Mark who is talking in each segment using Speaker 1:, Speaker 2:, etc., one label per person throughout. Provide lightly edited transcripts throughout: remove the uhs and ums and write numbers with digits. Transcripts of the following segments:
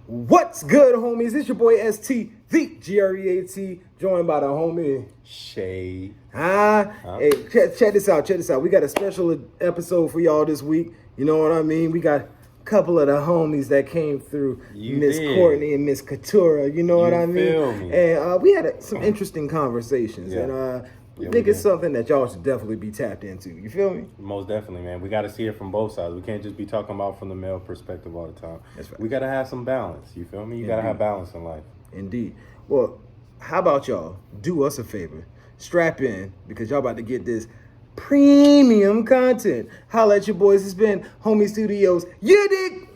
Speaker 1: What's good, homies? It's your boy ST, the GREAT, joined by the homie
Speaker 2: Shay.
Speaker 1: Hey, check this out. We got a special episode for y'all this week. You know what I mean? We got a couple of the homies that came through, Miss Courtney and Miss Keturah. You know what I mean? And we had some interesting conversations. Yeah. And I think it's something that y'all should definitely be tapped into. You feel me?
Speaker 2: Most definitely, man. We got to see it from both sides. We can't just be talking about from the male perspective all the time.
Speaker 1: That's right.
Speaker 2: We got to have some balance. You feel me? You got to have balance in life.
Speaker 1: Indeed. Well, how about y'all do us a favor? Strap in, because y'all about to get this premium content. Holla at your boys. It's been Homie Studios. You dig?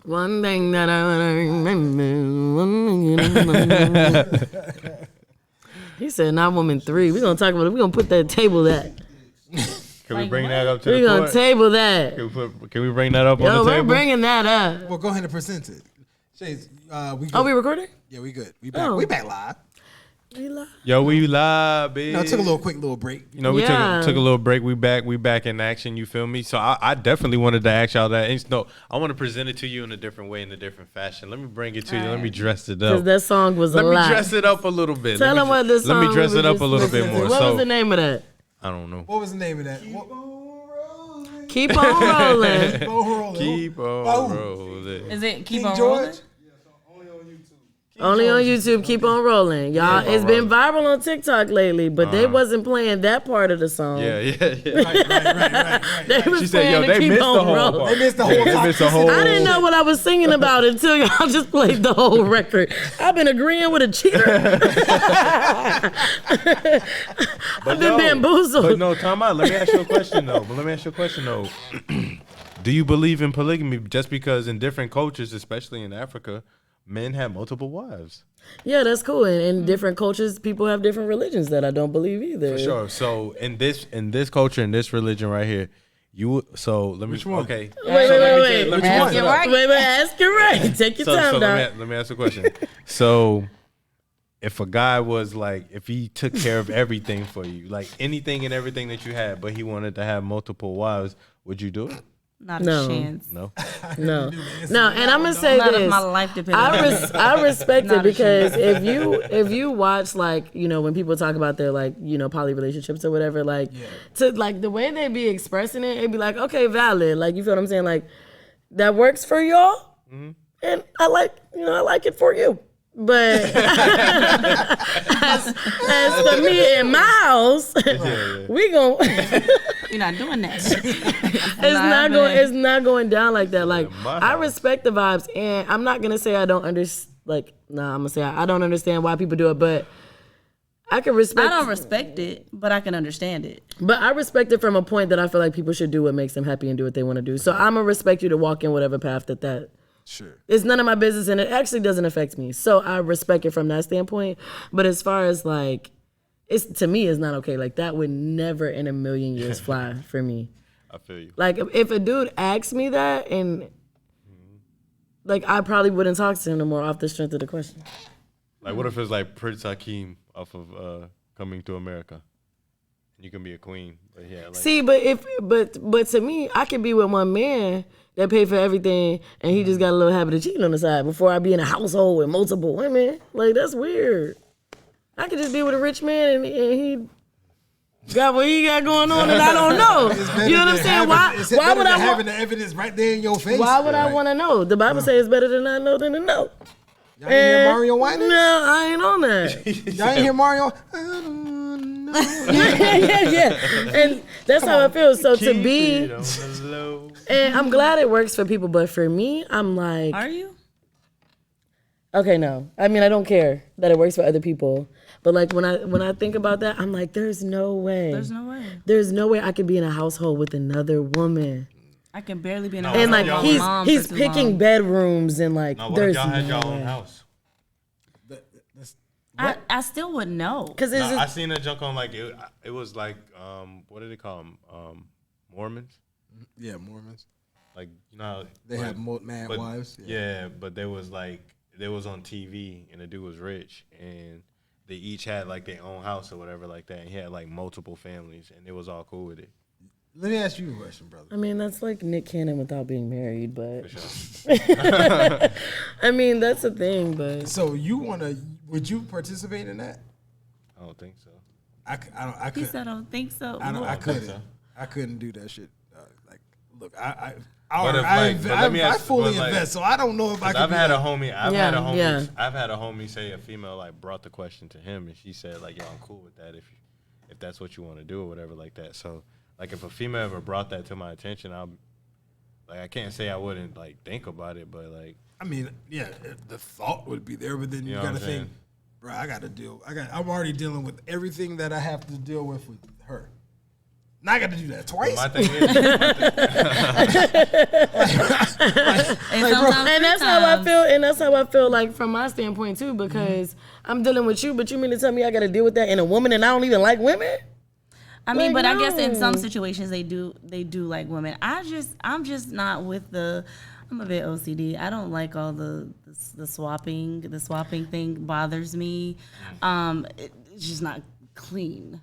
Speaker 3: One thing that I remember. He said, not woman 3. We're going to talk about it. We're going to put that table that.
Speaker 2: Can we bring that up to the
Speaker 3: We're going to table that.
Speaker 2: Can we bring that up on the table?
Speaker 3: We're bringing that up.
Speaker 4: Well, go ahead and present it. Shays, we good.
Speaker 3: Oh, we recording?
Speaker 4: Yeah, we good. We back. We back live.
Speaker 2: Yo, we live, bitch.
Speaker 4: No, took a quick little break.
Speaker 2: You know, we took a little break. We back in action. You feel me? So I definitely wanted to ask y'all that. And, no, I want to present it to you in a different way, in a different fashion. Let me bring it to you. Let me dress it up.
Speaker 3: Because that song was a lot.
Speaker 2: Let me dress it up a little bit.
Speaker 3: Tell them what this song.
Speaker 2: Let me dress it up a little bit more.
Speaker 3: What was the name of that?
Speaker 2: I don't know.
Speaker 4: What was the name of that?
Speaker 3: Keep on rolling.
Speaker 4: Keep on rolling.
Speaker 2: Keep on rolling.
Speaker 5: Is it Keep
Speaker 4: King
Speaker 5: on
Speaker 4: George?
Speaker 5: Rolling?
Speaker 3: Only on YouTube. Keep on rolling, y'all. It's been viral on TikTok lately, but they wasn't playing that part of the song.
Speaker 2: Yeah.
Speaker 4: Right.
Speaker 3: They was
Speaker 2: She said, yo,
Speaker 3: playing
Speaker 2: they
Speaker 3: Keep
Speaker 2: missed
Speaker 3: on
Speaker 2: the whole
Speaker 3: rolling.
Speaker 2: part.
Speaker 4: They missed the whole
Speaker 2: They missed the whole.
Speaker 3: I didn't know what I was singing about until y'all just played the whole record. I've been agreeing with a cheater. I've been bamboozled.
Speaker 2: But no, time out. Let me ask you a question though. Do you believe in polygamy just because in different cultures, especially in Africa, men have multiple wives?
Speaker 3: Yeah, that's cool. And in different cultures, people have different religions that I don't believe either.
Speaker 2: For sure. So in this culture, in this religion right here, let me.
Speaker 4: Which one?
Speaker 2: Okay.
Speaker 3: Wait.
Speaker 2: Let me
Speaker 5: Ask it right.
Speaker 3: Wait, ask it right. Take your time, dog.
Speaker 2: Let me ask a question. So, if a guy was like, if he took care of everything for you, like anything and everything that you had, but he wanted to have multiple wives, would you do it?
Speaker 5: Not a chance.
Speaker 2: No.
Speaker 3: No. And I'm gonna say
Speaker 5: Not
Speaker 3: this.
Speaker 5: if my life depends on it.
Speaker 3: I respect it because if you watch, like, you know, when people talk about their, like, you know, poly relationships or whatever, like, to like the way they be expressing it, it'd be like, okay, valid, like, you feel what I'm saying, like, that works for y'all, and I like it for you. But as for me in my house, we gon'
Speaker 5: You're not doing that.
Speaker 3: it's not going down like that. Like, I respect the vibes, and I'm not gonna say I don't understand. Like, I'm gonna say I don't understand why people do it, but I can respect.
Speaker 5: I don't respect it, but I can understand it.
Speaker 3: But I respect it from a point that I feel like people should do what makes them happy and do what they want to do. So I'm gonna respect you to walk in whatever path that.
Speaker 4: Sure.
Speaker 3: It's none of my business, and it actually doesn't affect me. So I respect it from that standpoint. But as far as, like, to me, it's not okay. Like, that would never in a million years fly for me.
Speaker 2: I feel you.
Speaker 3: Like, if a dude asked me that, and like, I probably wouldn't talk to him no more off the strength of the question.
Speaker 2: Like, what if it's like Prince Hakeem off of Coming to America? You can be a queen, but yeah. Like,
Speaker 3: see, but to me, I could be with one man that pay for everything, and he just got a little habit of cheating on the side before I be in a household with multiple women. Like, that's weird. I could just be with a rich man and he got what he got going on and I don't know. You know what I'm saying? Why would I
Speaker 4: having the evidence right there in your face?
Speaker 3: Why would I want to know? The Bible says it's better to not know than to know.
Speaker 4: Y'all ain't hear Mario whining?
Speaker 3: No, I ain't on that.
Speaker 4: Y'all ain't hear Mario?
Speaker 3: yeah. And that's how it feels. So to be, and I'm glad it works for people, but for me, I'm like,
Speaker 5: Are you?
Speaker 3: Okay, no. I mean, I don't care that it works for other people. But like when I think about that, I'm like, there's no way.
Speaker 5: There's no way.
Speaker 3: There's no way I could be in a household with another woman.
Speaker 5: I can barely be in a
Speaker 3: And like
Speaker 5: household with mom
Speaker 3: he's
Speaker 5: for too
Speaker 3: picking
Speaker 5: long.
Speaker 3: bedrooms and like
Speaker 2: What if
Speaker 3: there's
Speaker 2: y'all had
Speaker 3: no
Speaker 2: your own
Speaker 3: way.
Speaker 2: house?
Speaker 5: I still wouldn't know.
Speaker 3: Because
Speaker 2: No, I seen a joke on like it was like what do they call them? Mormons.
Speaker 4: Yeah, Mormons.
Speaker 2: Like you know how,
Speaker 4: They have mad wives.
Speaker 2: Yeah, but they was on TV and the dude was rich and they each had like their own house or whatever like that. And he had like multiple families and it was all cool with it.
Speaker 4: Let me ask you a question, brother.
Speaker 3: I mean, that's like Nick Cannon without being married, but
Speaker 2: For sure.
Speaker 3: I mean, that's the thing. But
Speaker 4: So would you participate in that?
Speaker 2: I don't think so.
Speaker 4: I
Speaker 5: He
Speaker 4: couldn't.
Speaker 5: said, "I don't think so."
Speaker 4: I couldn't.
Speaker 2: so.
Speaker 4: I couldn't do that shit. Like, look,
Speaker 2: But let
Speaker 4: I
Speaker 2: me
Speaker 4: fully
Speaker 2: ask-
Speaker 4: invest, so I don't know if I can.
Speaker 2: I've had a homie. I've had a homie say a female like brought the question to him and she said like, "Yo, I'm cool with that if that's what you want to do or whatever like that." So like if a female ever brought that to my attention, I can't say I wouldn't like think about it, but like
Speaker 4: I mean, yeah, the thought would be there, but then you
Speaker 2: know
Speaker 4: got
Speaker 2: what
Speaker 4: to
Speaker 2: I'm
Speaker 4: think, bro. I'm already dealing with everything that I have to deal with her. Now I got to do that twice.
Speaker 2: my thing is,
Speaker 3: and that's how I feel, and that's how I feel like from my standpoint too, because I'm dealing with you, but you mean to tell me I got to deal with that in a woman, and I don't even like women?
Speaker 5: I mean,
Speaker 3: Like,
Speaker 5: but I guess in some
Speaker 3: no.
Speaker 5: situations they do like women. I'm just not with the. I'm a bit OCD. I don't like all the swapping. The swapping thing bothers me. It's just not clean.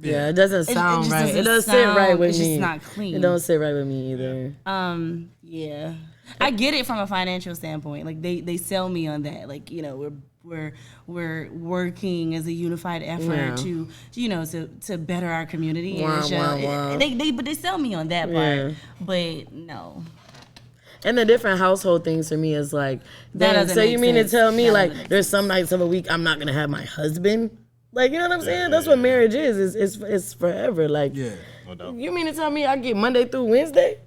Speaker 3: Yeah, it doesn't sound
Speaker 5: just
Speaker 3: right.
Speaker 5: doesn't
Speaker 3: It doesn't sit right
Speaker 5: sound-
Speaker 3: with
Speaker 5: it's
Speaker 3: me.
Speaker 5: just not clean.
Speaker 3: It don't sit right with me either.
Speaker 5: Yeah. I get it from a financial standpoint. Like they sell me on that. Like, you know, we're working as a unified effort to to better our community.
Speaker 3: Wow,
Speaker 5: and show,
Speaker 3: wow, wow.
Speaker 5: But they sell me on that part. But no.
Speaker 3: And the different household things for me is like,
Speaker 5: That
Speaker 3: dang,
Speaker 5: doesn't
Speaker 3: so you
Speaker 5: make
Speaker 3: mean to
Speaker 5: sense.
Speaker 3: tell me
Speaker 5: That
Speaker 3: like
Speaker 5: doesn't make
Speaker 3: there's some nights of a week I'm not gonna have my husband? Like, you know what I'm saying? That's what marriage is. It's forever. Like,
Speaker 4: Yeah.
Speaker 2: no doubt.
Speaker 3: you mean to tell me I get Monday through Wednesday?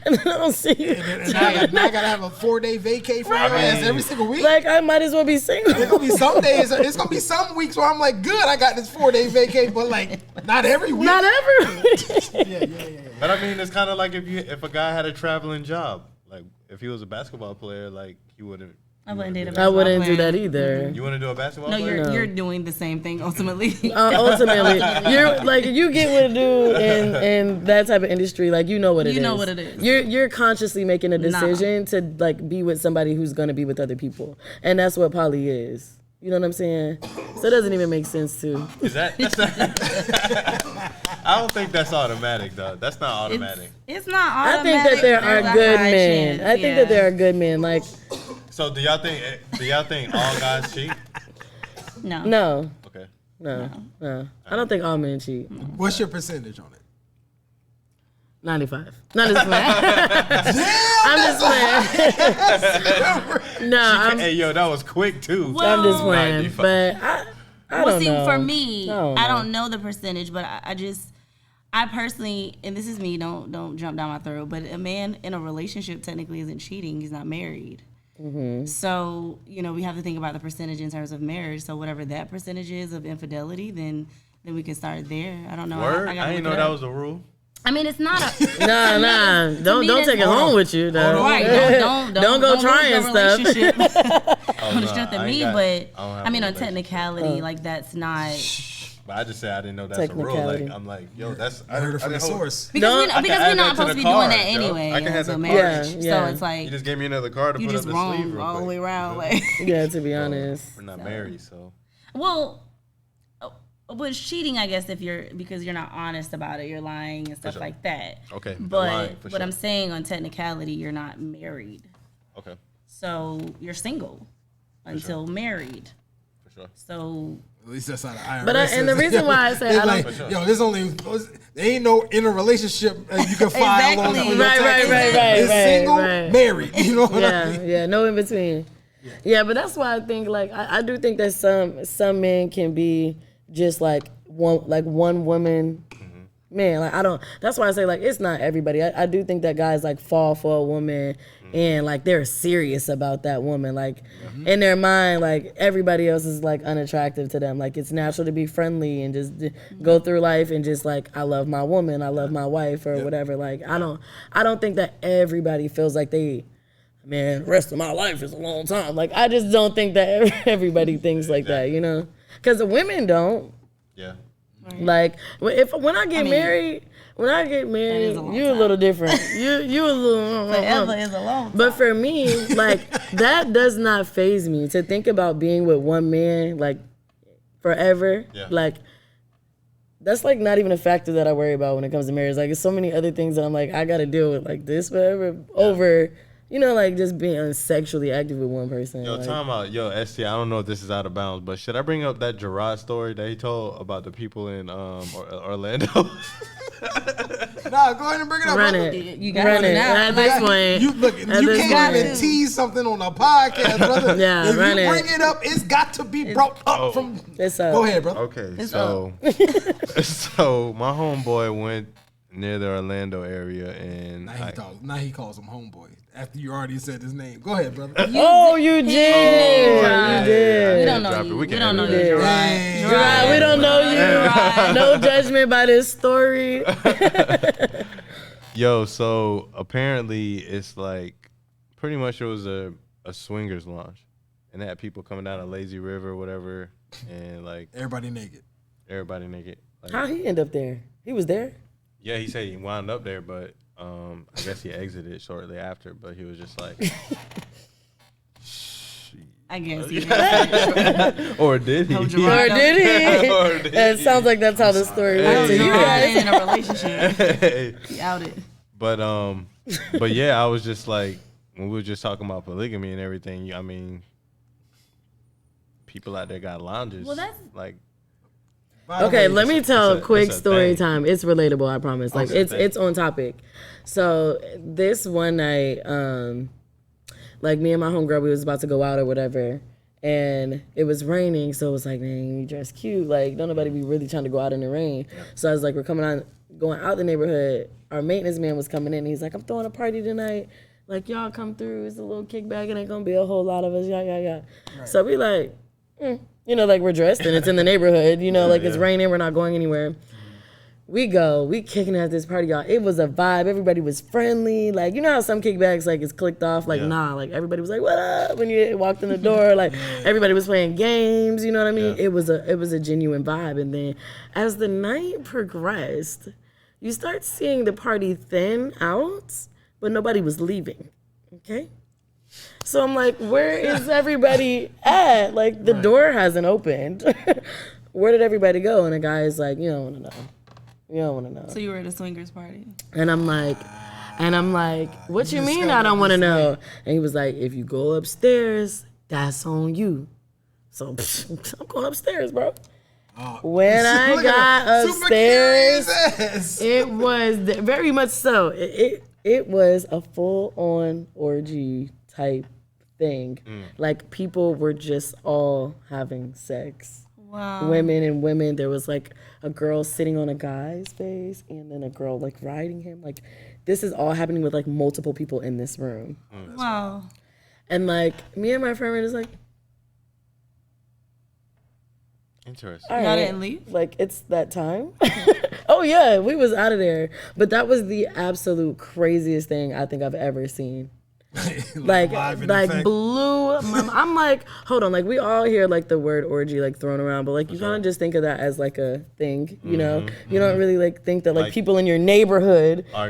Speaker 3: And then I don't see you.
Speaker 4: And now I gotta have a 4-day vacay for your ass every single week.
Speaker 3: Like, I might as well be single.
Speaker 4: It's gonna be some days. It's gonna be some weeks where I'm like, good, I got this 4-day vacay, but like, not every week.
Speaker 3: Not every week.
Speaker 4: Yeah.
Speaker 2: But I mean, it's kind of like if a guy had a traveling job, like if he was a basketball player, like he wouldn't.
Speaker 5: I wouldn't date a
Speaker 3: I
Speaker 5: basketball
Speaker 3: wouldn't do
Speaker 5: player.
Speaker 3: that either.
Speaker 2: You want to do a basketball
Speaker 5: No,
Speaker 2: player?
Speaker 5: you're doing the same thing ultimately.
Speaker 3: Ultimately, you're like, you get with a dude in that type of industry, like, you know what it is.
Speaker 5: You know what it is.
Speaker 3: You're consciously making a decision to like be with somebody who's gonna be with other people, and that's what poly is. You know what I'm saying? So it doesn't even make sense too.
Speaker 2: Is that's not, I don't think that's automatic though. That's not automatic.
Speaker 5: It's not
Speaker 3: I
Speaker 5: automatic.
Speaker 3: think that there
Speaker 5: There's
Speaker 3: are
Speaker 5: a
Speaker 3: good
Speaker 5: high
Speaker 3: men.
Speaker 5: chance,
Speaker 3: I think that there are good men. Like,
Speaker 2: So do y'all think all guys cheat?
Speaker 5: No.
Speaker 3: no.
Speaker 2: Okay.
Speaker 3: No. I don't think all men cheat.
Speaker 4: What's your percentage on it?
Speaker 3: 95. Not just playing. I'm just playing. No, I'm
Speaker 2: Hey yo, that was quick too.
Speaker 3: I'm just playing.
Speaker 2: 95.
Speaker 3: But I don't know.
Speaker 5: for me,
Speaker 3: I
Speaker 5: I
Speaker 3: don't
Speaker 5: don't know the percentage, but I personally, and this is me, don't jump down my throat, but a man in a relationship technically isn't cheating. He's not married.
Speaker 3: Mm-hmm.
Speaker 5: So, we have to think about the percentage in terms of marriage. So whatever that percentage is of infidelity, then we can start there. I don't know.
Speaker 2: Word? I
Speaker 5: gotta
Speaker 2: didn't
Speaker 5: look
Speaker 2: know
Speaker 5: it
Speaker 2: that
Speaker 5: up.
Speaker 2: was a rule.
Speaker 5: I mean, it's not a
Speaker 3: Nah. Don't take it home with you, though.
Speaker 5: right. Don't
Speaker 3: go
Speaker 5: lose
Speaker 3: trying
Speaker 5: the
Speaker 3: stuff.
Speaker 5: relationship on the
Speaker 2: no,
Speaker 5: strength of
Speaker 2: I ain't
Speaker 5: me,
Speaker 2: got-
Speaker 5: but
Speaker 2: I don't have
Speaker 5: I mean,
Speaker 2: a
Speaker 5: on
Speaker 2: relationship.
Speaker 5: technicality, like that's not.
Speaker 2: But I just said I didn't know that's a rule. Like
Speaker 3: Technicality.
Speaker 2: I'm like, yo, that's
Speaker 4: I heard it from the
Speaker 2: didn't hold-
Speaker 4: source.
Speaker 5: Because
Speaker 3: Don't-
Speaker 5: we're
Speaker 2: add
Speaker 5: not
Speaker 2: that to
Speaker 5: supposed
Speaker 2: the
Speaker 5: to be doing
Speaker 2: card,
Speaker 5: that
Speaker 2: Joe.
Speaker 5: anyway.
Speaker 2: I can have
Speaker 5: as a
Speaker 2: that
Speaker 5: marriage.
Speaker 3: card. Yeah.
Speaker 5: So it's like
Speaker 2: You just gave me another card to
Speaker 5: you
Speaker 2: put
Speaker 5: just
Speaker 2: up the sleeve
Speaker 5: wrong
Speaker 2: real
Speaker 5: all the
Speaker 2: quick.
Speaker 5: way around. Like,
Speaker 3: Yeah, to be honest.
Speaker 2: We're not married, so
Speaker 5: well, but cheating, I guess, because you're not honest about it, you're lying and stuff
Speaker 2: sure.
Speaker 5: like that.
Speaker 2: Okay, the
Speaker 5: But
Speaker 2: lying, for
Speaker 5: what
Speaker 2: sure.
Speaker 5: I'm saying on technicality, you're not married,
Speaker 2: okay,
Speaker 5: so you're single until married.
Speaker 2: for sure.
Speaker 5: So
Speaker 4: At least that's how the IRS
Speaker 3: But and the
Speaker 4: says it.
Speaker 3: reason why I say
Speaker 4: It's
Speaker 3: I don't.
Speaker 4: like, yo, there ain't no interrelationship you can file on
Speaker 5: Exactly.
Speaker 4: your
Speaker 3: Right,
Speaker 4: taxes.
Speaker 3: right,
Speaker 4: It's single,
Speaker 3: right.
Speaker 4: married. You know what I mean?
Speaker 3: Yeah, no in between. Yeah, but that's why I think like I do think that some men can be just like one woman. Man, like I don't. That's why I say like it's not everybody. I do think that guys like fall for a woman and like they're serious about that woman. Like in their mind, like everybody else is like unattractive to them. Like it's natural to be friendly and just go through life and just like I love my woman, I love my wife or whatever. Like I don't think that everybody feels like they man, the rest of my life is a long time. Like, I just don't think that everybody thinks like that, you know? Because the women don't.
Speaker 2: Yeah.
Speaker 3: Like, when I get married, you a little different. You a little.
Speaker 5: Forever is a long time.
Speaker 3: But for me, like, that does not faze me. To think about being with one man, like, forever, like, that's, like, not even a factor that I worry about when it comes to marriage. Like, there's so many other things that I'm like, I got to deal with, like, this forever, over, you know, like, just being sexually active with one person.
Speaker 2: Yo,
Speaker 3: like,
Speaker 2: talking about, ST, I don't know if this is out of bounds, but should I bring up that Gerard story that he told about the people in Orlando?
Speaker 4: Nah, go ahead and bring it up.
Speaker 3: Run
Speaker 4: brother.
Speaker 3: it.
Speaker 5: You got
Speaker 3: Run
Speaker 5: it
Speaker 3: it.
Speaker 5: now.
Speaker 3: At this point.
Speaker 4: You can't even tease something on a podcast, brother.
Speaker 3: Yeah,
Speaker 4: if you
Speaker 3: run it.
Speaker 4: bring it up, it's got to be brought up from.
Speaker 3: It's up.
Speaker 4: Go ahead, brother.
Speaker 2: Okay, so my homeboy went near the Orlando area, and
Speaker 4: Now he calls him homeboy after you already said his name. Go ahead, brother.
Speaker 3: You did. You did.
Speaker 5: We don't know
Speaker 2: Drop it.
Speaker 5: you.
Speaker 2: We
Speaker 5: We
Speaker 2: can
Speaker 5: don't know
Speaker 2: edit
Speaker 5: you.
Speaker 4: Hey.
Speaker 3: Gerard, we don't know you. No judgment by this story.
Speaker 2: Yo, so apparently it's like pretty much it was a swingers launch, and they had people coming down a lazy river or whatever, and like
Speaker 4: Everybody naked.
Speaker 2: Like,
Speaker 3: How he end up there? He was there?
Speaker 2: yeah, he said he wound up there, but I guess he exited shortly after. But he was just like,
Speaker 5: I guess he did.
Speaker 2: or did he?
Speaker 3: Or did he?
Speaker 2: Or did
Speaker 3: It
Speaker 2: he?
Speaker 3: sounds like that's how the story went to you
Speaker 5: Gerard
Speaker 3: guys.
Speaker 5: ain't in a relationship.
Speaker 2: Hey.
Speaker 5: He outed.
Speaker 2: But yeah, I was just like, when we were just talking about polygamy and everything, I mean, people out there got lounges.
Speaker 5: Well, that's-
Speaker 2: like,
Speaker 3: Okay, let me tell a quick
Speaker 2: it's a
Speaker 3: story
Speaker 2: thing.
Speaker 3: time. It's relatable, I promise. Like,
Speaker 2: It's a thing.
Speaker 3: it's on topic. So this one night, like, me and my homegirl, we was about to go out or whatever, and it was raining, so it was like, man, you dress cute. Like, don't nobody be really trying to go out in the rain. So I was like, we're going out the neighborhood. Our maintenance man was coming in. He's like, I'm throwing a party tonight. Like, y'all come through. It's a little kickback. It ain't gonna be a whole lot of us. Yeah. Right. So we like, you know, like, we're dressed and it's in the neighborhood. You know, it's raining. We're not going anywhere. We kicking at this party, y'all. It was a vibe. Everybody was friendly. Like, you know how some kickbacks, like, it's clicked off? Like, nah. Like, everybody was like, what up? When you walked in the door, like, everybody was playing games. You know what I mean?
Speaker 2: Yeah.
Speaker 3: It was a genuine vibe. And then as the night progressed, you start seeing the party thin out, but nobody was leaving. Okay? So I'm like, where is everybody at? Like, the door hasn't opened. Where did everybody go? And the guy is like, you don't want to know. You don't want to know.
Speaker 5: So you were at a swingers party?
Speaker 3: And I'm like, what you mean I don't want to know? And he was like, if you go upstairs, that's on you. So I'm going upstairs, bro. When I got upstairs, it was very much so. It was a full-on orgy type thing. Like, people were just all having sex.
Speaker 5: Wow.
Speaker 3: Women and women. There was like a girl sitting on a guy's face and then a girl like riding him. Like, this is all happening with like multiple people in this room.
Speaker 5: Wow.
Speaker 3: And like, me and my friend were just like,
Speaker 2: interesting.
Speaker 3: all
Speaker 5: Y'all
Speaker 3: right,
Speaker 5: didn't leave?
Speaker 3: like, it's that time. Oh yeah, we was out of there. But that was the absolute craziest thing I think I've ever seen. like blew my, I'm like, hold on, like, we all hear like the word orgy like thrown around, but like, you kind of just think of that as like a thing, you know? You don't really like think that like people in your neighborhood are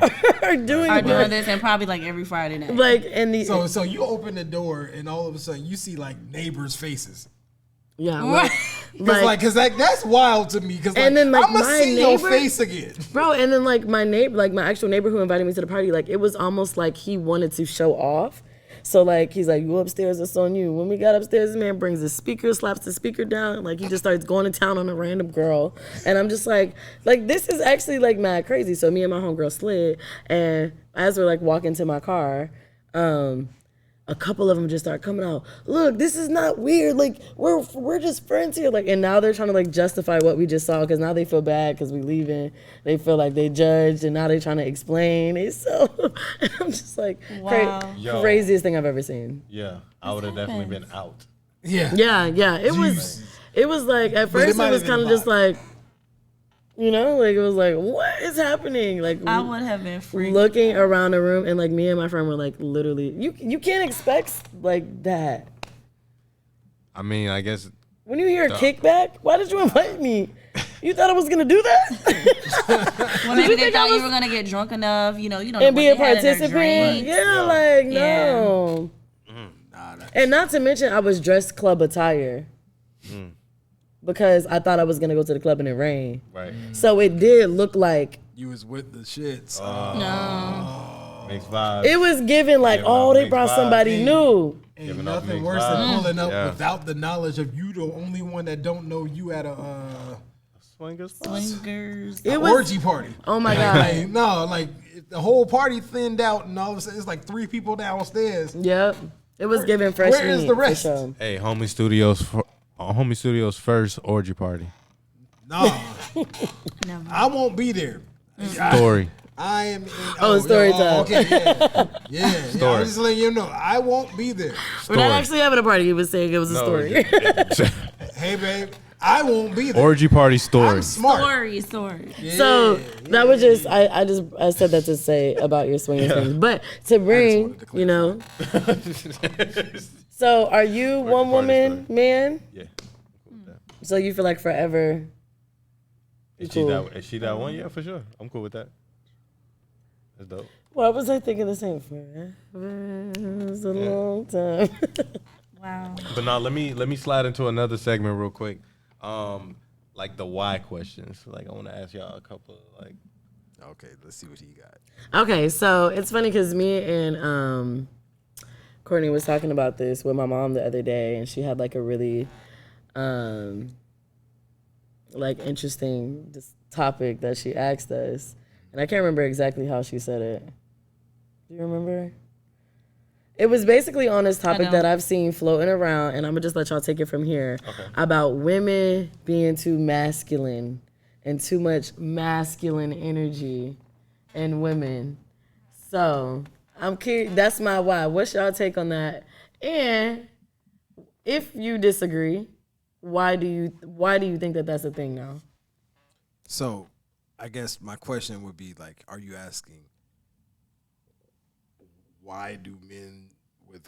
Speaker 3: doing
Speaker 5: this, and probably like every Friday night.
Speaker 3: like, and the
Speaker 4: So you open the door and all of a sudden you see like neighbors' faces.
Speaker 3: yeah,
Speaker 4: Cause that's wild to me. Cause like,
Speaker 3: and then, like,
Speaker 4: I'm gonna
Speaker 3: my
Speaker 4: see your
Speaker 3: neighbor-
Speaker 4: face again,
Speaker 3: bro, and then like my actual neighbor who invited me to the party, like, it was almost like he wanted to show off. So like, he's like, you go upstairs, it's on you. When we got upstairs, this man brings the speaker, slaps the speaker down, and like, he just starts going to town on a random girl. And I'm just like, this is actually like mad crazy. So me and my homegirl slid, and as we're like walking to my car, a couple of them just start coming out. Look, this is not weird. Like, we're just friends here. Like, and now they're trying to like justify what we just saw, because now they feel bad because we leaving. They feel like they judged, and now they're trying to explain. And I'm just like,
Speaker 5: Wow.
Speaker 3: craziest thing I've ever seen.
Speaker 2: Yeah, I would have definitely been out.
Speaker 4: Yeah.
Speaker 3: Yeah. It was like, at first it
Speaker 4: might
Speaker 3: was
Speaker 4: have been
Speaker 3: kind of just like, You know, like it was like, what is happening? Like
Speaker 5: I would have been freaked
Speaker 3: looking around the room, and like me and my friend were like, literally, you can't expect like that.
Speaker 2: I mean, I guess
Speaker 3: When you hear a kickback, why did you invite me? You thought I was gonna do that?
Speaker 5: Well, maybe they thought you were gonna get drunk enough, you don't
Speaker 3: And
Speaker 5: know
Speaker 3: be
Speaker 5: what
Speaker 3: a
Speaker 5: they had in their
Speaker 3: participant?
Speaker 5: drinks.
Speaker 3: Yeah, like no. And not to mention, I was dressed club attire because I thought I was gonna go to the club and it rained.
Speaker 2: right.
Speaker 3: So it did look like
Speaker 4: You was with the shits.
Speaker 5: No.
Speaker 2: Mixed vibes.
Speaker 3: it was given like,
Speaker 2: Yeah,
Speaker 3: oh, they
Speaker 2: mixed
Speaker 3: brought
Speaker 2: vibes.
Speaker 3: somebody new.
Speaker 4: Ain't
Speaker 2: Giving off
Speaker 4: nothing
Speaker 2: mixed
Speaker 4: worse
Speaker 2: vibes.
Speaker 4: than pulling up
Speaker 2: Yeah.
Speaker 4: without the knowledge of you the only one that don't know you at a
Speaker 2: Swingers.
Speaker 5: Swingers.
Speaker 3: It was
Speaker 4: orgy party.
Speaker 3: oh my god.
Speaker 4: Like, no, like the whole party thinned out, and all of a sudden it's like 3 people downstairs.
Speaker 3: Yep. It was given fresh
Speaker 4: where is
Speaker 3: meat,
Speaker 4: the
Speaker 3: for
Speaker 4: rest?
Speaker 3: sure.
Speaker 2: Hey, Homie Studios first orgy party.
Speaker 4: No,
Speaker 5: Never.
Speaker 4: I won't be there.
Speaker 2: Story.
Speaker 4: I am. In,
Speaker 3: Story time.
Speaker 4: Okay, yeah, yeah.
Speaker 2: Story.
Speaker 4: I'm just letting you know, I won't be there.
Speaker 3: We're not actually having a party. He was saying it was a story.
Speaker 4: Hey, babe, I won't be there.
Speaker 2: Orgy party story.
Speaker 4: I'm smart.
Speaker 5: Story.
Speaker 4: Yeah,
Speaker 3: So that was just I said that to say about your swinging things, but to bring
Speaker 4: wanted to
Speaker 3: So are you one woman man?
Speaker 2: Yeah.
Speaker 3: So you feel like forever?
Speaker 2: Is
Speaker 3: Cool.
Speaker 2: she that one? Yeah, for sure. I'm cool with that. That's dope.
Speaker 3: Why was I thinking the same? Forever is a long time.
Speaker 5: Wow.
Speaker 2: But now let me slide into another segment real quick. Like the why questions. Like I want to ask y'all a couple of like.
Speaker 4: Okay, let's see what he got.
Speaker 3: Okay, so it's funny because me and Courtney was talking about this with my mom the other day, and she had like a really like interesting topic that she asked us, and I can't remember exactly how she said it. Do you remember? It was basically on this topic that I've seen floating around, and I'm gonna just let y'all take it from here, about women being too masculine and too much masculine energy in women. So I'm curious. That's my why. What's y'all take on that? And if you disagree, why do you think that that's a thing now?
Speaker 4: So, I guess my question would be like, are you asking why do men with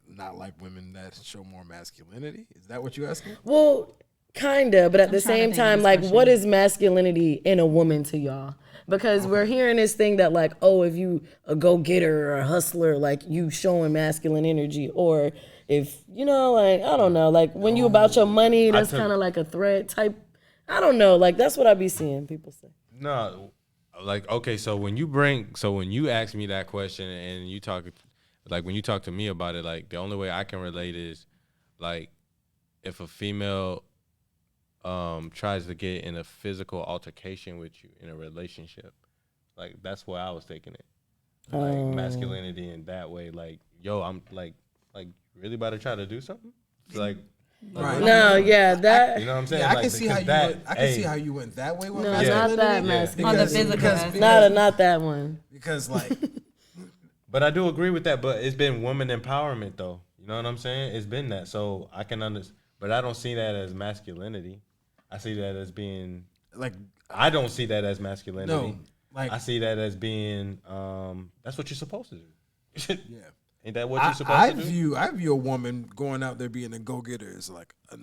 Speaker 4: not like women that show more masculinity? Is that what you're asking?
Speaker 3: Well, kinda, but at the
Speaker 5: trying to
Speaker 3: same
Speaker 5: think of
Speaker 3: time,
Speaker 5: this
Speaker 3: like,
Speaker 5: question.
Speaker 3: what is masculinity in a woman to y'all? Because we're hearing this thing that like, oh, if you a go-getter or a hustler, like you showing masculine energy, or if like I don't know, like when you about your money, that's kind of like a threat type. I don't know, like that's what I be seeing people say.
Speaker 2: No, like okay. So when you ask me that question and you talk, like when you talk to me about it, like the only way I can relate is like if a female tries to get in a physical altercation with you in a relationship, like that's where I was taking it, like masculinity in that way. Like, yo, I'm like really about to try to do something, like.
Speaker 4: Right.
Speaker 3: No, yeah, that.
Speaker 2: You know what I'm saying?
Speaker 4: Yeah, I
Speaker 2: Like,
Speaker 4: can see how you.
Speaker 2: that-
Speaker 4: I can see how you went that way with
Speaker 3: No,
Speaker 4: masculinity.
Speaker 3: not that
Speaker 2: Yeah.
Speaker 3: masculine.
Speaker 5: On the
Speaker 4: Because-
Speaker 5: physical
Speaker 4: because-
Speaker 5: aspect.
Speaker 3: Not that one.
Speaker 4: Because like,
Speaker 2: But I do agree with that. But it's been woman empowerment, though. You know what I'm saying? It's been that. So I can understand. But I don't see that as masculinity. I see that as being.
Speaker 4: like
Speaker 2: I don't see that as masculinity.
Speaker 4: no, like
Speaker 2: I see that as being. That's what you're supposed to do.
Speaker 4: yeah.
Speaker 2: Ain't that what you're supposed
Speaker 4: I
Speaker 2: to do?
Speaker 4: view a woman going out there being a go-getter as like a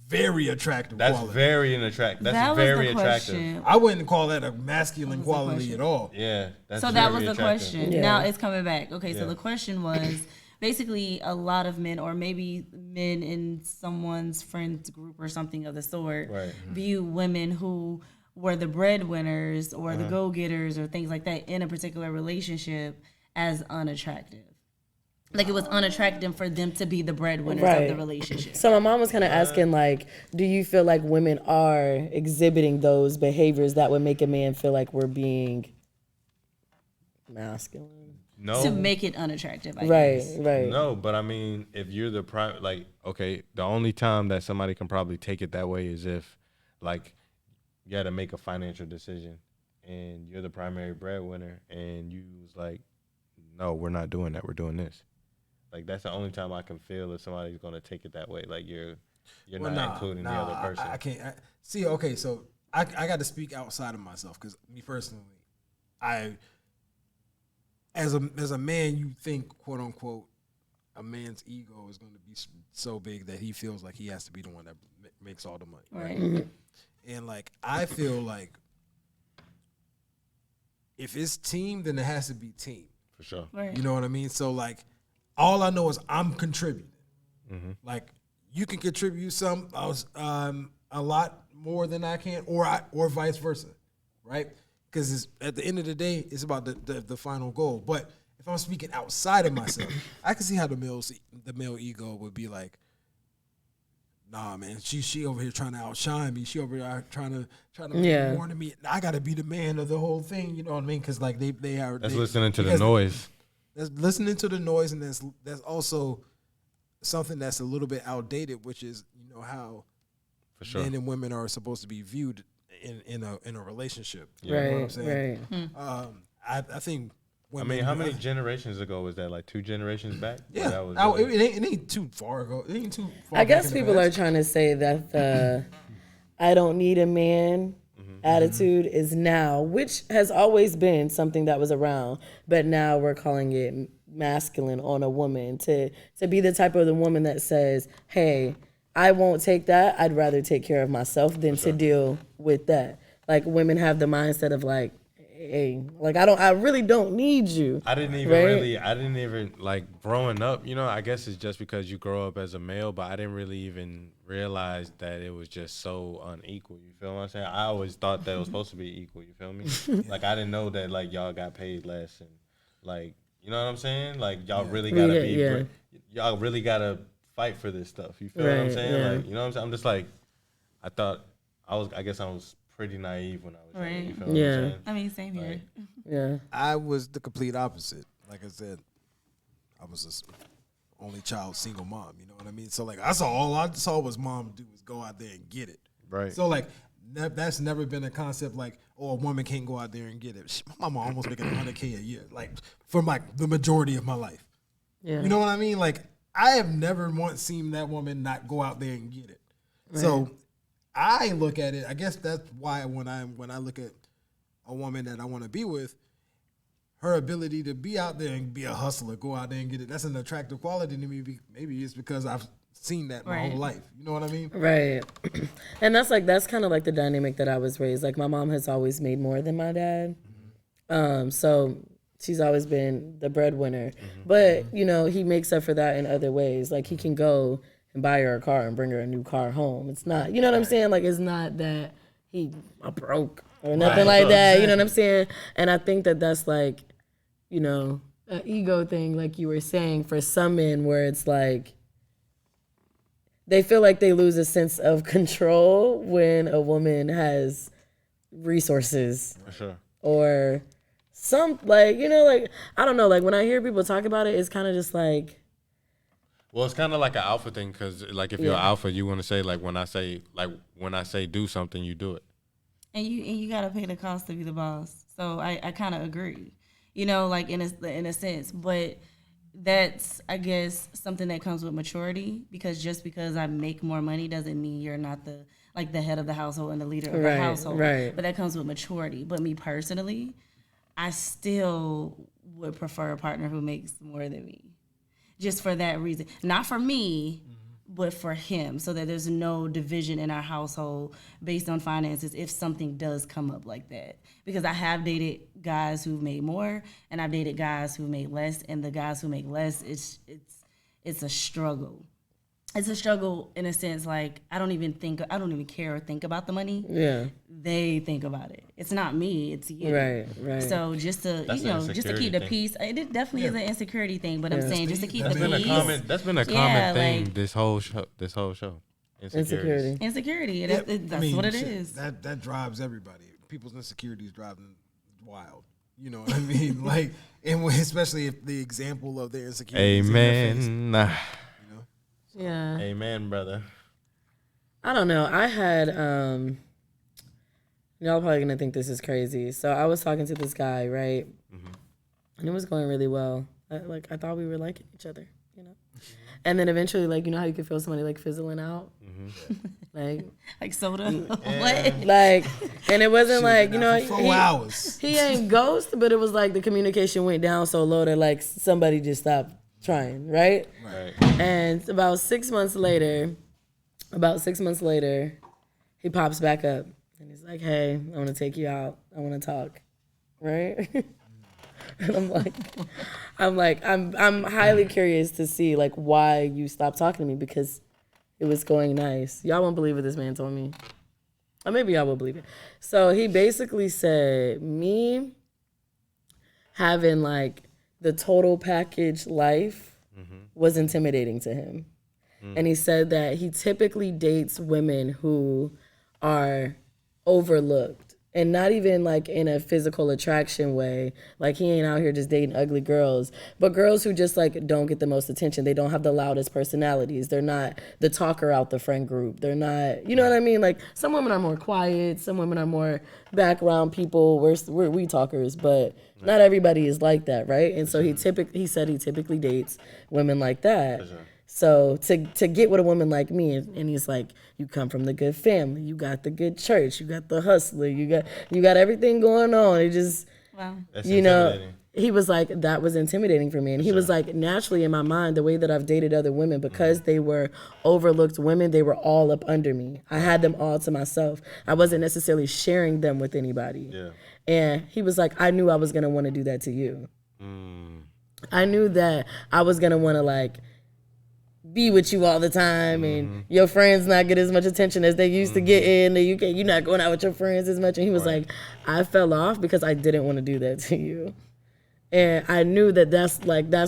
Speaker 4: very attractive
Speaker 2: That's
Speaker 4: quality.
Speaker 2: very attractive. That's
Speaker 5: That was
Speaker 2: very
Speaker 5: the
Speaker 2: attractive.
Speaker 5: question.
Speaker 4: I wouldn't call that a masculine quality at all.
Speaker 2: Yeah. That's
Speaker 5: So that
Speaker 2: very
Speaker 5: was the
Speaker 2: attractive.
Speaker 5: question.
Speaker 3: Yeah.
Speaker 5: Now it's coming back. Okay,
Speaker 2: Yeah.
Speaker 5: so the question was basically a lot of men, or maybe men in someone's friends group or something of the sort,
Speaker 2: Right.
Speaker 5: view women who were the breadwinners or
Speaker 2: Uh-huh.
Speaker 5: the go-getters or things like that in a particular relationship as unattractive. Like it was unattractive for them to be the breadwinners of
Speaker 3: Right.
Speaker 5: the relationship.
Speaker 3: So my mom was kind of asking, like, do you feel like women are exhibiting those behaviors that would make a man feel like we're being masculine?
Speaker 2: No.
Speaker 5: To make it unattractive, I
Speaker 3: Right,
Speaker 5: guess.
Speaker 3: right.
Speaker 2: No, but I mean, if you're the prime, like, okay, the only time that somebody can probably take it that way is if, like, you got to make a financial decision, and you're the primary breadwinner, and you was like, no, we're not doing that. We're doing this. Like, that's the only time I can feel if somebody's gonna take it that way. Like, you're
Speaker 4: Well,
Speaker 2: not including the other person.
Speaker 4: I can't see. Okay, so I got to speak outside of myself because me personally, as a man, you think, quote unquote, a man's ego is going to be so big that he feels like he has to be the one that makes all the money, right? Mm-hmm. And like I feel like if it's team, then it has to be team
Speaker 2: for sure.
Speaker 5: Right.
Speaker 4: You know what I mean? So like, all I know is I'm contributing. Mm-hmm. Like you can contribute a lot more than I can, or vice versa, right? Because at the end of the day, it's about the final goal. But if I'm speaking outside of myself, I can see how the male ego would be like, nah, man, she over here trying to outshine me. She over here trying to be more than me. I got to be the man of the whole thing. You know what I mean? Because like they are.
Speaker 2: That's listening to the noise.
Speaker 4: That's listening to the noise, and that's also something that's a little bit outdated, which is how
Speaker 2: for sure
Speaker 4: men and women are supposed to be viewed in a relationship.
Speaker 3: You know what
Speaker 4: I'm saying?
Speaker 3: Right.
Speaker 4: I think.
Speaker 2: I mean, how many generations ago was that? Like 2 generations back?
Speaker 4: Yeah,
Speaker 2: that was
Speaker 4: it ain't too far ago. It ain't too far.
Speaker 3: I guess people are trying to say that the "I don't need a man" attitude is now, which has always been something that was around, but now we're calling it masculine on a woman to be the type of the woman that says, "Hey, I won't take that. I'd rather take care of myself than to deal with that." Like women have the mindset of like, hey, like I really don't need you.
Speaker 2: I didn't even like growing up, I guess it's just because you grow up as a male, but I didn't really even realize that it was just so unequal. You feel what I'm saying? I always thought that it was supposed to be equal, you feel me? Like I didn't know that like y'all got paid less and like, you know what I'm saying? Like y'all really gotta y'all really gotta fight for this stuff. You feel what I'm saying?
Speaker 3: Yeah.
Speaker 2: Like, you know what I'm saying? I'm just like, I guess I was pretty naive when I was young. You feel what I'm saying?
Speaker 5: I mean, same here.
Speaker 3: Yeah.
Speaker 4: I was the complete opposite. Like I said, I was just only child, single mom. You know what I mean? So like, all I saw was mom do was go out there and get it.
Speaker 2: Right.
Speaker 4: So like, that's never been a concept like, oh, a woman can't go out there and get it. My mama almost making $100K a year, like for like the majority of my life. Yeah. You know what I mean? Like, I have never once seen that woman not go out there and get it. Right. So I look at it. I guess that's why when I look at a woman that I want to be with, her ability to be out there and be a hustler, go out there and get it, that's an attractive quality to me. Maybe it's because I've seen that my whole life. You know what I mean?
Speaker 3: Right. And that's kind of like the dynamic that I was raised. Like my mom has always made more than my dad. So she's always been the breadwinner. But, he makes up for that in other ways. Like he can go and buy her a car and bring her a new car home. It's not, you know what I'm saying? Like it's not that I'm broke or nothing like that. You know what I'm saying? And I think that that's like, an ego thing, like you were saying, for some men where it's like they feel like they lose a sense of control when a woman has resources.
Speaker 2: For sure.
Speaker 3: Or some, like, I don't know, like when I hear people talk about it, it's kind of just like,
Speaker 2: well, it's kind of like an alpha thing because, like, if you're alpha, you want to say, like, when I say do something, you do it.
Speaker 5: And you gotta pay the cost to be the boss. So I kind of agree, like in a sense. But that's, I guess, something that comes with maturity. Because just because I make more money doesn't mean you're not the head of the household and the leader of the household. Right. But that comes with maturity. But me personally, I still would prefer a partner who makes more than me. Just for that reason. Not for me, but for him. So that there's no division in our household based on finances if something does come up like that. Because I have dated guys who've made more, and I've dated guys who made less. And the guys who make less, it's a struggle. It's a struggle in a sense, like, I don't even care or think about the money. Yeah. They think about it. It's not me, it's you. Right. So just to keep the peace, it definitely is an insecurity thing, but I'm saying just to keep the peace.
Speaker 2: That's been a common thing this whole show.
Speaker 5: Insecurity. That's what it is.
Speaker 4: That drives everybody. People's insecurities drive them wild. You know what I mean? Like, and especially if the example of their insecurities.
Speaker 2: Amen.
Speaker 3: Yeah.
Speaker 2: Amen, brother.
Speaker 3: I don't know. I had, y'all probably gonna think this is crazy. So I was talking to this guy, right? And it was going really well. I thought we were liking each other, And then eventually, like, how you can feel somebody like fizzling out?
Speaker 5: Like soda. What?
Speaker 3: Like, and it wasn't like, you know,
Speaker 4: 4 hours.
Speaker 3: He ain't ghost, but it was like the communication went down so low that like somebody just stopped trying, right? And about 6 months later, he pops back up and he's like, hey, I want to take you out. I want to talk, right? And I'm highly curious to see like why you stopped talking to me, because it was going nice. Y'all won't believe what this man told me. Or maybe y'all will believe it. So he basically said me having like the total package life was intimidating to him. And he said that he typically dates women who are overlooked. And not even like in a physical attraction way. Like he ain't out here just dating ugly girls. But girls who just like don't get the most attention. They don't have the loudest personalities. They're not the talker out the friend group. They're not, you know what I mean? Like some women are more quiet. Some women are more background people. We talkers, but not everybody is like that, right? And so he said he typically dates women like that. So to get with a woman like me, and he's like, you come from the good family, you got the good church, you got the hustler, you got everything going on. It just, you know, he was like, that was intimidating for me. And he was like, naturally in my mind, the way that I've dated other women, because they were overlooked women, they were all up under me. I had them all to myself. I wasn't necessarily sharing them with anybody. Yeah. And he was like, I knew I was gonna want to do that to you. I knew that I was gonna want to like be with you all the time, and your friends not get as much attention as they used to get in. You're not going out with your friends as much. And he was like, I fell off because I didn't want to do that to you. And I knew that's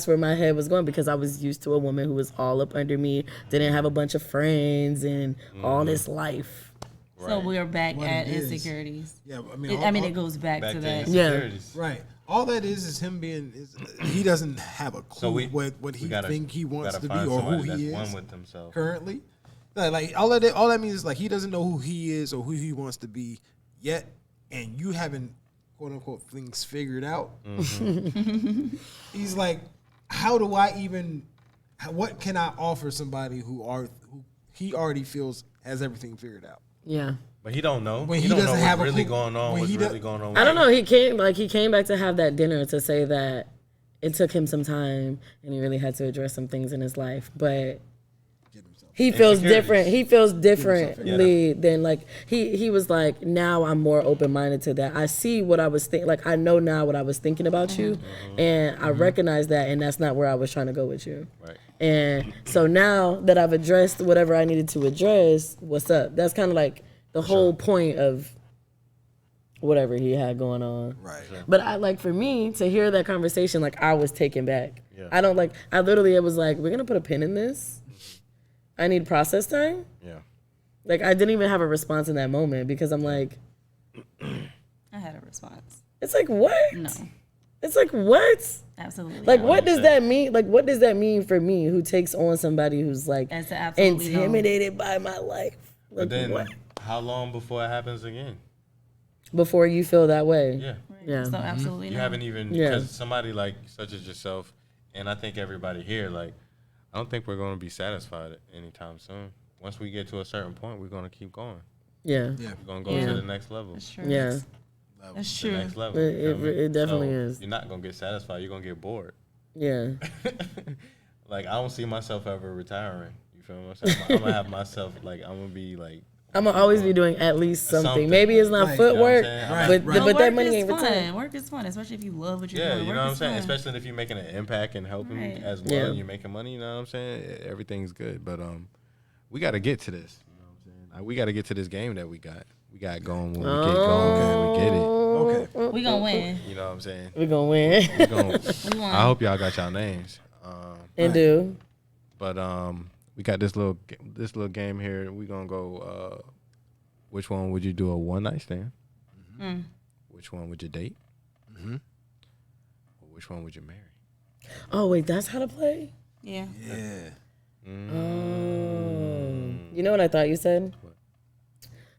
Speaker 3: where my head was going, because I was used to a woman who was all up under me, didn't have a bunch of friends and all this life.
Speaker 5: So we're back at insecurities.
Speaker 4: Yeah,
Speaker 5: it goes back to that.
Speaker 3: Yeah,
Speaker 4: right. All that is him being he doesn't have a clue what he think he wants to be or who he is
Speaker 2: one with himself
Speaker 4: currently. Like all that means is like he doesn't know who he is or who he wants to be yet, and you haven't quote unquote things figured out. He's like, how do I even? What can I offer somebody who he already feels has everything figured out?
Speaker 3: Yeah.
Speaker 2: But he don't know.
Speaker 4: When
Speaker 2: he
Speaker 4: doesn't
Speaker 2: don't know
Speaker 4: have
Speaker 2: what's
Speaker 4: a
Speaker 2: really
Speaker 4: clue.
Speaker 2: going on. What's really going on.
Speaker 3: I don't know. He came back to have that dinner to say that it took him some time and he really had to address some things in his life. But he feels different. He feels differently than like he was like, now I'm more open minded to that. I see what I was thinking. Like I know now what I was thinking about you, and I recognize that, and that's not where I was trying to go with you.
Speaker 2: Right.
Speaker 3: And so now that I've addressed whatever I needed to address, what's up? That's kind of like the whole point of whatever he had going on.
Speaker 4: Right.
Speaker 3: But I like, for me to hear that conversation, like I was taken back.
Speaker 2: Yeah.
Speaker 3: It was like, we're gonna put a pin in this. I need process time.
Speaker 2: Yeah.
Speaker 3: Like I didn't even have a response in that moment, because I'm like,
Speaker 5: I had a response.
Speaker 3: it's like, what?
Speaker 5: No.
Speaker 3: It's like, what?
Speaker 5: Absolutely.
Speaker 3: Like, what does that mean? Like, what does that mean for me, who takes on somebody who's like intimidated by my life? Like,
Speaker 2: but then,
Speaker 3: what?
Speaker 2: how long before it happens again?
Speaker 3: Before you feel that way.
Speaker 2: Yeah.
Speaker 5: Right.
Speaker 3: Yeah.
Speaker 5: So absolutely
Speaker 2: You
Speaker 5: not.
Speaker 2: haven't even, because somebody like such as yourself, and I think everybody here, like, I don't think we're going to be satisfied anytime soon. Once we get to a certain point, we're going to keep going.
Speaker 3: Yeah.
Speaker 4: Yeah.
Speaker 2: We're going to go to the next level.
Speaker 5: That's true.
Speaker 3: Yeah.
Speaker 5: That's
Speaker 2: The
Speaker 5: true.
Speaker 2: next level.
Speaker 3: It definitely is.
Speaker 2: You're not going to get satisfied. You're going to get bored.
Speaker 3: Yeah.
Speaker 2: Like, I don't see myself ever retiring. You feel what I'm saying? I'm going to have myself, like, I'm going to be, like,
Speaker 3: I'm gonna always be doing at least something. Maybe it's not footwork,
Speaker 2: you know what
Speaker 3: but that money
Speaker 5: is
Speaker 3: ain't
Speaker 5: fun.
Speaker 3: retired.
Speaker 5: Work is fun, especially if you love what you're
Speaker 2: yeah,
Speaker 5: doing.
Speaker 2: you know what I'm saying?
Speaker 5: Fun.
Speaker 2: Especially if you're making an impact and helping as well, and you're making money, you know what I'm saying? Everything's good. But we got to get to this. You know what I'm saying? Like, we got to get to this game that we got. We got going when we get going, when we get it.
Speaker 4: Okay.
Speaker 5: We gonna win.
Speaker 2: You know what I'm saying?
Speaker 3: We're gonna win.
Speaker 2: I hope y'all got y'all names.
Speaker 3: And do.
Speaker 2: But we got this little game here. We gonna go. Which one would you do a one night stand? Mm-hmm. Which one would you date? Mm-hmm. Or which one would you marry?
Speaker 3: Oh wait, that's how to play?
Speaker 5: Yeah.
Speaker 4: Yeah.
Speaker 3: Oh. You know what I thought you said?
Speaker 2: What?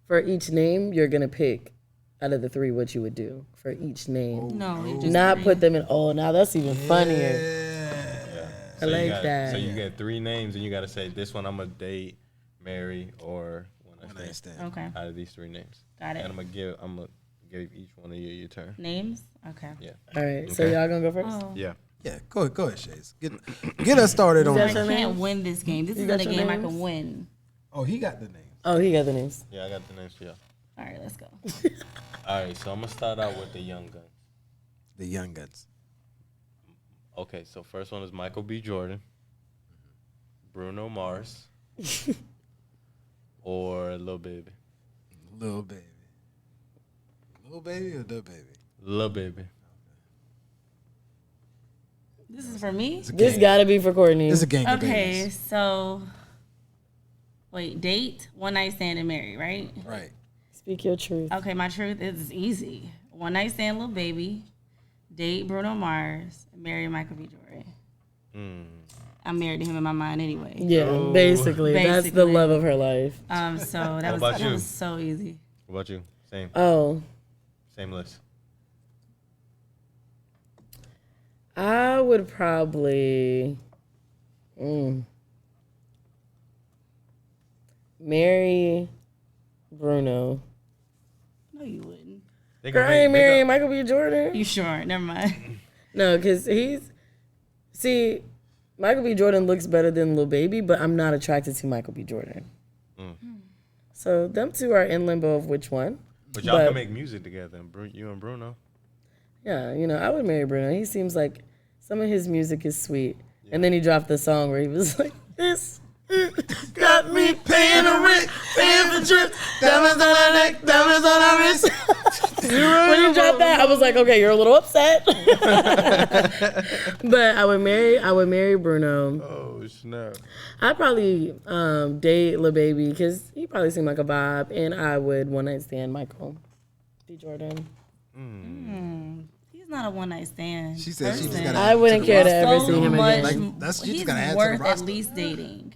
Speaker 3: For each name, you're gonna pick out of the three what you would do for each name.
Speaker 5: No, you just
Speaker 3: Not put them in. Oh, now that's even funnier.
Speaker 2: Yeah.
Speaker 3: I like that.
Speaker 2: So you get three names and you got to say this one I'm gonna date, marry, or one night stand.
Speaker 5: Okay.
Speaker 2: Out of these 3 names.
Speaker 5: Got it.
Speaker 2: And I'm gonna give each one of you your turn.
Speaker 5: Names? Okay.
Speaker 2: Yeah.
Speaker 3: All right. So y'all gonna go first?
Speaker 5: Oh.
Speaker 2: Yeah.
Speaker 4: Yeah, go ahead, Shays. Get us started on
Speaker 3: got
Speaker 5: I
Speaker 3: your
Speaker 4: that.
Speaker 5: can't
Speaker 3: names?
Speaker 5: win this game. This
Speaker 3: You
Speaker 5: is
Speaker 3: got
Speaker 5: not a
Speaker 3: your
Speaker 5: game I
Speaker 3: names?
Speaker 5: can win.
Speaker 4: Oh, he got the names.
Speaker 3: Oh, he got the names.
Speaker 2: Yeah, I got the names for y'all.
Speaker 5: All right, let's go.
Speaker 2: All right, so I'm gonna start out with the young guns.
Speaker 4: The young guns.
Speaker 2: Okay, so first one is Michael B. Jordan, Bruno Mars, or Lil Baby.
Speaker 4: Little baby. Little baby or the baby?
Speaker 2: Lil Baby.
Speaker 5: This is for me?
Speaker 3: This gotta be for Courtney.
Speaker 4: This is a gang of
Speaker 5: Okay,
Speaker 4: babies.
Speaker 5: so wait, date, one night stand, and marry, right?
Speaker 4: Right.
Speaker 3: Speak your truth.
Speaker 5: Okay, my truth is easy. One night stand, little baby, date Bruno Mars, marry Michael B. Jordan. I'm married to him in my mind anyway.
Speaker 3: Yeah, basically. That's the
Speaker 5: Basically.
Speaker 3: love of her life.
Speaker 5: So that
Speaker 2: about you?
Speaker 5: was so easy.
Speaker 2: What about you? Same
Speaker 3: Oh,
Speaker 2: list.
Speaker 3: I would probably marry Bruno.
Speaker 5: No, you wouldn't.
Speaker 2: They
Speaker 3: Girl, I ain't marrying Michael B. Jordan.
Speaker 5: You sure? Never mind.
Speaker 3: No, because Michael B. Jordan looks better than Lil Baby, but I'm not attracted to Michael B. Jordan. So them two are in limbo of which one.
Speaker 2: But y'all can make music together, you and Bruno.
Speaker 3: Yeah, I would marry Bruno. He seems like some of his music is sweet. Yeah. And then he dropped the song where he was like, this got me paying the rent, paying for trips, diamonds on her neck, diamonds on her wrist. When he dropped that, I was like, okay, you're a little upset. But I would marry Bruno.
Speaker 2: Oh, snap.
Speaker 3: I'd probably date Lil Baby because he probably seemed like a vibe, and I would one night stand Michael B. Jordan.
Speaker 5: He's not a one night stand.
Speaker 4: She said she just got.
Speaker 3: I wouldn't care to ever see him
Speaker 5: much,
Speaker 3: again.
Speaker 4: Like, that's- you
Speaker 5: he's
Speaker 4: just gotta add to the
Speaker 5: worth at
Speaker 4: roster.
Speaker 5: least dating.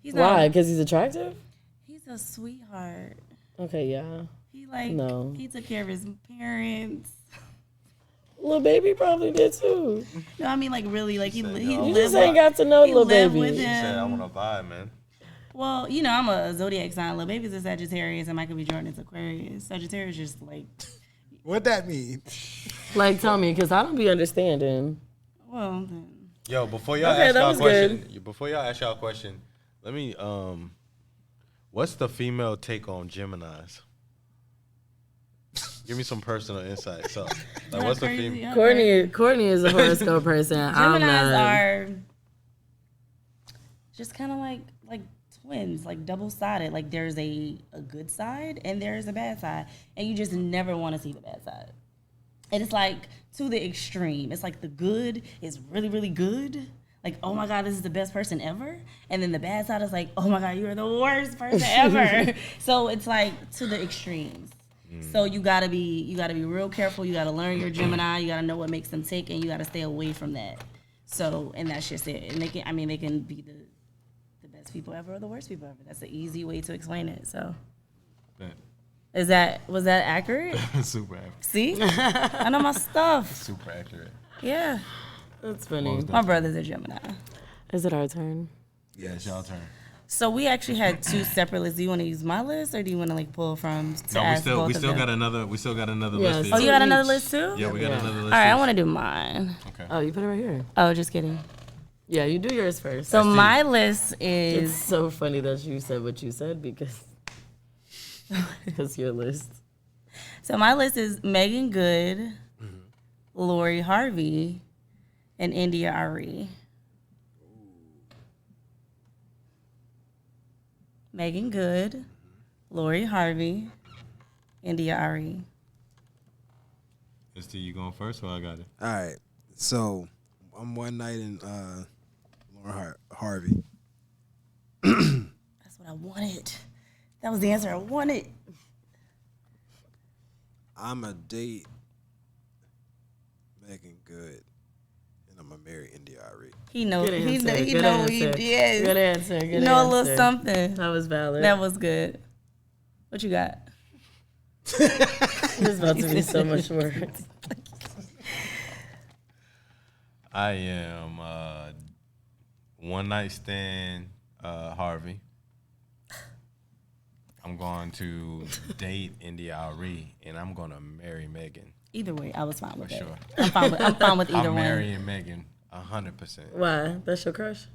Speaker 5: He's
Speaker 3: Why?
Speaker 5: not,
Speaker 3: Because he's attractive?
Speaker 5: he's a sweetheart.
Speaker 3: Okay, yeah.
Speaker 5: He took care of his parents.
Speaker 3: Lil Baby probably did too.
Speaker 5: No, I mean really, he
Speaker 3: You
Speaker 5: lived
Speaker 3: just ain't got to know
Speaker 5: he
Speaker 3: Lil
Speaker 5: lived
Speaker 3: Baby.
Speaker 5: with
Speaker 2: He said, I
Speaker 5: him.
Speaker 2: want to vibe, man.
Speaker 5: Well, I'm a zodiac sign. Lil Baby's a Sagittarius, and Michael B. Jordan is Aquarius. Sagittarius just like,
Speaker 4: What that mean?
Speaker 3: Like, tell me, because I don't be understanding.
Speaker 5: well, then.
Speaker 2: Yo, before y'all
Speaker 3: Okay,
Speaker 2: ask
Speaker 3: that
Speaker 2: y'all a
Speaker 3: was
Speaker 2: question, let me what's the female take on Gemini's? Give me some personal insight. So, like, what's the
Speaker 5: crazy?
Speaker 2: female?
Speaker 3: Courtney is a horoscope person. I'm
Speaker 5: Geminis
Speaker 3: not.
Speaker 5: are just kind of like twins, like double-sided. Like there's a good side and there's a bad side, and you just never want to see the bad side. And it's like to the extreme. It's like the good is really, really good. Like, oh my God, this is the best person ever. And then the bad side is like, oh my God, you're the worst person ever. So it's like to the extremes. So you gotta be real careful. You gotta learn your Gemini. You gotta know what makes them tick, and you gotta stay away from that. So, and that's just it. And they can be the best people ever or the worst people ever. That's the easy way to explain it. So, was that accurate?
Speaker 2: Super accurate.
Speaker 5: See, I know my stuff.
Speaker 2: Super accurate.
Speaker 5: Yeah,
Speaker 3: That's funny.
Speaker 5: my brother's a Gemini.
Speaker 3: Is it our turn?
Speaker 2: Yeah, it's y'all turn.
Speaker 5: So we actually had two separate lists. Do you want to use my list, or do you want to pull from?
Speaker 2: No, we still got another
Speaker 3: Yes.
Speaker 2: list.
Speaker 5: Oh, you got another
Speaker 3: Each.
Speaker 5: list too?
Speaker 2: Yeah, we got another list.
Speaker 5: All right, I want to do mine.
Speaker 2: Okay.
Speaker 3: Oh, you put it right here.
Speaker 5: Oh, just kidding.
Speaker 3: Yeah, you do yours first.
Speaker 5: So my list is
Speaker 3: It's so funny that you said what you said because it's your list.
Speaker 5: So my list is Megan Good, Lori Harvey, and India Ari. Megan Good, Lori Harvey, India Ari.
Speaker 2: ST, you going first or I got it?
Speaker 4: All right. So I'm one night in Lauren Harvey.
Speaker 5: That's what I wanted. That was the answer I wanted.
Speaker 4: I'm a date Megan Good, and I'm gonna marry India Ari.
Speaker 5: He knows.
Speaker 3: Good
Speaker 5: He
Speaker 3: answer.
Speaker 5: know. He
Speaker 3: Good
Speaker 5: know what
Speaker 3: answer.
Speaker 5: he did.
Speaker 3: Good answer. Good
Speaker 5: You know a little
Speaker 3: answer.
Speaker 5: something.
Speaker 3: That was valid.
Speaker 5: That was good. What you got?
Speaker 3: There's about to be so much words.
Speaker 2: I am one night stand Harvey. I'm going to date India Ari, and I'm going to marry Megan.
Speaker 5: Either way, I was fine with
Speaker 2: For
Speaker 5: that.
Speaker 2: sure.
Speaker 5: I'm fine with either
Speaker 2: I'm
Speaker 5: one.
Speaker 2: marrying Megan 100%.
Speaker 3: Why? That's your crush?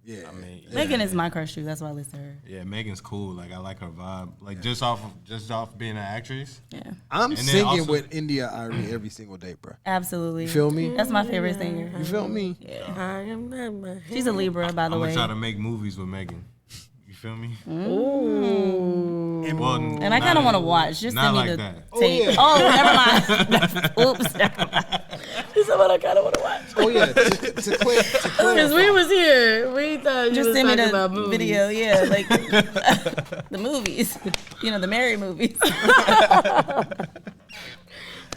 Speaker 4: Yeah.
Speaker 2: I mean,
Speaker 5: Megan is my crush too. That's why I listen to her.
Speaker 2: Yeah, Megan's cool. Like I like her vibe. Like just off being an actress.
Speaker 5: Yeah,
Speaker 4: I'm
Speaker 2: And then
Speaker 4: singing
Speaker 2: also-
Speaker 4: with India Ari every single day, bro.
Speaker 5: absolutely.
Speaker 4: You feel me?
Speaker 5: That's my favorite singer.
Speaker 4: You feel me?
Speaker 3: I am not my
Speaker 5: She's a Libra, by the
Speaker 2: I'm
Speaker 5: way.
Speaker 2: gonna try to make movies with Megan. You feel me?
Speaker 3: Ooh.
Speaker 2: Well,
Speaker 5: And I kind of want to watch. Just
Speaker 2: not
Speaker 5: send me
Speaker 2: like
Speaker 5: the
Speaker 2: that.
Speaker 5: tape. Oh, never mind. Oops. Never mind.
Speaker 3: He said, "What I kind of want to watch."
Speaker 4: Oh yeah. To
Speaker 3: Because
Speaker 4: clarify.
Speaker 3: we was here, we thought you
Speaker 5: Just
Speaker 3: was
Speaker 5: send me
Speaker 3: talking
Speaker 5: the
Speaker 3: about movies.
Speaker 5: video. Yeah, like the movies. You know, the Mary movies.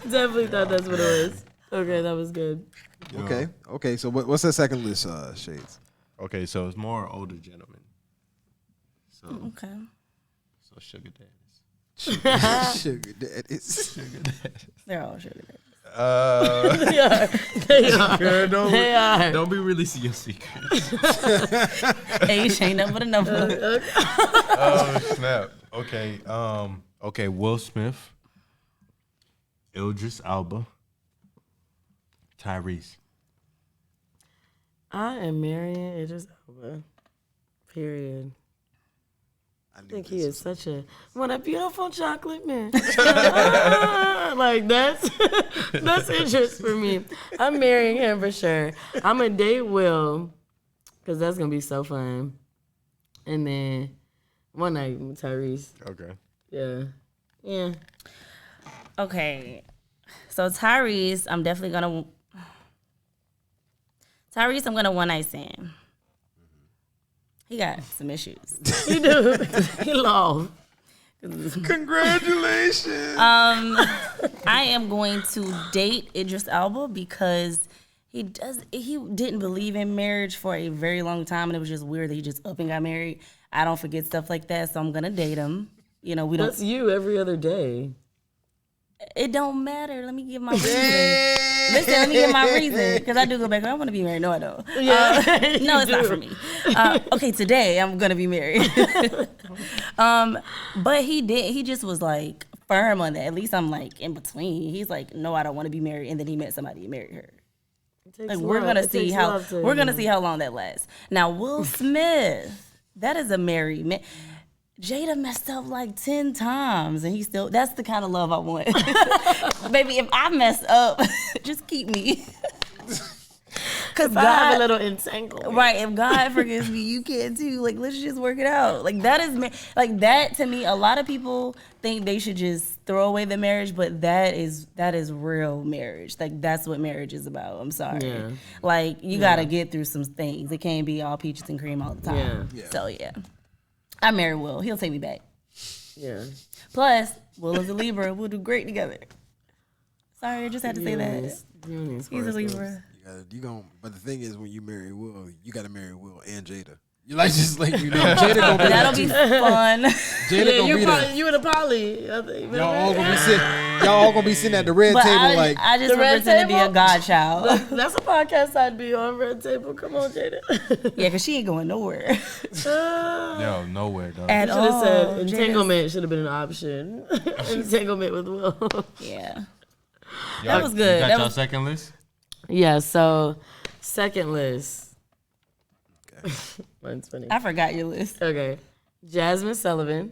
Speaker 3: Definitely thought that's what it was. Okay, that was good.
Speaker 4: Okay. So what's the second list, Shades?
Speaker 2: Okay, so it's more older gentlemen. So
Speaker 5: Okay.
Speaker 2: sugar daddies.
Speaker 4: Sugar daddies.
Speaker 5: They're all sugar daddies.
Speaker 3: They are. They are.
Speaker 2: Don't,
Speaker 3: They are.
Speaker 2: don't be releasing your secrets.
Speaker 5: Age ain't nothing but a number.
Speaker 2: Oh snap. Okay. Okay. Will Smith, Idris Elba, Tyrese.
Speaker 3: I am marrying Idris Elba. Period. I think he is such a beautiful chocolate man. Like that's interest for me. I'm marrying him for sure. I'm gonna date Will because that's gonna be so fun. And then one night with Tyrese.
Speaker 2: Okay.
Speaker 3: Yeah.
Speaker 5: Okay. So Tyrese, I'm gonna one night stand. He got some issues.
Speaker 3: He do. He lost.
Speaker 2: Congratulations.
Speaker 5: I am going to date Idris Elba because he didn't believe in marriage for a very long time, and it was just weird that he just up and got married. I don't forget stuff like that, so I'm gonna date him. You know,
Speaker 3: That's you every other day.
Speaker 5: It don't matter. Let me give my reason. Listen, let me give my reason because I do go back. I want to be married. No, I don't.
Speaker 3: Yeah,
Speaker 5: No, it's not for me. Okay, today I'm gonna be married. But he did. He just was like firm on that. At least I'm like in between. He's like, no, I don't want to be married, and then he met somebody and married her. Like we're gonna see how long that lasts. Now Will Smith, that is a married man. Jada messed up like 10 times, and that's the kind of love I want. Baby, if I mess up, just keep me. Because
Speaker 3: I have a little entanglement.
Speaker 5: Right, if God forgives me, you can too. Like, let's just work it out. Like, that is, like, that to me, a lot of people think they should just throw away the marriage, but that is real marriage. Like, that's what marriage is about. I'm sorry.
Speaker 3: Yeah.
Speaker 5: Like, you got to get through some things. It can't be all peaches and cream all the time.
Speaker 4: Yeah.
Speaker 5: So, yeah. I marry Will. He'll take me back.
Speaker 3: Yeah.
Speaker 5: Plus, Will is a Libra. We'll do great together. Sorry, I just had to say that. He's a Libra.
Speaker 4: But the thing is, when you marry Will, you got to marry Will and Jada. You like just like Jada gonna be
Speaker 5: That'll be fun.
Speaker 4: Jada gonna be there.
Speaker 3: You and a poly. I think.
Speaker 4: Y'all all gonna be sitting at the red
Speaker 5: But
Speaker 4: table
Speaker 5: I just
Speaker 3: The red
Speaker 5: pretend to be a
Speaker 3: table?
Speaker 5: godchild.
Speaker 3: That's a podcast I'd be on, Red Table. Come on, Jada.
Speaker 5: Yeah, because she ain't going nowhere.
Speaker 2: Yo, nowhere, dog.
Speaker 5: At
Speaker 3: Should have
Speaker 5: all.
Speaker 3: said entanglement should have been an option. Entanglement with Will.
Speaker 5: Yeah.
Speaker 2: Y'all-
Speaker 5: that was good.
Speaker 2: You got
Speaker 5: That
Speaker 2: y'all
Speaker 5: was-
Speaker 2: second list?
Speaker 3: Yeah, so second list. Mine's funny.
Speaker 5: I forgot your list.
Speaker 3: Okay. Jasmine Sullivan.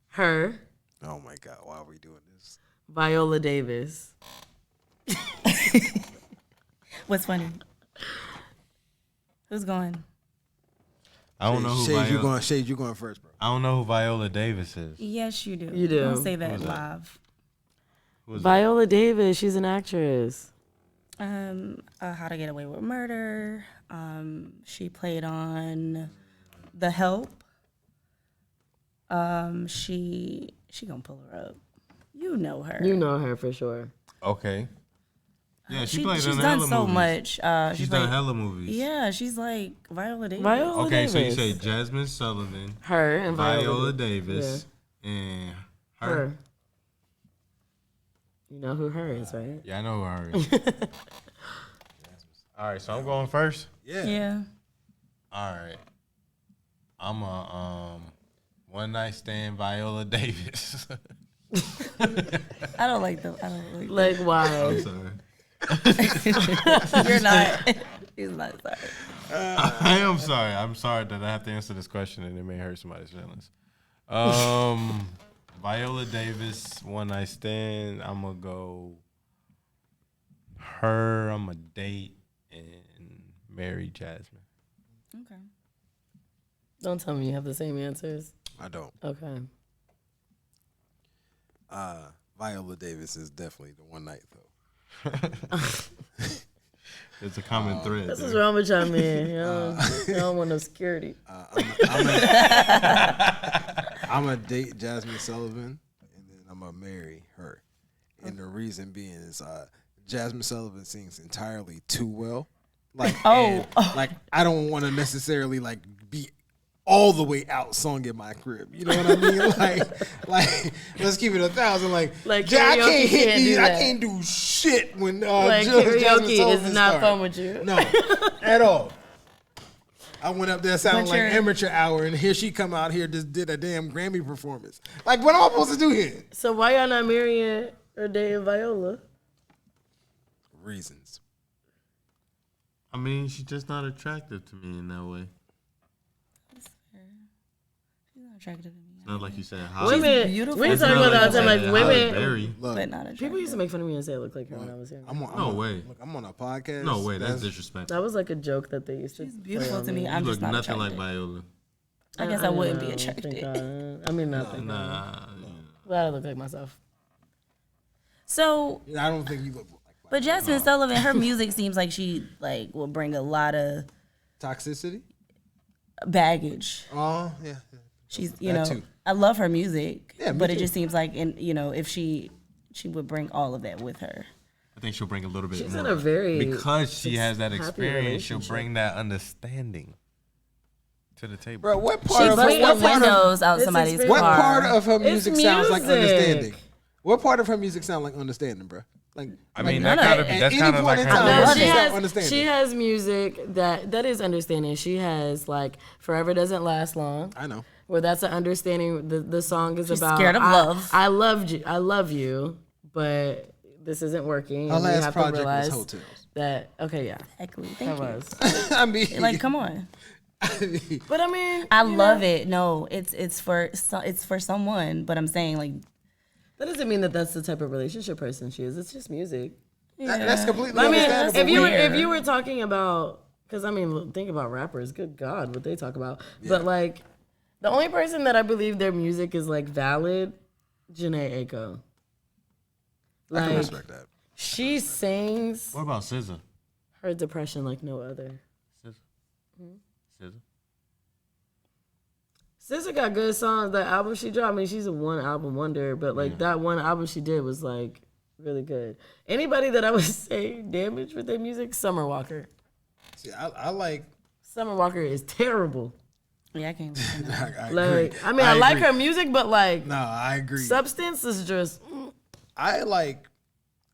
Speaker 3: Her.
Speaker 4: Oh my God, why are we doing this?
Speaker 3: Viola Davis.
Speaker 5: What's funny? Who's going?
Speaker 2: I don't know who
Speaker 4: Shades,
Speaker 2: Viola.
Speaker 4: you going first, bro.
Speaker 2: I don't know who Viola Davis is.
Speaker 5: Yes, you do.
Speaker 3: You do.
Speaker 5: Don't say that
Speaker 2: Who's that?
Speaker 5: live.
Speaker 2: Who is
Speaker 3: Viola Davis, she's an actress.
Speaker 5: How to Get Away with Murder. She played on The Help. She gonna pull her up. You know her.
Speaker 3: You know her for sure.
Speaker 2: it? Okay. Yeah, she played
Speaker 5: she's
Speaker 2: in
Speaker 5: done
Speaker 2: hella
Speaker 5: so
Speaker 2: movies.
Speaker 5: much.
Speaker 2: She's done hella movies.
Speaker 5: Yeah, she's like Viola Davis.
Speaker 3: Viola
Speaker 2: Okay,
Speaker 3: Davis.
Speaker 2: so you say Jasmine Sullivan,
Speaker 3: her and
Speaker 2: Viola Davis, and her.
Speaker 3: Her. You know who her is, right?
Speaker 2: Yeah, I know who her is. All right, so I'm going first.
Speaker 5: Yeah.
Speaker 2: All right. I'm a One night stand, Viola Davis.
Speaker 5: I don't like them.
Speaker 3: Like, why?
Speaker 2: I'm sorry.
Speaker 5: You're not. He's not sorry.
Speaker 2: I am sorry. I'm sorry that I have to answer this question and it may hurt somebody's feelings. Viola Davis, one night stand. I'm gonna go her. I'm gonna date and marry Jasmine.
Speaker 5: Okay.
Speaker 3: Don't tell me you have the same answers.
Speaker 6: I don't.
Speaker 3: Okay.
Speaker 6: Viola Davis is definitely the one night though.
Speaker 2: It's a common thread.
Speaker 3: This is wrong with y'all, man. You don't want no security.
Speaker 6: I'm gonna date Jasmine Sullivan, and then I'm gonna marry her. And the reason being is Jasmine Sullivan sings entirely too well. Like, like I don't want to necessarily like be all the way out sung in my crib. You know what I mean? like let's keep it 1,000. Like I can't hit these. I can't do shit when
Speaker 3: karaoke is not fun with you.
Speaker 6: No, at all. I went up there sounding like amateur hour, and here she come out here just did a damn Grammy performance. Like, what am I supposed to do here?
Speaker 3: So why y'all not marrying or dating Viola?
Speaker 6: Reasons.
Speaker 2: I mean, she's just not attractive to me in that way.
Speaker 5: She's not attractive to me.
Speaker 2: It's not like you said.
Speaker 3: Women,
Speaker 5: beautiful.
Speaker 3: we talking about all the time, like women.
Speaker 5: But not attractive.
Speaker 3: People used to make fun of me and say I look like her when I was here.
Speaker 2: No way.
Speaker 6: Look, I'm on a podcast.
Speaker 2: No way. That's disrespectful.
Speaker 3: That was like a joke that they used to.
Speaker 5: She's beautiful to me.
Speaker 2: You
Speaker 5: I'm
Speaker 2: look
Speaker 5: just not
Speaker 2: nothing
Speaker 5: attracted.
Speaker 2: like Viola.
Speaker 5: I guess I wouldn't be
Speaker 3: I
Speaker 5: attracted.
Speaker 3: mean, nothing.
Speaker 2: Nah.
Speaker 3: Glad I look like myself.
Speaker 5: So,
Speaker 6: I don't think you look like
Speaker 5: but Jasmine Sullivan, her music seems like she like will bring a lot of
Speaker 6: toxicity.
Speaker 5: Baggage.
Speaker 6: Oh yeah.
Speaker 5: She's
Speaker 6: too.
Speaker 5: I love her music,
Speaker 6: Yeah, me
Speaker 5: but it
Speaker 6: too.
Speaker 5: just seems like if she would bring all of that with her.
Speaker 2: I think she'll bring a little bit
Speaker 3: She's
Speaker 2: more.
Speaker 3: in a very
Speaker 2: because she has that
Speaker 3: happy
Speaker 2: experience, she'll
Speaker 3: relationship.
Speaker 2: bring that understanding to the table.
Speaker 6: Bro, what
Speaker 5: She
Speaker 6: part of
Speaker 5: busts the windows out
Speaker 3: It's
Speaker 5: somebody's
Speaker 3: experience.
Speaker 6: what
Speaker 5: car.
Speaker 6: part of her music sounds like
Speaker 3: music.
Speaker 6: understanding? What part of her music sound like understanding, bro? Like,
Speaker 2: I mean,
Speaker 5: none
Speaker 2: that
Speaker 5: of
Speaker 2: gotta be.
Speaker 5: it.
Speaker 2: That's
Speaker 6: At
Speaker 2: kind
Speaker 6: any
Speaker 2: of
Speaker 6: point
Speaker 2: like
Speaker 6: in time,
Speaker 2: her.
Speaker 5: I love
Speaker 3: she
Speaker 5: it.
Speaker 3: has,
Speaker 6: understanding.
Speaker 3: she has music that is understanding. She has like Forever Doesn't Last Long.
Speaker 6: I know.
Speaker 3: Where that's an understanding. The song is
Speaker 5: She's
Speaker 3: about
Speaker 5: scared of love.
Speaker 3: I loved you. I love you, but this isn't working.
Speaker 6: Her
Speaker 3: and we
Speaker 6: last
Speaker 3: have to
Speaker 6: project was
Speaker 3: realize
Speaker 6: Hotels.
Speaker 3: That okay, yeah,
Speaker 5: Exactly.
Speaker 3: that
Speaker 5: Thank you.
Speaker 3: was.
Speaker 6: I mean,
Speaker 5: Like, come on.
Speaker 3: But I mean,
Speaker 5: I love it. No, it's for someone. But I'm saying like
Speaker 3: that doesn't mean that that's the type of relationship person she is. It's just music.
Speaker 6: that's completely
Speaker 3: I mean,
Speaker 6: understandable.
Speaker 3: if you were talking about, because I mean, think about rappers. Good God, what they talk about. Yeah. But like, the only person that I believe their music is like valid, Janae Aiko.
Speaker 6: I can
Speaker 3: Like,
Speaker 6: respect that.
Speaker 3: she sings
Speaker 2: What about SZA?
Speaker 3: her depression like no other.
Speaker 2: SZA.
Speaker 3: SZA got good songs. That album she dropped, I mean, she's a one album wonder, but like that one album she did was like really good. Anybody that I would say damaged with their music, Summer Walker.
Speaker 6: See, I like.
Speaker 3: Summer Walker is terrible.
Speaker 5: yeah, I can't.
Speaker 6: I
Speaker 3: Like,
Speaker 6: agree.
Speaker 3: I mean, I like
Speaker 6: agree.
Speaker 3: her music, but like,
Speaker 6: No, I agree.
Speaker 3: substance is just.
Speaker 6: I like.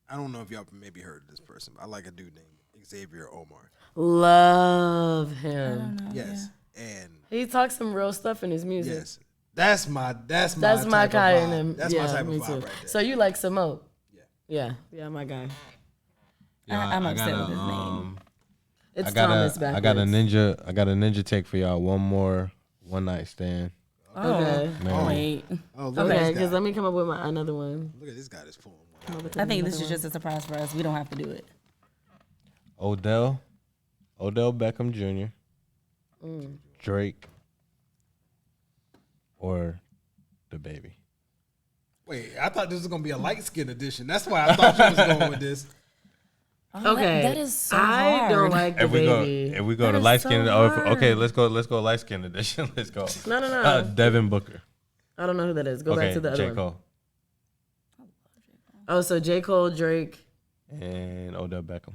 Speaker 6: I don't know if y'all maybe heard of this person, but I like a dude named Xavier Omar.
Speaker 3: Love him.
Speaker 6: Yes, and
Speaker 3: He talks some real stuff in his music.
Speaker 6: yes, that's my
Speaker 3: That's
Speaker 6: type
Speaker 3: my
Speaker 6: of
Speaker 3: kind
Speaker 6: vibe.
Speaker 3: of him.
Speaker 6: That's
Speaker 3: yeah,
Speaker 6: my type
Speaker 3: me
Speaker 6: of vibe
Speaker 3: too.
Speaker 6: right there.
Speaker 3: So you like Samo? Yeah, my guy.
Speaker 5: I'm upset with his name.
Speaker 3: It's
Speaker 2: I got
Speaker 3: Thomas
Speaker 2: a
Speaker 3: backwards.
Speaker 2: ninja take for y'all. One more one night stand.
Speaker 3: Okay.
Speaker 2: Man.
Speaker 5: Wait,
Speaker 6: Oh, look
Speaker 3: Okay,
Speaker 6: at
Speaker 3: because
Speaker 6: this guy.
Speaker 3: let me come up with another one.
Speaker 6: Look at this guy that's pulling one.
Speaker 5: I think this is just a surprise for us. We don't have to do it.
Speaker 2: Odell Beckham Jr. Drake or the baby.
Speaker 6: Wait, I thought this was gonna be a light skin edition. That's why I thought you was going with this.
Speaker 5: Oh,
Speaker 3: Okay,
Speaker 5: that is so
Speaker 3: I
Speaker 5: hard.
Speaker 3: don't like the baby.
Speaker 2: If we go
Speaker 5: That
Speaker 2: to
Speaker 5: is
Speaker 2: light
Speaker 5: so
Speaker 2: skin,
Speaker 5: hard.
Speaker 2: okay, let's go light skin edition. Let's go.
Speaker 3: No.
Speaker 2: Devin Booker.
Speaker 3: I don't know who that is. Go
Speaker 2: Okay,
Speaker 3: back to the other
Speaker 2: J.
Speaker 3: one.
Speaker 2: Cole
Speaker 3: Oh, so J. Cole, Drake.
Speaker 2: and Odell Beckham.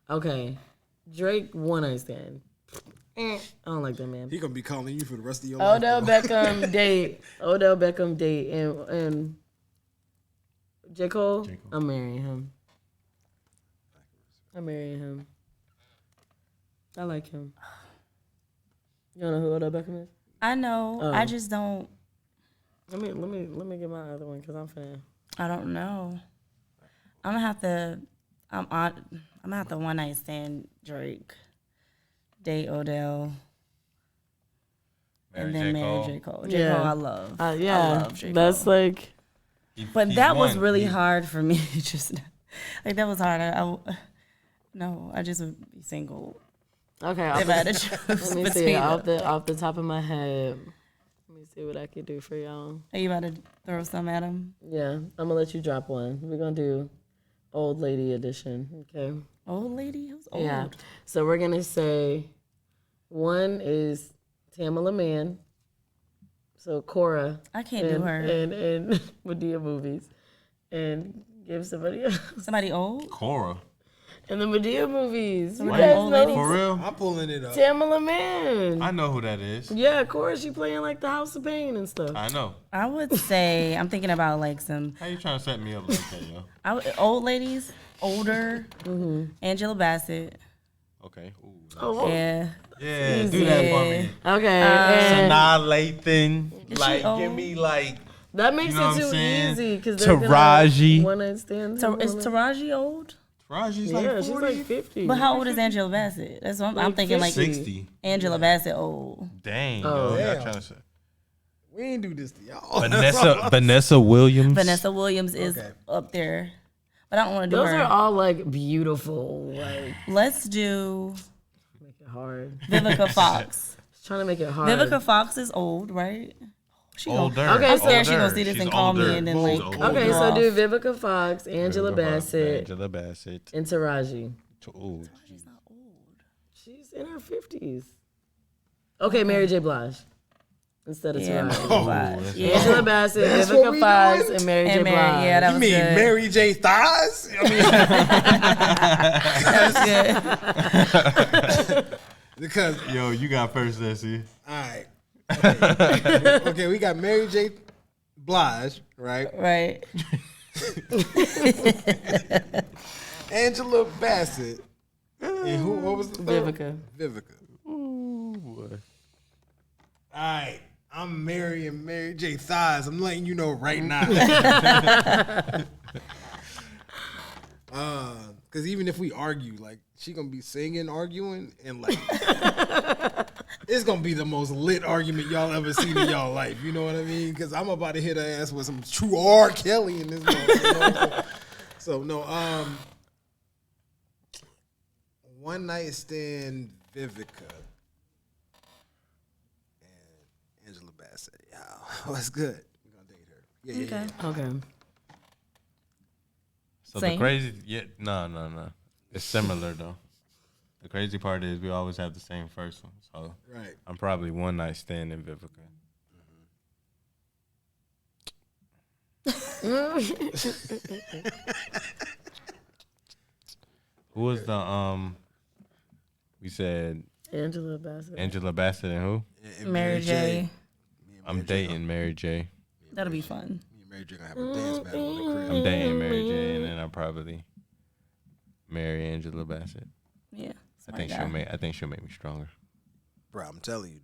Speaker 3: Okay, Drake, one night stand. I don't like that man.
Speaker 6: He gonna be calling you for the rest of your life.
Speaker 3: Odell Beckham date. Odell Beckham date and J. Cole. I'm marrying him. I'm marrying him. I like him. You don't know who Odell Beckham is?
Speaker 5: I know. I just don't.
Speaker 3: Let me get my other one because I'm finna.
Speaker 5: I don't know. I'm gonna have to. I'm gonna have to one night stand Drake, date Odell, and then marry J. Cole. J. Cole, I love.
Speaker 3: Yeah,
Speaker 5: I love J. Cole.
Speaker 3: That's like.
Speaker 5: But that was really hard for me. Just like that was hard. I just would be single.
Speaker 3: Okay,
Speaker 5: If I had to choose
Speaker 3: let me see off the top of my head. Let me see what I could do for y'all.
Speaker 5: Are you about to throw some at him?
Speaker 3: Yeah, I'm gonna let you drop one. We're gonna do old lady edition. Okay.
Speaker 5: Old lady? Who's old?
Speaker 3: Yeah. So we're gonna say one is Tamala Mann. So Cora.
Speaker 5: I can't do her.
Speaker 3: And Medea movies, and give somebody else.
Speaker 5: Somebody old?
Speaker 2: Cora.
Speaker 3: In the Medea movies. You
Speaker 5: What?
Speaker 3: guys
Speaker 5: Old
Speaker 3: know
Speaker 5: ladies?
Speaker 2: For real?
Speaker 6: I'm pulling it up.
Speaker 3: Tamala Mann.
Speaker 2: I know who that is.
Speaker 3: Yeah, of course. She playing like the House of Pain and stuff.
Speaker 2: I know.
Speaker 5: I would say I'm thinking about like some
Speaker 2: How you trying to set me up like that, yo?
Speaker 5: old ladies, older. Angela Bassett.
Speaker 2: Okay. Ooh,
Speaker 3: Oh,
Speaker 5: Yeah.
Speaker 2: yeah, do that for me.
Speaker 3: okay. and
Speaker 2: Sanaa Lathan.
Speaker 5: Is
Speaker 2: Like,
Speaker 5: she old?
Speaker 2: give me like.
Speaker 3: that makes
Speaker 2: You know
Speaker 3: it
Speaker 2: what I'm
Speaker 3: too
Speaker 2: saying?
Speaker 3: easy because
Speaker 2: Taraji.
Speaker 3: One night stand.
Speaker 5: Is Taraji old?
Speaker 2: Taraji's
Speaker 3: Yeah,
Speaker 2: like
Speaker 3: she's
Speaker 2: 40.
Speaker 3: like 50.
Speaker 5: But how old is Angela Bassett? That's what I'm thinking. Like
Speaker 2: 60.
Speaker 5: Angela Bassett old.
Speaker 2: Dang,
Speaker 3: Oh.
Speaker 2: yo. Y'all
Speaker 6: Damn.
Speaker 2: trying to say.
Speaker 6: We ain't do this to y'all.
Speaker 2: Vanessa Williams.
Speaker 5: Vanessa Williams is up there, but I don't want to do
Speaker 3: Those
Speaker 5: her.
Speaker 3: are all like beautiful. Like
Speaker 5: Let's do
Speaker 3: make it hard.
Speaker 5: Vivica Fox.
Speaker 3: Trying to make it hard.
Speaker 5: Vivica Fox is old, right? She
Speaker 2: Older.
Speaker 5: Gonna,
Speaker 3: Okay,
Speaker 5: I'm
Speaker 3: so-
Speaker 5: scared she gonna
Speaker 2: Older.
Speaker 5: see this
Speaker 2: She's
Speaker 5: and call me
Speaker 2: older.
Speaker 5: and then like.
Speaker 2: She's older.
Speaker 3: Okay, so
Speaker 5: off.
Speaker 3: do Vivica Fox, Angela Bassett,
Speaker 2: Angela Bassett.
Speaker 3: and Taraji.
Speaker 2: Ooh,
Speaker 3: She's in her 50s. Okay, Mary J. Blige instead of
Speaker 5: Yeah,
Speaker 3: Taraji.
Speaker 5: Mary J.
Speaker 3: Angela Bassett,
Speaker 6: That's what
Speaker 3: Vivica
Speaker 6: we
Speaker 3: Fox,
Speaker 6: doing?
Speaker 3: and Mary J.
Speaker 5: And
Speaker 3: Blige.
Speaker 5: Mary, yeah, that
Speaker 6: You
Speaker 5: was
Speaker 6: mean
Speaker 5: good.
Speaker 6: Mary J. Thighs? I
Speaker 5: That was good.
Speaker 6: mean, because
Speaker 2: yo, you got first, Nessie.
Speaker 6: all right. Okay. Okay, we got Mary J. Blige, right?
Speaker 5: Right.
Speaker 6: Angela Bassett. And who? What was the third?
Speaker 3: Vivica.
Speaker 6: Vivica.
Speaker 2: Ooh, boy.
Speaker 6: All right. I'm marrying Mary J. Thighs. I'm letting you know right now. Because even if we argue, like, she gonna be singing, arguing, and like, it's gonna be the most lit argument y'all ever seen in y'all life. You know what I mean? Because I'm about to hit her ass with some true R. Kelly in this moment. You know? So no, one night stand Vivica and Angela Bassett. Yeah, what's good? We're gonna date her. Yeah, yeah, yeah.
Speaker 3: Okay.
Speaker 2: So
Speaker 5: Same.
Speaker 2: the crazy, no. It's similar though. The crazy part is we always have the same first one. So
Speaker 6: Right.
Speaker 2: I'm probably one night standing Vivica. Who was the we said
Speaker 3: Angela Bassett.
Speaker 2: Angela Bassett and who?
Speaker 6: And
Speaker 5: Mary J.
Speaker 2: I'm dating Mary J.
Speaker 5: That'll be fun.
Speaker 6: Me and Mary J gonna have a dance battle in the crib.
Speaker 2: I'm dating Mary J. And then I'll probably marry Angela Bassett.
Speaker 5: Yeah.
Speaker 2: I think she'll make me stronger.
Speaker 6: Bro, I'm telling you,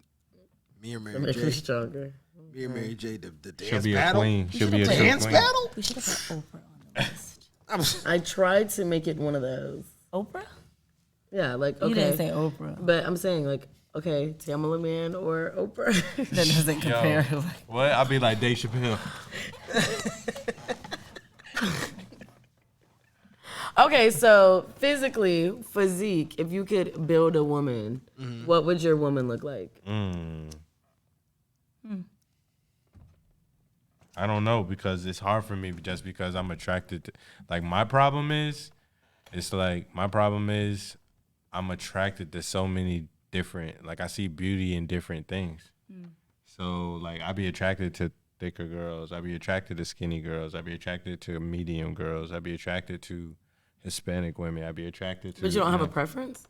Speaker 6: me and
Speaker 3: That
Speaker 6: Mary
Speaker 3: makes me
Speaker 6: J,
Speaker 3: stronger.
Speaker 6: me and Mary J, the dance
Speaker 2: She'll be
Speaker 6: battle.
Speaker 2: a queen. She'll be a true
Speaker 6: Dance
Speaker 2: queen.
Speaker 6: battle?
Speaker 5: We should have put Oprah on the list.
Speaker 3: I tried to make it one of those.
Speaker 5: Oprah?
Speaker 3: Yeah, like,
Speaker 5: You didn't
Speaker 3: okay.
Speaker 5: say Oprah.
Speaker 3: But I'm saying, like, okay, Tamala Mann or Oprah.
Speaker 5: That doesn't compare.
Speaker 2: Yo, what? I'll be like Dave Chappelle.
Speaker 3: Okay, so physically, physique, if you could build a woman, what would your woman look like?
Speaker 2: I don't know because it's hard for me just because I'm attracted to, like, my problem is I'm attracted to so many different, like, I see beauty in different things. So, like, I be attracted to thicker girls. I be attracted to skinny girls. I be attracted to medium girls. I be attracted to Hispanic women. I be attracted to.
Speaker 3: But you don't have a preference?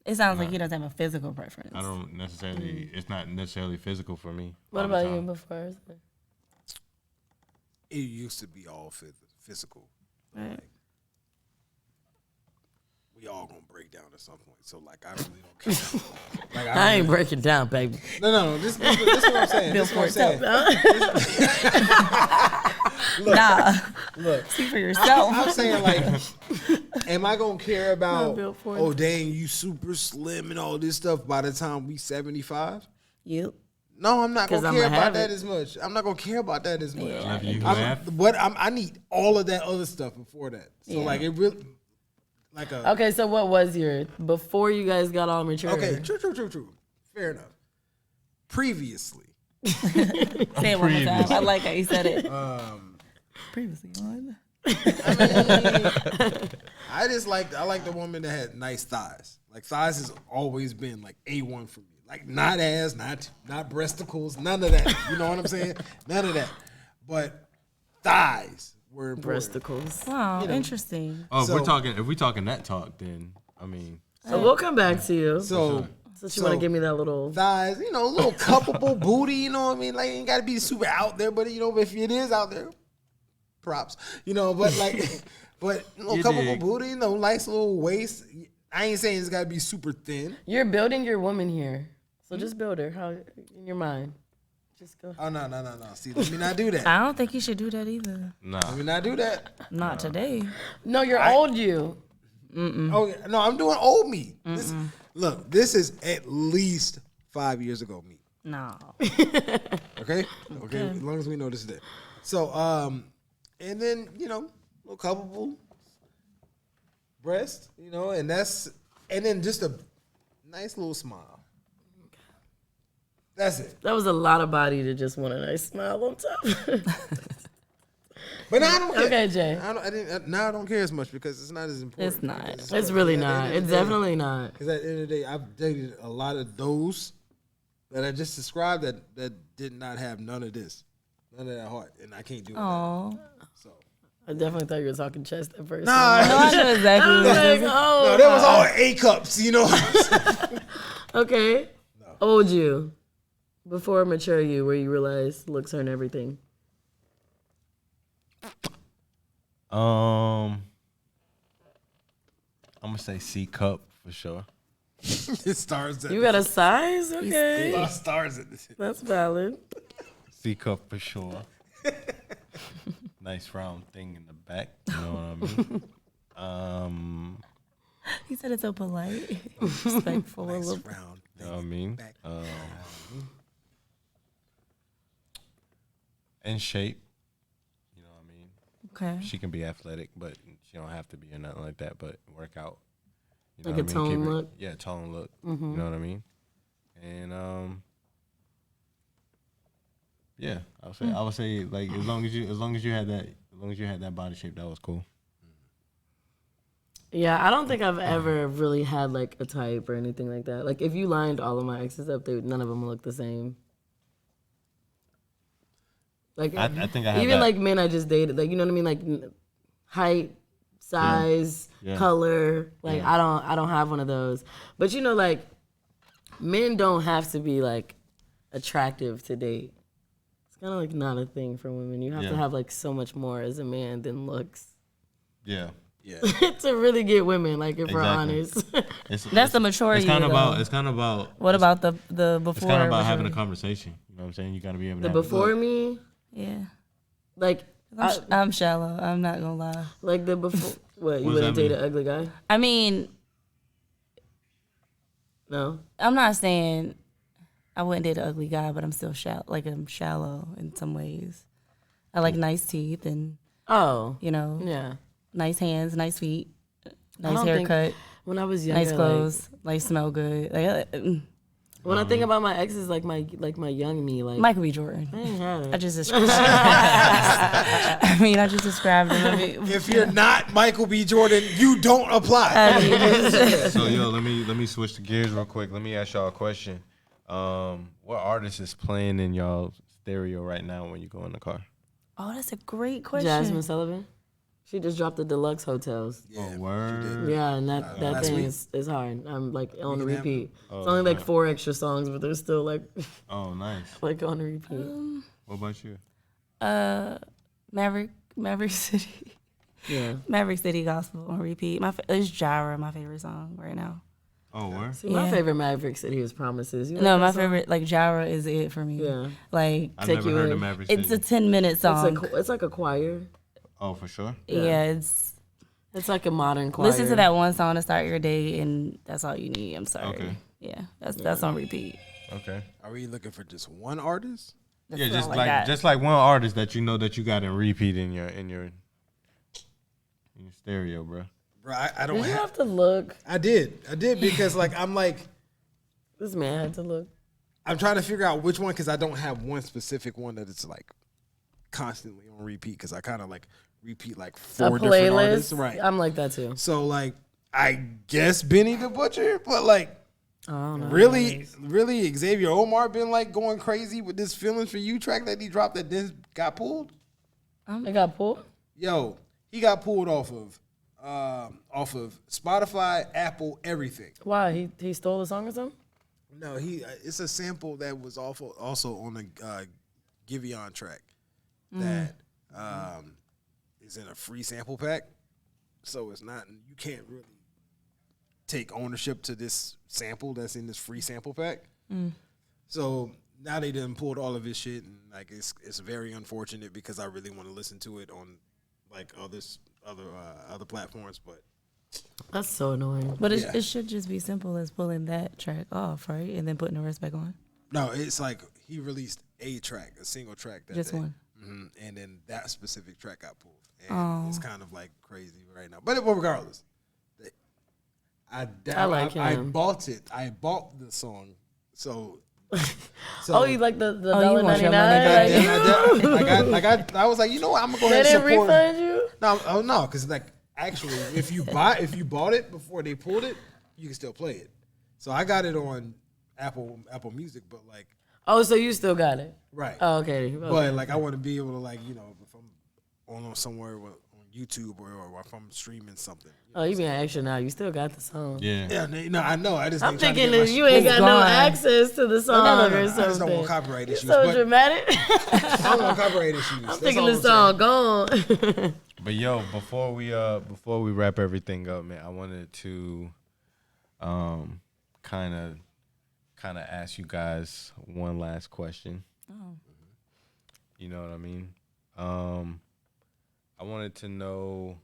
Speaker 5: It sounds like he doesn't have a physical preference.
Speaker 2: I don't necessarily. It's not necessarily physical for me.
Speaker 3: What
Speaker 2: all the
Speaker 3: about you
Speaker 2: time.
Speaker 3: before?
Speaker 6: It used to be all physical.
Speaker 5: Right.
Speaker 6: We we all gonna break down at some point. So like, I really don't care. Like,
Speaker 3: I ain't breaking down, baby.
Speaker 6: No. This is what I'm saying. This is what I'm saying. Look,
Speaker 5: See for yourself.
Speaker 6: I'm saying like, am I gonna care about?
Speaker 3: built for it.
Speaker 6: Oh dang, you super slim and all this stuff by the time we 75?
Speaker 5: You.
Speaker 6: No, I'm not gonna
Speaker 3: 'Cause
Speaker 6: care
Speaker 3: I'ma
Speaker 6: about
Speaker 3: have
Speaker 6: that
Speaker 3: it.
Speaker 6: as much. I'm not gonna care about that as much.
Speaker 2: Yeah.
Speaker 6: I need all of that other stuff before that. So like it really like a
Speaker 3: Okay, so what was your before you guys got all mature?
Speaker 6: okay, true. Fair enough. Previously.
Speaker 5: Say it one more time. I like how you said it. Previously on.
Speaker 6: I like the woman that had nice thighs. Like thighs has always been like A1 for me. Like not ass, not breasticles, none of that. You know what I'm saying? None of that. But thighs were important.
Speaker 3: Breasticles.
Speaker 5: Wow, interesting.
Speaker 2: Oh,
Speaker 6: So-
Speaker 2: if we're talking that talk, then I mean,
Speaker 3: So we'll come back to you.
Speaker 6: So
Speaker 3: Since you want to give me that little.
Speaker 6: thighs, a little cuppable booty, you know what I mean? Like, ain't got to be super out there, but, if it is out there, props. But, like, but, cuppable
Speaker 2: dig.
Speaker 6: booty, nice little waist. I ain't saying it's got to be super thin.
Speaker 3: You're building your woman here, so just build her. How in your mind? Just go.
Speaker 6: Oh, no. See, let me not do that.
Speaker 5: I don't think you should do that either.
Speaker 2: nah.
Speaker 6: Let me not do that.
Speaker 5: Not today.
Speaker 3: No, you're old you.
Speaker 6: Oh, yeah. No, I'm doing old me. This is at least 5 years ago me.
Speaker 5: No.
Speaker 6: Okay? As long as we know this is it. So, and then, little cuppable breast, and then just a nice little smile. That's it.
Speaker 3: That was a lot of body to just want a nice smile on top.
Speaker 6: But now I don't care.
Speaker 3: Okay, Jay.
Speaker 6: Now I don't care as much because it's not as important.
Speaker 5: It's not.
Speaker 3: It's really not. It's definitely not.
Speaker 6: Because at the end of the day, I've dated a lot of those that I just described that did not have none of this. None of that heart. And I can't do it.
Speaker 5: Oh.
Speaker 6: So.
Speaker 3: I definitely thought you were talking chest at first.
Speaker 6: Nah,
Speaker 5: No, I know exactly
Speaker 3: I was
Speaker 5: what
Speaker 3: like,
Speaker 5: it is.
Speaker 3: oh.
Speaker 6: no, that was all A cups,
Speaker 3: Okay. Old you. Before mature you, where you realize looks aren't everything.
Speaker 2: I'm gonna say C cup for sure.
Speaker 6: It stars at
Speaker 3: You got a size? Okay.
Speaker 6: a lot of stars at this.
Speaker 3: That's valid.
Speaker 2: C cup for sure. Nice round thing in the back. You know what I mean?
Speaker 5: He said it so polite. Respectful. a
Speaker 6: Nice
Speaker 5: little.
Speaker 6: round
Speaker 2: You know what I mean?
Speaker 6: back.
Speaker 2: In shape. You know what I mean?
Speaker 5: Okay.
Speaker 2: She can be athletic, but she don't have to be or nothing like that. But work out. You know
Speaker 3: Like a
Speaker 2: what I mean?
Speaker 3: tone
Speaker 2: Keep it-
Speaker 3: look?
Speaker 2: Yeah, tone look. You know what I mean? And yeah, I would say like as long as you had that body shape, that was cool.
Speaker 3: Yeah, I don't think I've ever really had like a type or anything like that. Like if you lined all of my exes up, none of them look the same. Like
Speaker 2: I think I have
Speaker 3: even
Speaker 2: that.
Speaker 3: like men I just dated, like you know what I mean, like height, size,
Speaker 2: Yeah.
Speaker 3: color. Like I don't have one of those. But like men don't have to be like attractive to date. It's kind of like not a thing for women. You have to
Speaker 2: Yeah.
Speaker 3: have like so much more as a man than looks
Speaker 2: Yeah.
Speaker 6: Yeah.
Speaker 3: to really get women. Like if we're honest.
Speaker 5: That's the maturity.
Speaker 2: It's kind of
Speaker 5: though.
Speaker 2: about.
Speaker 5: What about the before?
Speaker 2: It's kind of about having a
Speaker 5: maturity?
Speaker 2: conversation. You know what I'm saying? You got to be able to.
Speaker 3: The
Speaker 2: have a
Speaker 3: before
Speaker 2: look.
Speaker 3: me,
Speaker 5: Yeah.
Speaker 3: like
Speaker 5: I'm shallow. I'm not gonna lie.
Speaker 3: like the before. What you
Speaker 2: What does
Speaker 3: wouldn't
Speaker 2: that
Speaker 3: date
Speaker 2: mean?
Speaker 3: an ugly guy?
Speaker 5: I mean,
Speaker 3: No.
Speaker 5: I'm not saying I wouldn't date an ugly guy, but I'm still shallow. Like I'm shallow in some ways. I like nice teeth and
Speaker 3: Oh.
Speaker 5: Yeah,
Speaker 3: Yeah.
Speaker 5: nice hands, nice feet, nice
Speaker 3: don't think-
Speaker 5: haircut,
Speaker 3: When I was younger,
Speaker 5: nice clothes, like smell good. Like
Speaker 3: When I think about my exes, like my young me, like
Speaker 5: Michael B. Jordan.
Speaker 3: I ain't had it.
Speaker 5: I just described. I just described him. I mean,
Speaker 6: If you're not Michael B. Jordan, you don't apply.
Speaker 2: So let me switch the gears real quick. Let me ask y'all a question. What artist is playing in y'all stereo right now when you go in the car?
Speaker 5: oh, that's a great question.
Speaker 3: Jasmine Sullivan. She just dropped the deluxe hotels.
Speaker 2: Oh, word.
Speaker 3: Yeah, and that thing
Speaker 6: week?
Speaker 3: is hard. I'm like on repeat. It's only like 4 extra songs, but they're still like
Speaker 2: Oh, nice.
Speaker 3: like on repeat.
Speaker 2: What about you?
Speaker 5: Maverick City.
Speaker 3: Yeah.
Speaker 5: Maverick City Gospel on repeat. It's Gyra, my favorite song right now.
Speaker 2: Oh, where?
Speaker 3: See, my favorite Maverick City is Promises. You
Speaker 5: No, my favorite, like, Gyra is it for me.
Speaker 3: Yeah.
Speaker 5: Like,
Speaker 2: I've never heard of Maverick City.
Speaker 5: it's a 10-minute song.
Speaker 3: It's like a choir.
Speaker 2: Oh, for sure?
Speaker 5: Yeah,
Speaker 3: It's like a modern choir.
Speaker 5: Listen to that one song to start your day, and that's all you need. I'm sorry.
Speaker 2: Okay.
Speaker 5: Yeah, that's on repeat.
Speaker 2: Okay.
Speaker 6: Are we looking for just one artist?
Speaker 2: Yeah, just
Speaker 5: like
Speaker 2: like
Speaker 5: that.
Speaker 2: just like one artist that you know that you got in repeat in your stereo, bro.
Speaker 6: Bro, I don't
Speaker 3: Did you have to look?
Speaker 6: I did because like I'm like
Speaker 3: This man had to look.
Speaker 6: I'm trying to figure out which one because I don't have one specific one that it's like constantly on repeat because I kind of like repeat like 4 different artists. Right.
Speaker 3: I'm like that too.
Speaker 6: So like I guess Benny the Butcher, but like
Speaker 3: Oh no.
Speaker 6: really Xavier Omar been like going crazy with this Feelings for You track that he dropped that then got pulled.
Speaker 3: It got pulled?
Speaker 6: Yo, he got pulled off of Spotify, Apple, everything.
Speaker 3: Why? He stole the song or something?
Speaker 6: No, it's a sample that was also on the Giveon track that is in a free sample pack. So it's not, you can't really take ownership to this sample that's in this free sample pack. So now they done pulled all of his shit, and like it's very unfortunate because I really want to listen to it on like other platforms, but
Speaker 3: That's so annoying.
Speaker 5: But it should just be simple as pulling that track off, right? And then putting the rest back on.
Speaker 6: no, it's like he released a single track that
Speaker 5: Just
Speaker 6: day.
Speaker 5: one.
Speaker 6: And then that specific track got pulled, and it's kind of like crazy right now. But regardless, I
Speaker 3: like
Speaker 6: I
Speaker 3: him.
Speaker 6: bought it. I bought the song, so.
Speaker 3: Oh, you like the
Speaker 5: you want your
Speaker 3: $1.99?
Speaker 5: money
Speaker 6: I was like, you know what? I'm gonna go
Speaker 3: They
Speaker 6: ahead and
Speaker 3: didn't
Speaker 6: support.
Speaker 3: refund you?
Speaker 6: No, because like actually, if you bought it before they pulled it, you can still play it. So I got it on Apple Music, but like,
Speaker 3: Oh, so you still got it?
Speaker 6: right.
Speaker 3: Oh, okay.
Speaker 6: But like, I want to be able to like, if I'm on somewhere on YouTube or if I'm streaming something.
Speaker 3: Oh, you being extra now. You still got the song.
Speaker 2: Yeah.
Speaker 6: Yeah, no, I know. I just
Speaker 3: I'm
Speaker 6: ain't trying to
Speaker 3: thinking
Speaker 6: get my
Speaker 3: that you
Speaker 6: shit-
Speaker 3: ain't got no
Speaker 5: gone.
Speaker 3: access to the song
Speaker 6: No,
Speaker 3: or
Speaker 6: I
Speaker 3: something.
Speaker 6: just don't want copyright issues.
Speaker 3: So
Speaker 6: but
Speaker 3: dramatic.
Speaker 6: I don't want copyright issues.
Speaker 3: I'm
Speaker 6: That's
Speaker 3: thinking
Speaker 6: all
Speaker 3: the
Speaker 6: I'm
Speaker 3: song
Speaker 6: saying.
Speaker 3: gone.
Speaker 2: But yo, before we wrap everything up, man, I wanted to kind of ask you guys one last question.
Speaker 5: Oh.
Speaker 2: You know what I mean? I wanted to know,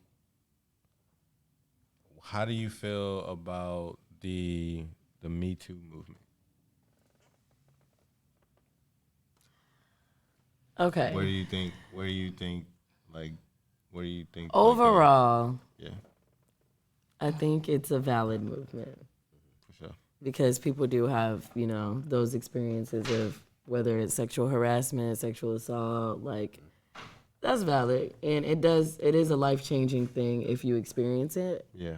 Speaker 2: how do you feel about the Me Too movement?
Speaker 3: Okay.
Speaker 2: What do you think?
Speaker 3: Overall,
Speaker 2: Yeah,
Speaker 3: I think it's a valid movement
Speaker 2: for sure.
Speaker 3: because people do have, those experiences of whether it's sexual harassment, sexual assault, like that's valid. And it is a life-changing thing if you experience it.
Speaker 2: Yeah.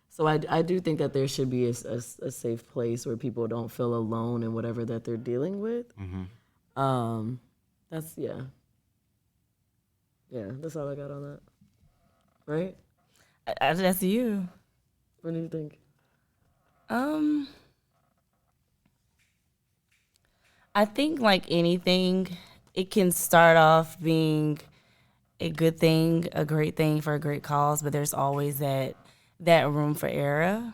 Speaker 3: So I do think that there should be a safe place where people don't feel alone in whatever that they're dealing with.
Speaker 2: Mm-hmm.
Speaker 3: That's yeah, that's all I got on that. Right?
Speaker 5: That's you.
Speaker 3: What do you think?
Speaker 5: I think like anything, it can start off being a good thing, a great thing for a great cause, but there's always that room for error.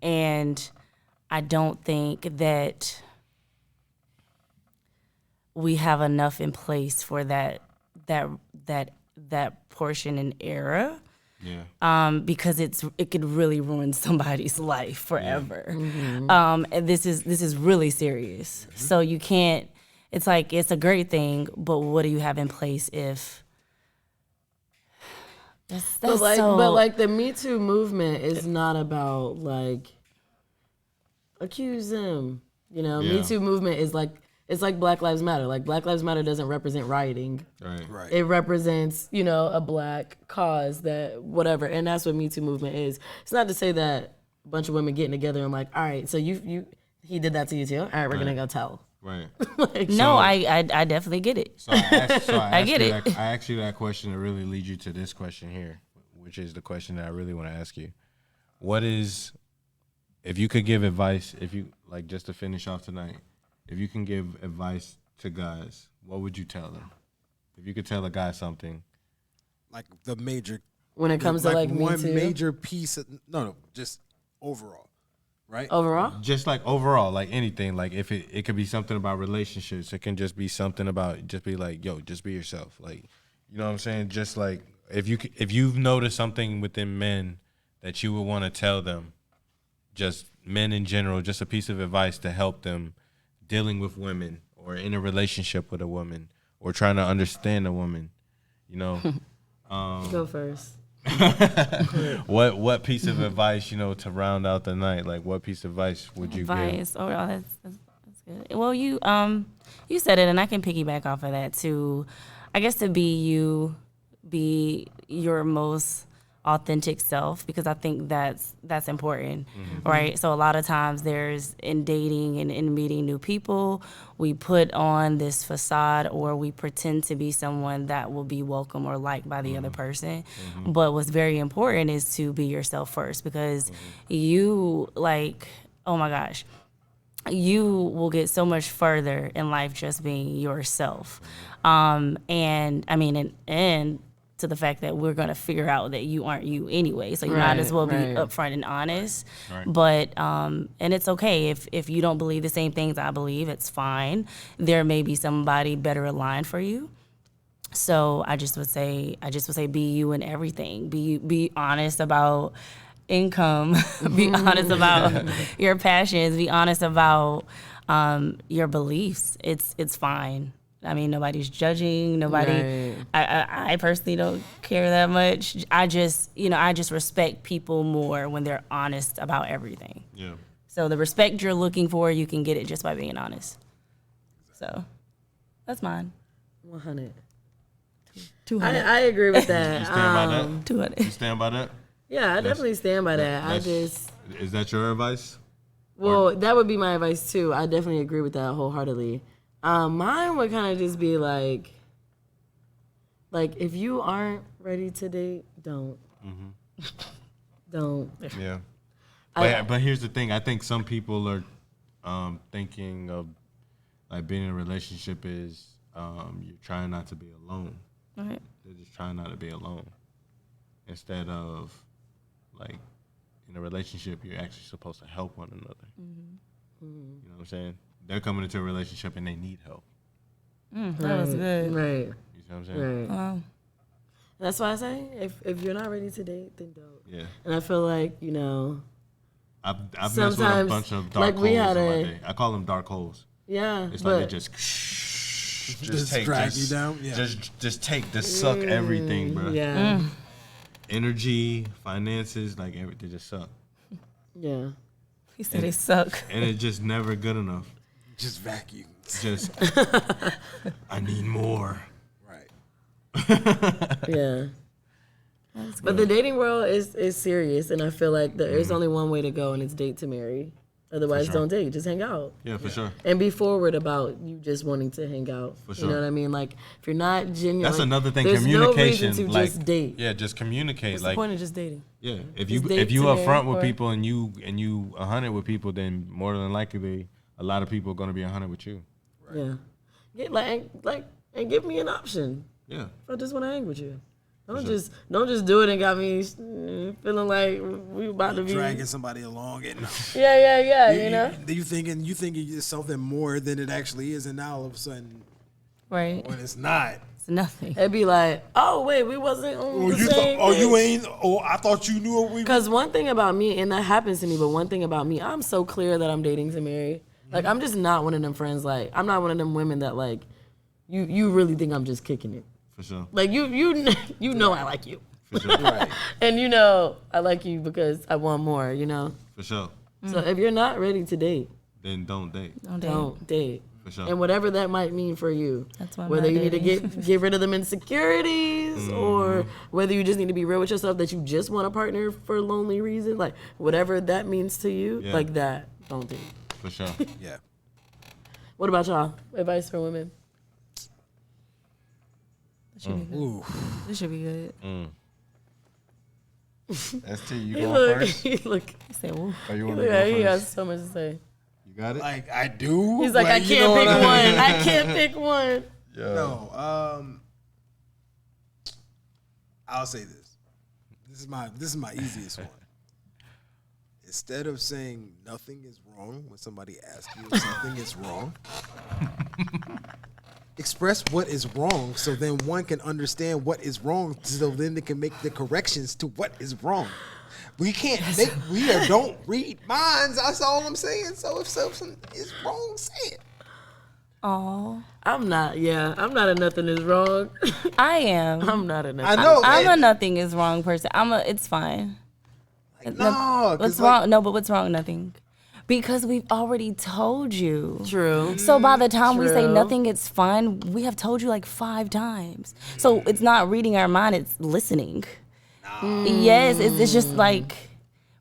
Speaker 5: And I don't think that we have enough in place for that portion in error.
Speaker 2: Yeah.
Speaker 5: Because it could really ruin somebody's life forever. And this is really serious. So you can't. It's like it's a great thing, but what do you have in place if?
Speaker 3: But like the Me Too movement is not about like accuse them. Me Too movement is like. It's like Black Lives Matter. Like Black Lives Matter doesn't represent rioting.
Speaker 2: Right.
Speaker 3: It represents, a black cause that whatever. And that's what Me Too movement is. It's not to say that a bunch of women getting together and like, all right, so he did that to you too. All right, we're gonna go tell.
Speaker 2: Right.
Speaker 5: No, I definitely get it.
Speaker 2: So I
Speaker 5: get it.
Speaker 2: I asked you that question to really lead you to this question here, which is the question that I really want to ask you. What is, if you could give advice, if you like just to finish off tonight, if you can give advice to guys, what would you tell them? If you could tell a guy something,
Speaker 6: like the major.
Speaker 3: When it comes to like me
Speaker 6: one
Speaker 3: too?
Speaker 6: major piece of no, just overall, right?
Speaker 3: Overall?
Speaker 2: Just like overall, like anything, like if it could be something about relationships, it can just be something about just be like, yo, just be yourself, like, you know what I'm saying? Just like if you've noticed something within men that you would want to tell them, just men in general, just a piece of advice to help them dealing with women or in a relationship with a woman or trying to understand a woman, you know.
Speaker 3: Go first.
Speaker 2: What piece of advice, you know, to round out the night? Like, what piece of advice would you give?
Speaker 5: Oh, that's good. Well, you said it, and I can piggyback off of that too. I guess to be you, be your most authentic self, because I think that's important, right? So a lot of times there's in dating and in meeting new people, we put on this facade or we pretend to be someone that will be welcome or liked by the other person. But what's very important is to be yourself first, because you, like, oh my gosh, you will get so much further in life just being yourself. And I mean, and to the fact that we're going to figure out that you aren't you anyway. So you might as well be upfront and honest. Right. But, and it's okay if you don't believe the same things I believe, it's fine. There may be somebody better aligned for you. So I just would say be you in everything. Be honest about income, be honest about your passions, be honest about your beliefs. It's fine. I mean, nobody's judging. Nobody. Right. I personally don't care that much. I just respect people more when they're honest about everything. Yeah. So the respect you're looking for, you can get it just by being honest. So, that's mine.
Speaker 3: 100.
Speaker 5: 200.
Speaker 3: I agree with that.
Speaker 2: You stand by that?
Speaker 5: 200.
Speaker 2: You stand by that?
Speaker 3: Yeah, I definitely stand by that.
Speaker 2: Is that your advice?
Speaker 3: Well, that would be my advice too. I definitely agree with that wholeheartedly. Mine would kind of just be like if you aren't ready to date, don't. Don't.
Speaker 2: Yeah. But here's the thing. I think some people are thinking of like being in a relationship is you're trying not to be alone. Right. They're just trying not to be alone. Instead of like in a relationship, you're actually supposed to help one another. You know what I'm saying? They're coming into a relationship and they need help.
Speaker 5: That was good.
Speaker 3: Right.
Speaker 2: You see what I'm saying?
Speaker 3: Right. That's why I say if you're not ready to date, then don't.
Speaker 2: Yeah.
Speaker 3: And I feel like,
Speaker 2: I've messed with a bunch of dark holes in my day. I call them dark holes.
Speaker 3: Yeah.
Speaker 2: It's like they just take,
Speaker 6: drag you down. Yeah.
Speaker 2: Just suck everything, bro.
Speaker 3: Yeah.
Speaker 2: Energy, finances, like everything just suck.
Speaker 3: Yeah.
Speaker 5: He said it suck.
Speaker 2: And it's just never good enough.
Speaker 6: Just vacuum.
Speaker 2: Just I need more.
Speaker 6: Right.
Speaker 3: Yeah. But the dating world is serious, and I feel like there's only one way to go, and it's date to marry. Otherwise, don't date. Just hang out.
Speaker 2: Yeah, for sure.
Speaker 3: And be forward about you just wanting to hang out. For sure. You know what I mean? Like, if you're not genuine,
Speaker 2: that's another thing.
Speaker 3: There's
Speaker 2: Communication.
Speaker 3: No reason to
Speaker 2: like,
Speaker 3: just date.
Speaker 2: Yeah, just communicate.
Speaker 3: What's
Speaker 2: like
Speaker 3: the point of just dating?
Speaker 2: Yeah, if you upfront with people and you 100 with people, then more than likely a lot of people are gonna be 100 with you.
Speaker 3: Right. Yeah. And give me an option.
Speaker 2: Yeah.
Speaker 3: If I just want to hang with you. Don't just do it and got me feeling like we about to be
Speaker 6: dragging somebody along and
Speaker 3: yeah.
Speaker 6: You thinking it's something more than it actually is, and now all of a sudden,
Speaker 5: right?
Speaker 6: When it's not,
Speaker 5: it's nothing.
Speaker 3: It'd be like, oh wait, we wasn't on the same thing.
Speaker 6: You ain't. Oh, I thought you knew what we.
Speaker 3: Because one thing about me, and that happens to me, but one thing about me, I'm so clear that I'm dating to marry. Like I'm just not one of them friends. Like I'm not one of them women that like you really think I'm just kicking it.
Speaker 2: For sure.
Speaker 3: Like you know I like you.
Speaker 2: For sure. Right.
Speaker 3: And I like you because I want more,
Speaker 2: For sure.
Speaker 3: So if you're not ready to date,
Speaker 2: then don't date.
Speaker 3: Don't date.
Speaker 2: For sure.
Speaker 3: And whatever that might mean for you.
Speaker 5: That's why
Speaker 3: whether you need to get rid of them insecurities or whether you just need to be real with yourself that you just want a partner for lonely reasons, like whatever that means to you, like that, don't date.
Speaker 2: For sure.
Speaker 6: Yeah.
Speaker 3: What about y'all? Advice for women?
Speaker 5: This should be good.
Speaker 2: That's T. You going first?
Speaker 3: He
Speaker 5: said, "Woo."
Speaker 2: Or you want to go first?
Speaker 3: He has so much to say.
Speaker 2: You got it?
Speaker 6: Like I do.
Speaker 3: He's like, I can't pick one. I can't pick one.
Speaker 2: Yeah.
Speaker 6: No. I'll say this. This is my easiest one. Instead of saying nothing is wrong when somebody asks you if something is wrong, express what is wrong so then one can understand what is wrong so then they can make the corrections to what is wrong. We don't read minds. That's all I'm saying. So if something is wrong, say it.
Speaker 5: Oh,
Speaker 3: I'm not a nothing is wrong.
Speaker 5: I am.
Speaker 3: I'm not a nothing.
Speaker 6: I know.
Speaker 5: I'm a nothing is wrong person. It's fine.
Speaker 6: Like, no.
Speaker 5: What's wrong? No, but what's wrong? Nothing. Because we've already told you.
Speaker 3: True.
Speaker 5: So by the time we say
Speaker 3: True.
Speaker 5: nothing, it's fine. We have told you like 5 times. So it's not reading our mind, it's listening. No. Yes, it's just like,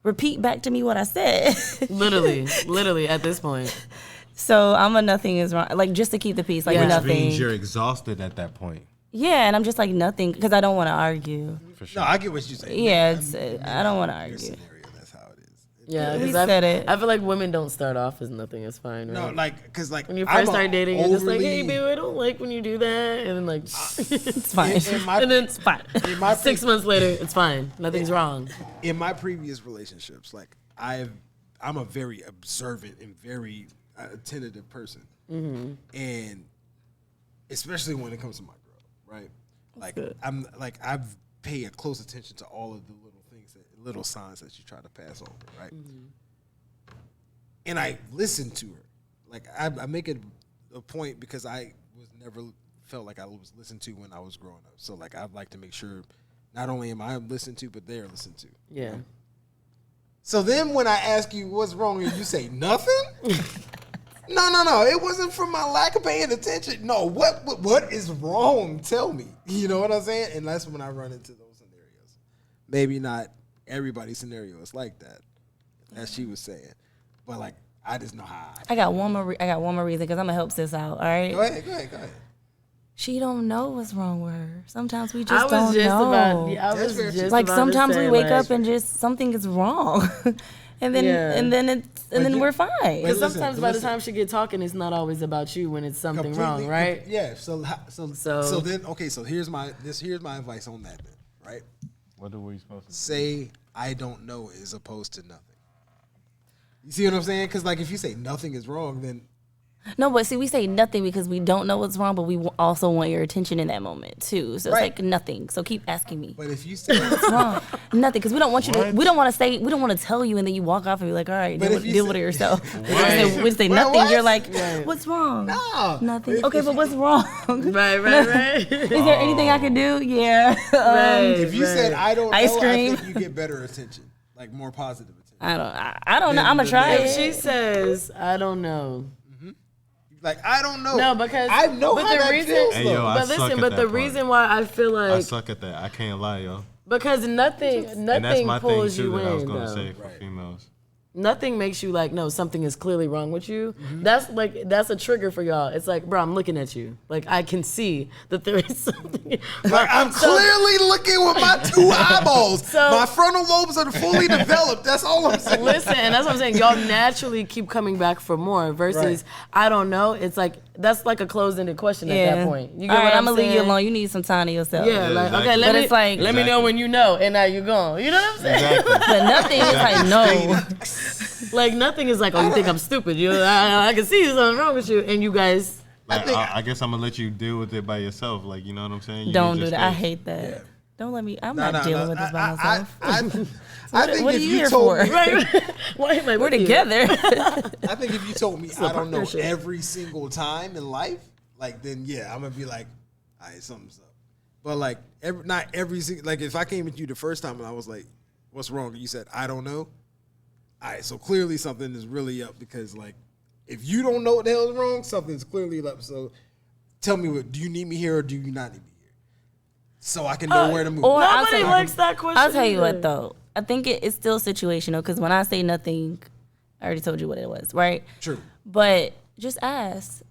Speaker 5: repeat back to me what I said. Literally at this point. So I'm a nothing is wrong. Like just to keep the peace, like nothing.
Speaker 2: Which means you're exhausted at that point.
Speaker 5: Yeah, and I'm just like nothing because I don't want to argue.
Speaker 2: For sure.
Speaker 6: No, I get what you're saying.
Speaker 5: Yeah, I don't want to argue.
Speaker 6: Scenario, that's how it is.
Speaker 3: Yeah,
Speaker 5: We
Speaker 3: because
Speaker 5: said it.
Speaker 3: I feel like women don't start off as nothing is fine, right?
Speaker 6: No, like, because like
Speaker 3: when you first start dating, you're just like, hey, baby, I don't like when you do that, and then like,
Speaker 5: It's fine.
Speaker 3: and then it's fine.
Speaker 6: in my
Speaker 3: 6 months later, it's fine. Nothing's wrong.
Speaker 6: In my previous relationships, like I'm a very observant and very attentive person, and especially when it comes to my girl, right? Like I'm like I've paid a close attention to all of the little signs that you try to pass over, right? And I listen to her. Like I make it a point because I was never felt like I was listened to when I was growing up. So like I'd like to make sure not only am I listened to, but they are listened to.
Speaker 3: Yeah.
Speaker 6: So then when I ask you what's wrong and you say nothing, no, it wasn't from my lack of paying attention. No, what is wrong? Tell me. You know what I'm saying? And that's when I run into those scenarios. Maybe not everybody's scenario is like that, as she was saying, but like I just know how.
Speaker 5: I got one more reason because I'm gonna help sis out. All right.
Speaker 6: Go ahead.
Speaker 5: She don't know what's wrong with her. Sometimes we just don't know.
Speaker 3: I was just
Speaker 5: like
Speaker 3: about
Speaker 5: sometimes
Speaker 3: to say,
Speaker 5: we wake
Speaker 3: like,
Speaker 5: up and just something is wrong, and then we're fine.
Speaker 3: Because
Speaker 6: Listen,
Speaker 3: sometimes by the time she get talking, it's not always about you when it's something wrong, right?
Speaker 6: Yeah. So then okay. So here's my advice on that then, right?
Speaker 2: What are we supposed to
Speaker 6: say? I don't know as opposed to nothing. You see what I'm saying? Because like if you say nothing is wrong, then
Speaker 5: No, but see, we say nothing because we don't know what's wrong, but we also want your attention in that moment too. So it's
Speaker 6: Right.
Speaker 5: like nothing. So keep asking me.
Speaker 6: but if you say
Speaker 5: What's wrong? Nothing, because we don't want you to. We don't want to say. We don't want to tell you, and then you walk off and be like, "All right,
Speaker 6: But if you
Speaker 5: deal
Speaker 6: say-
Speaker 5: with it yourself."
Speaker 2: Right.
Speaker 5: We say
Speaker 6: Well,
Speaker 5: nothing.
Speaker 6: what?
Speaker 5: You're like, "What's wrong?"
Speaker 6: no,
Speaker 5: Nothing. Okay, but what's wrong?
Speaker 3: Right.
Speaker 5: Is there anything I can do? Yeah.
Speaker 3: Right.
Speaker 6: if you said I don't
Speaker 5: Ice
Speaker 6: know,
Speaker 5: cream.
Speaker 6: I think you get better attention, like more positive attention.
Speaker 5: I don't know. I'm gonna try
Speaker 3: If she
Speaker 5: it.
Speaker 3: says, I don't know.
Speaker 6: Like I don't know.
Speaker 3: No, because
Speaker 6: I know
Speaker 3: but
Speaker 6: how
Speaker 3: the
Speaker 6: that
Speaker 3: reason,
Speaker 6: feels.
Speaker 2: Hey, yo,
Speaker 6: though.
Speaker 2: I
Speaker 3: but
Speaker 2: suck
Speaker 3: listen,
Speaker 2: at
Speaker 3: but
Speaker 2: that
Speaker 3: the
Speaker 2: part.
Speaker 3: reason why I feel
Speaker 2: I
Speaker 3: like
Speaker 2: suck at that. I can't lie, yo.
Speaker 3: because nothing
Speaker 2: And that's my thing
Speaker 3: pulls
Speaker 2: too
Speaker 3: you
Speaker 2: that I was
Speaker 3: in
Speaker 2: gonna
Speaker 3: though.
Speaker 2: say for females.
Speaker 3: Nothing makes you like, no, something is clearly wrong with you. That's a trigger for y'all. It's like, bro, I'm looking at you. Like I can see that there is something.
Speaker 6: Like I'm clearly looking with my 2 eyeballs.
Speaker 3: So-
Speaker 6: my frontal lobes are fully developed. That's all I'm saying.
Speaker 3: Listen, and that's what I'm saying. Y'all naturally keep coming back for more versus
Speaker 6: Right.
Speaker 3: I don't know. It's like that's like a closed-ended question at that point. You get
Speaker 5: All right,
Speaker 3: what
Speaker 5: I'm gonna leave you
Speaker 3: saying?
Speaker 5: alone. You need some time to yourself.
Speaker 3: Yeah, like
Speaker 2: exactly.
Speaker 3: okay,
Speaker 5: But it's like-
Speaker 3: let me know when you know, and now you're gone. You know what I'm saying?
Speaker 2: Exactly.
Speaker 5: But nothing is like no.
Speaker 3: Like nothing is like, oh, you think I'm stupid? I can see something wrong with you, and you guys.
Speaker 2: Like, I guess I'm gonna let you deal with it by yourself. Like, you know what I'm saying? You
Speaker 5: Don't
Speaker 2: need
Speaker 5: do
Speaker 2: your
Speaker 5: that. I
Speaker 2: space.
Speaker 5: hate that.
Speaker 6: Yeah.
Speaker 5: Don't let me. I'm not dealing with this by myself.
Speaker 6: I think
Speaker 5: what are
Speaker 6: if
Speaker 5: you
Speaker 6: you
Speaker 5: here
Speaker 6: told
Speaker 5: for?
Speaker 6: me,
Speaker 3: Right? Why am I
Speaker 5: We're
Speaker 3: with you?
Speaker 5: together.
Speaker 6: I think if you told me I don't know
Speaker 3: partnership.
Speaker 6: every single time in life, like then yeah, I'm gonna be like, all right, something's up. But like not every single like if I came with you the first time and I was like, what's wrong? And you said I don't know. All right, so clearly something is really up because like if you don't know what the hell is wrong, something's clearly up. So tell me what do you need me here or do you not need me here? So I can know where to move.
Speaker 5: or I'll
Speaker 3: Nobody
Speaker 5: say-
Speaker 3: likes that question.
Speaker 5: I'll tell you
Speaker 3: either.
Speaker 5: what though. I think it's still situational because when I say nothing, I already told you what it was, right?
Speaker 6: True.
Speaker 5: But just ask.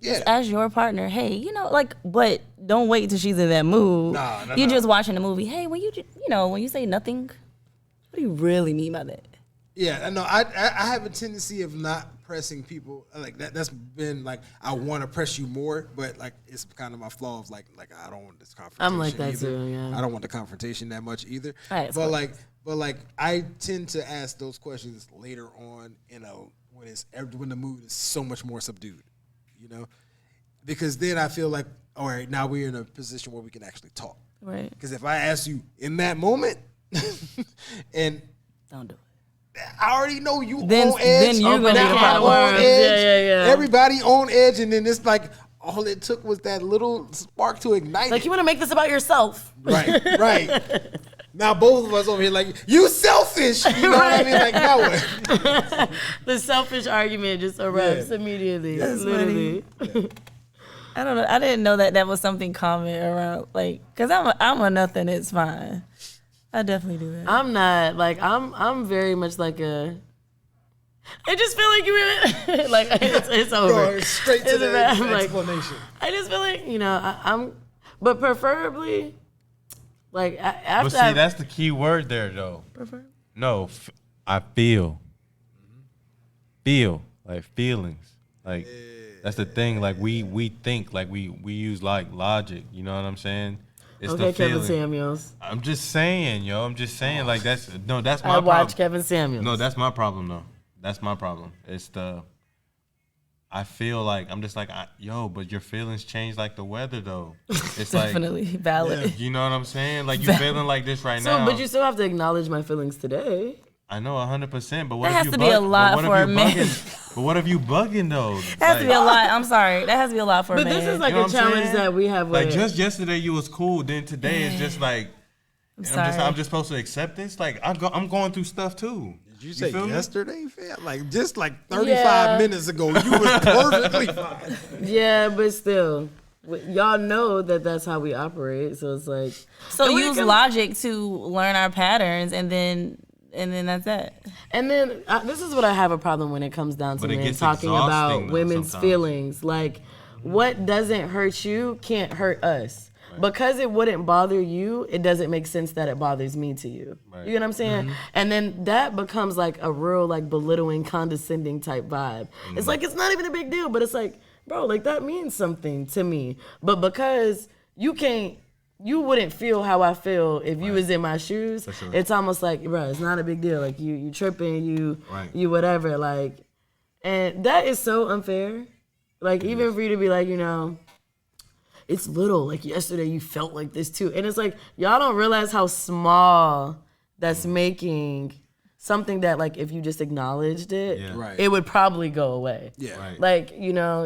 Speaker 6: Yeah.
Speaker 5: Just ask your partner, hey, like, but don't wait till she's in that mood.
Speaker 6: Nah,
Speaker 5: You're just watching the movie. Hey, when when you say nothing, what do you really mean by that?
Speaker 6: Yeah, I know. I have a tendency of not pressing people like that. That's been like I want to press you more, but like it's kind of my flaw of like I don't want this confrontation.
Speaker 3: I'm like that
Speaker 6: either.
Speaker 3: too. Yeah.
Speaker 6: I don't want the confrontation that much either.
Speaker 5: Right,
Speaker 6: but like I tend to ask those questions later on when the mood is so much more subdued, you know, because then I feel like all right, now we're in a position where we can actually talk.
Speaker 5: Right.
Speaker 6: Because if I ask you in that moment, and
Speaker 5: Don't do it.
Speaker 6: I already know you
Speaker 5: Then-
Speaker 6: on edge.
Speaker 5: then you're gonna
Speaker 6: now
Speaker 5: be the
Speaker 6: I'm
Speaker 5: problem.
Speaker 6: on edge.
Speaker 3: Yeah.
Speaker 6: Everybody on edge, and then it's like all it took was that little spark to ignite.
Speaker 3: Like
Speaker 6: it.
Speaker 3: you want to make this about yourself.
Speaker 6: Right. Now both of us over here like you selfish. You know what I mean? Like now what?
Speaker 3: The selfish argument just erupts immediately.
Speaker 5: That's
Speaker 3: literally.
Speaker 5: I don't know. I didn't know that was something common around, like, cause I'm a nothing. It's fine. I definitely do that.
Speaker 3: I'm not like I'm very much like a. I just feel like you like it's over.
Speaker 6: Going straight to the explanation.
Speaker 3: I just feel like I'm, but preferably, like after.
Speaker 2: But see, that's the key word there, though. No, I feel like feelings, like that's the thing. Like we think, like we use like logic. You know what I'm saying? It's
Speaker 3: Okay,
Speaker 2: the
Speaker 3: Kevin
Speaker 2: feeling.
Speaker 3: Samuels.
Speaker 2: I'm just saying, yo. I'm just saying, like that's my
Speaker 3: I
Speaker 2: problem.
Speaker 3: watch Kevin Samuels.
Speaker 2: No, that's my problem, though. That's my problem. It's I feel like I'm just like, but your feelings change like the weather, though. It's
Speaker 5: Definitely valid.
Speaker 2: you know what I'm saying? Like you feeling like this right now.
Speaker 3: But you still have to acknowledge my feelings today.
Speaker 2: I know 100%, but what
Speaker 5: That
Speaker 2: if
Speaker 5: has
Speaker 2: you
Speaker 5: to be a lot for a man.
Speaker 2: But what if you bugging though?
Speaker 5: That has to be a lot. I'm sorry. That has to be a lot for a
Speaker 3: But
Speaker 5: man.
Speaker 3: this is like
Speaker 2: You know
Speaker 3: a
Speaker 2: what I'm
Speaker 3: challenge
Speaker 2: saying?
Speaker 3: that we have.
Speaker 2: Like
Speaker 3: with-
Speaker 2: just yesterday you was cool, then today it's just like
Speaker 5: I'm
Speaker 2: I'm just supposed to accept this. Like I'm going through stuff too.
Speaker 6: Did you say
Speaker 2: feel me?
Speaker 6: yesterday, fam? Like just like 35
Speaker 3: Yeah.
Speaker 6: minutes ago, you was perfectly fine.
Speaker 3: Yeah, but still, y'all know that that's how we operate. So it's like
Speaker 5: So
Speaker 3: and when it
Speaker 5: use
Speaker 3: comes-
Speaker 5: logic to learn our patterns, and then that's it.
Speaker 3: And then this is what I have a problem when it comes down to
Speaker 2: But it
Speaker 3: men
Speaker 2: gets
Speaker 3: talking
Speaker 2: exhausting,
Speaker 3: about
Speaker 2: though,
Speaker 3: women's
Speaker 2: sometimes.
Speaker 3: feelings. Like, what doesn't hurt you can't hurt us. Because it wouldn't bother you, it doesn't make sense that it bothers me to you.
Speaker 2: Right.
Speaker 3: You know what I'm saying? And then that becomes like a real like belittling, condescending type vibe. It's like it's not even a big deal, but it's like, bro, like that means something to me. But because you wouldn't feel how I feel if you was in my shoes.
Speaker 2: sure.
Speaker 3: It's almost like, bro, it's not a big deal. Like you tripping, you whatever. Like, and that is so unfair. Like even for you to be like, it's little. Like yesterday you felt like this too. And it's like, y'all don't realize how small that's making something that like if you just acknowledged it,
Speaker 6: Right.
Speaker 3: it would probably go away.
Speaker 6: Yeah.
Speaker 2: Right.
Speaker 3: Like,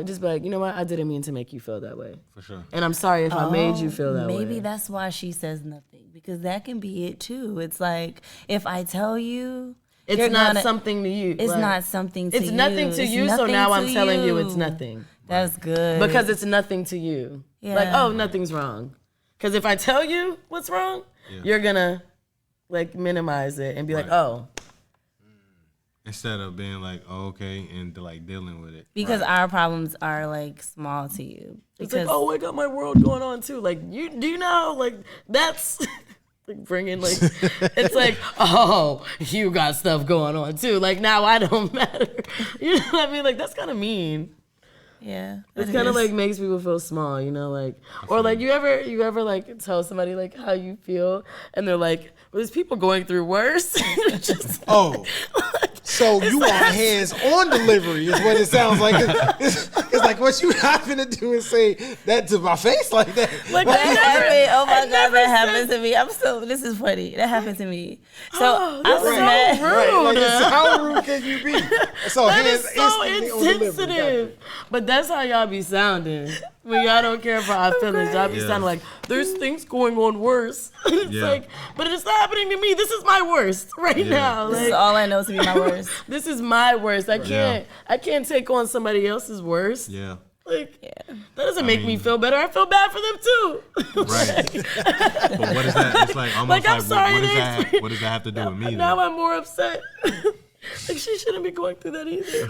Speaker 3: just be like, you know what? I didn't mean to make you feel that way.
Speaker 2: For sure.
Speaker 3: And I'm sorry if I made you feel that way.
Speaker 5: Maybe that's why she says nothing, because that can be it too. It's like if I tell you,
Speaker 3: It's
Speaker 5: you're
Speaker 3: not
Speaker 5: gonna-
Speaker 3: something to you.
Speaker 5: It's
Speaker 3: Like,
Speaker 5: not something to you.
Speaker 3: It's nothing to
Speaker 5: It's
Speaker 3: you, so
Speaker 5: nothing
Speaker 3: now
Speaker 5: to
Speaker 3: I'm telling you it's
Speaker 5: you.
Speaker 3: nothing.
Speaker 5: That's good.
Speaker 3: Because it's nothing to you. Like,
Speaker 5: Yeah.
Speaker 3: oh, nothing's wrong. Because if I tell you what's wrong, you're going to, like, minimize it and be like, oh.
Speaker 2: Instead of being like, oh, okay, and like dealing with it.
Speaker 5: because our problems are like small to you.
Speaker 3: It's
Speaker 5: Because
Speaker 3: like, oh, I got my world going on, too. Like, do you know, like, that's... like bringing like it's like, oh, you got stuff going on too, like now I don't matter. You know what I mean? Like that's kind of mean.
Speaker 5: yeah,
Speaker 3: It's kind of like makes people feel small, like, or like you ever like tell somebody like how you feel and they're like, well, there's people going through worse. Just,
Speaker 6: Oh, so you want hands-on delivery is what it sounds like. It's like what you happen to do is say that to my face like that.
Speaker 3: like
Speaker 5: that
Speaker 3: I
Speaker 5: happened. Oh my
Speaker 3: I
Speaker 5: god,
Speaker 3: never
Speaker 5: that happened to me. This is funny. That happened to me. So I was
Speaker 3: so
Speaker 5: mad.
Speaker 3: rude.
Speaker 6: Right, like it's, how rude can you be? So
Speaker 3: that
Speaker 6: hands
Speaker 3: is so
Speaker 6: instantly on delivery.
Speaker 3: insensitive. But that's how y'all be sounding. When y'all don't care for our feelings, y'all be sounding like there's things going on worse. It's like, but it's not happening to me. This is my worst right now.
Speaker 5: This
Speaker 3: Like,
Speaker 5: is all I know to be my worst.
Speaker 3: this is my worst. I can't take on somebody else's worst.
Speaker 2: Yeah.
Speaker 3: Like that doesn't make me feel better. I feel bad for them too.
Speaker 2: Right. But what is that? It's like almost
Speaker 3: Like, I'm
Speaker 2: like
Speaker 3: sorry,
Speaker 2: what does that have to do with me?
Speaker 3: Now
Speaker 2: then?
Speaker 3: I'm more upset. Like she shouldn't be going through that either.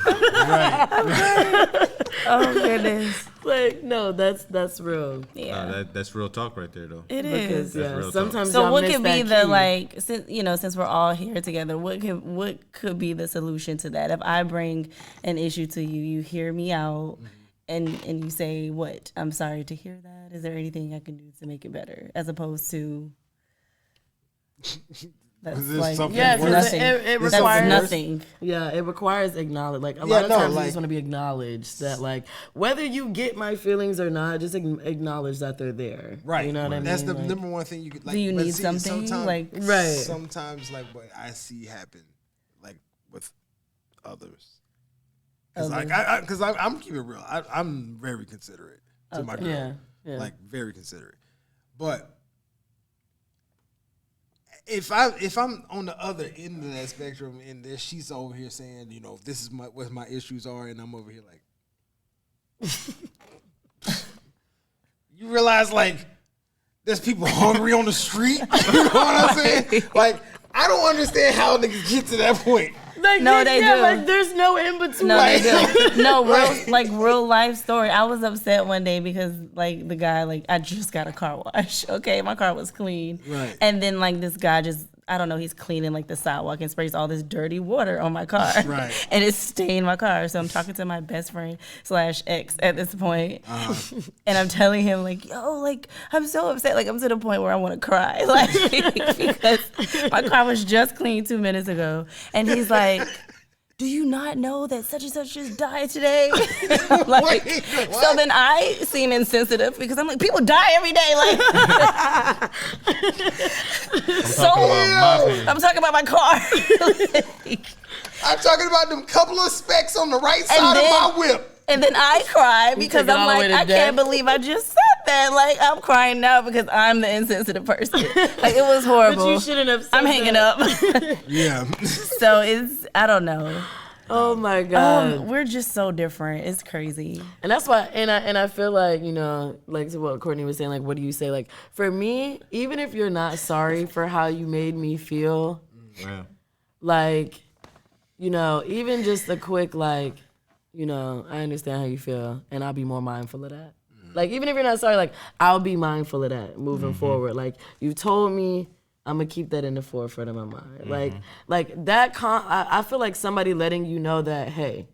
Speaker 5: Oh goodness.
Speaker 3: Like, no, that's real.
Speaker 5: Yeah.
Speaker 2: No, that's real talk right there, though.
Speaker 5: It is.
Speaker 3: Because,
Speaker 2: real talk.
Speaker 3: sometimes
Speaker 5: So
Speaker 3: y'all
Speaker 5: what
Speaker 3: miss
Speaker 5: could be
Speaker 3: that
Speaker 5: the
Speaker 3: key.
Speaker 5: like since we're all here together, what could be the solution to that? If I bring an issue to you, you hear me out and you say, "What? I'm sorry to hear that. Is there anything I can do to make it better?" As opposed to that's
Speaker 6: Is this
Speaker 5: like
Speaker 6: something
Speaker 3: Yeah,
Speaker 6: worse?
Speaker 3: because
Speaker 5: nothing.
Speaker 3: it
Speaker 5: That's
Speaker 3: requires
Speaker 5: nothing.
Speaker 3: Yeah, it requires acknowledge. Like a
Speaker 6: Yeah,
Speaker 3: lot of
Speaker 6: no,
Speaker 3: times, you
Speaker 6: like-
Speaker 3: just want to be acknowledged that, like, whether you get my feelings or not, just acknowledge that they're there.
Speaker 6: Right.
Speaker 3: You know what I mean?
Speaker 6: That's the
Speaker 3: Like,
Speaker 6: number one thing you could like.
Speaker 5: Do you
Speaker 6: but
Speaker 5: need
Speaker 6: see,
Speaker 5: something?
Speaker 6: sometimes-
Speaker 5: Like
Speaker 3: Right.
Speaker 6: Sometimes like what I see happen, like with others. Because I'm keeping it real. I'm very considerate to my girl.
Speaker 3: Yeah.
Speaker 6: Like very considerate. But if I'm on the other end of that spectrum and there she's over here saying, you know, this is what my issues are, and I'm over here like, you realize like there's people hungry on the street. You know what I'm saying? Like I don't understand how niggas get to that point.
Speaker 3: Like,
Speaker 5: No, they do.
Speaker 3: Like, there's no in between.
Speaker 5: No, they do. No, real life story. I was upset one day because like the guy, like I just got a car wash. Okay, my car was clean.
Speaker 6: Right.
Speaker 5: And then like this guy just, I don't know, he's cleaning like the sidewalk and sprays all this dirty water on my car.
Speaker 6: Right.
Speaker 5: And it's stained my car. So I'm talking to my best friend / ex at this point. And I'm telling him like, yo, like I'm so upset. Like I'm to the point where I want to cry. Like because my car was just clean 2 minutes ago. And he's like, do you not know that such and such just died today? I'm like,
Speaker 6: Wait,
Speaker 5: so then I seem insensitive because I'm like, people die every day. Like, I'm talking about my car.
Speaker 6: I'm talking about them couple of specks on the right side
Speaker 5: then-
Speaker 6: of my whip.
Speaker 5: And then I cry because
Speaker 3: take it
Speaker 5: I'm
Speaker 3: all the
Speaker 5: like,
Speaker 3: way to
Speaker 5: I can't
Speaker 3: death.
Speaker 5: believe I just said that. Like, I'm crying now because I'm the insensitive person. Like, it was horrible.
Speaker 3: But you shouldn't have said
Speaker 5: I'm hanging
Speaker 3: that.
Speaker 5: up.
Speaker 6: Yeah.
Speaker 5: So it's, I don't know.
Speaker 3: Oh my God.
Speaker 5: We're just so different. It's crazy.
Speaker 3: And that's why, and I feel like, you know, like to what Courtney was saying, like, what do you say? Like, for me, even if you're not sorry for how you made me feel,
Speaker 2: Yeah.
Speaker 3: like, you know, even just a quick, like, you know, I understand how you feel, and I'll be more mindful of that. Like, even if you're not sorry, like, I'll be mindful of that moving forward. Like, you told me, I'm gonna keep that in the forefront of my mind. Like that. I feel like somebody letting you know that, hey,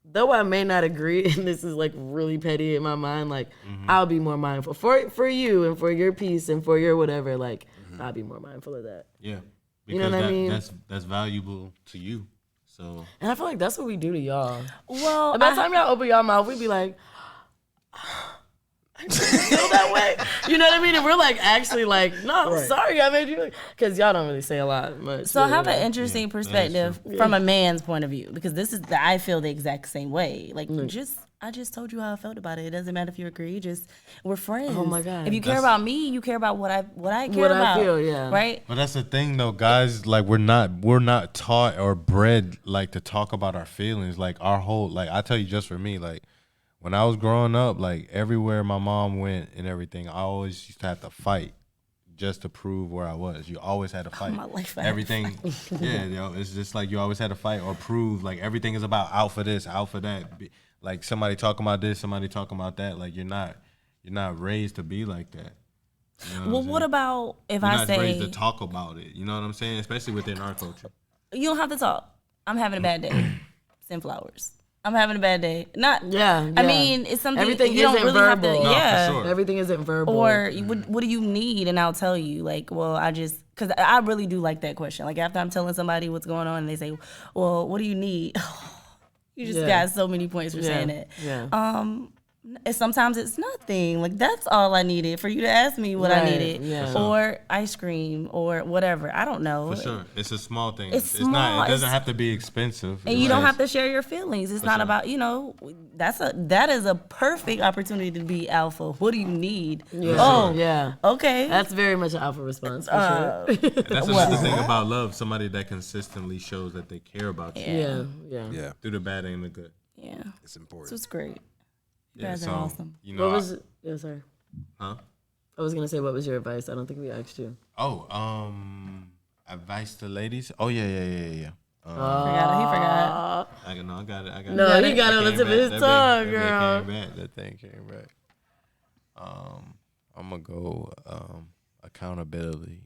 Speaker 3: though I may not agree, and this is like really petty in my mind, like I'll be more mindful for you and for your peace and for your whatever. Like I'll be more mindful of that.
Speaker 2: Yeah.
Speaker 3: You know what I mean?
Speaker 2: That's valuable to you. So
Speaker 3: And I feel like that's what we do to y'all.
Speaker 5: Well,
Speaker 3: And by the time y'all open y'all mouth, we be like, I feel that way. You know what I mean? And we're like, actually, like, no, I'm sorry I made you. Because y'all don't really say a lot much.
Speaker 5: So I have
Speaker 3: really.
Speaker 5: an interesting perspective from a man's point of view, because this is I feel the exact same way. Like I just told you how I felt about it. It doesn't matter if you agree. Just we're friends.
Speaker 3: Oh my God.
Speaker 5: If you care about me, you care about what I care
Speaker 3: What I
Speaker 5: about.
Speaker 3: feel, yeah.
Speaker 5: Right.
Speaker 2: But that's the thing though, guys, like we're not taught or bred like to talk about our feelings. Like our whole, like I tell you, just for me, like when I was growing up, like everywhere my mom went and everything, I always used to have to fight just to prove where I was. You always had to fight.
Speaker 5: my life, I had to
Speaker 2: everything. Yeah, yo, it's just like you always had to fight or prove. Like everything is about out for this, out for that. Like somebody talking about this, somebody talking about that. Like you're not raised to be like that. You know
Speaker 5: Well, what about if
Speaker 2: you're
Speaker 5: I
Speaker 2: not
Speaker 5: say
Speaker 2: raised to talk about it? You know what I'm saying? Especially within our culture.
Speaker 5: you don't have to talk? I'm having a bad day. Send flowers. I'm having a bad day. Not.
Speaker 3: Yeah.
Speaker 5: I mean, it's something
Speaker 3: Everything
Speaker 5: you don't
Speaker 3: isn't
Speaker 5: really have to.
Speaker 3: verbal.
Speaker 2: No, for
Speaker 5: Yeah.
Speaker 2: sure.
Speaker 3: Everything isn't verbal.
Speaker 5: Or what do you need? And I'll tell you, like, well, because I really do like that question. Like, after I'm telling somebody what's going on and they say, well, what do you need? You just got so many points for saying it.
Speaker 3: Yeah.
Speaker 5: Sometimes it's nothing. Like, that's all I needed for you to ask me what I
Speaker 3: Right,
Speaker 5: needed.
Speaker 3: yeah.
Speaker 5: Or ice cream or whatever. I don't know.
Speaker 2: For sure. It's a small thing.
Speaker 5: It's
Speaker 2: not.
Speaker 5: small.
Speaker 2: It doesn't
Speaker 5: It's-
Speaker 2: have to be expensive.
Speaker 5: And you don't have to share your feelings. It's not about, that is a perfect opportunity to be alpha. What do you need?
Speaker 3: Yeah.
Speaker 5: Oh,
Speaker 3: Yeah.
Speaker 5: okay.
Speaker 3: That's very much an alpha response, for
Speaker 2: That's another thing about love. Somebody that consistently shows that they care about you
Speaker 3: sure. Yeah.
Speaker 6: Yeah,
Speaker 2: through the bad and the good.
Speaker 5: yeah.
Speaker 6: it's important.
Speaker 5: So it's great. You
Speaker 2: Yeah.
Speaker 5: guys
Speaker 2: So
Speaker 5: are awesome.
Speaker 2: you know.
Speaker 3: What was yeah, sorry.
Speaker 2: Huh?
Speaker 3: I was gonna say, what was your advice? I don't think we asked you.
Speaker 2: Advice to ladies. Oh yeah.
Speaker 5: He forgot.
Speaker 2: I got it.
Speaker 3: No, he got it on the tip of his tongue, girl.
Speaker 2: That thing came back. I'm gonna go accountability.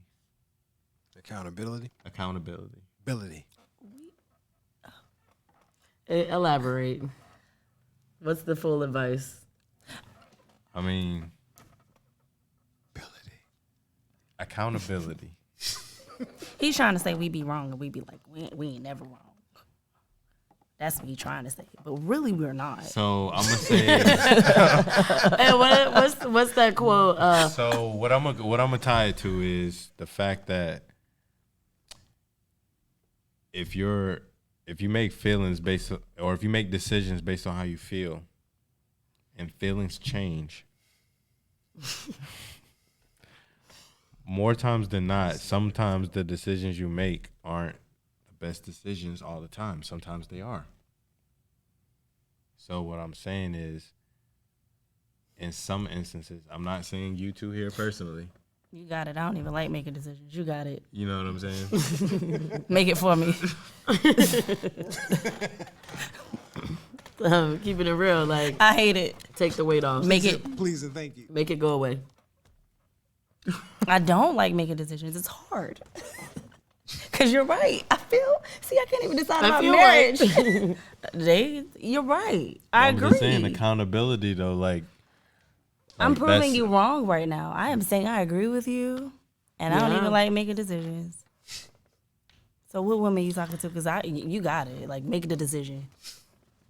Speaker 6: Accountability.
Speaker 2: Ability.
Speaker 3: Elaborate. What's the full advice?
Speaker 2: I mean, accountability.
Speaker 5: He's trying to say we be wrong and we be like, we ain't never wrong. That's what he's trying to say, but really we're not.
Speaker 2: So I'm gonna say.
Speaker 3: Hey, what's that quote?
Speaker 2: So what I'm gonna tie it to is the fact that if you make feelings based on, or if you make decisions based on how you feel, and feelings change, more times than not, sometimes the decisions you make aren't the best decisions all the time. Sometimes they are. So what I'm saying is, in some instances, I'm not saying you two here personally.
Speaker 5: You got it. I don't even like making decisions. You got it.
Speaker 2: You know what I'm saying?
Speaker 5: Make it for me.
Speaker 3: Keeping it real, like
Speaker 5: I hate it.
Speaker 3: take the weight off.
Speaker 5: Make it.
Speaker 6: Please and thank you.
Speaker 3: Make it go away.
Speaker 5: I don't like making decisions. It's hard. Cause you're right. I can't even decide about marriage. You're right. I agree.
Speaker 2: I'm just saying accountability though, like
Speaker 5: I'm proving you wrong right now. I am saying I agree with you, and I don't even like making decisions. So what women you talking to? Cause you got it. Like make the decision.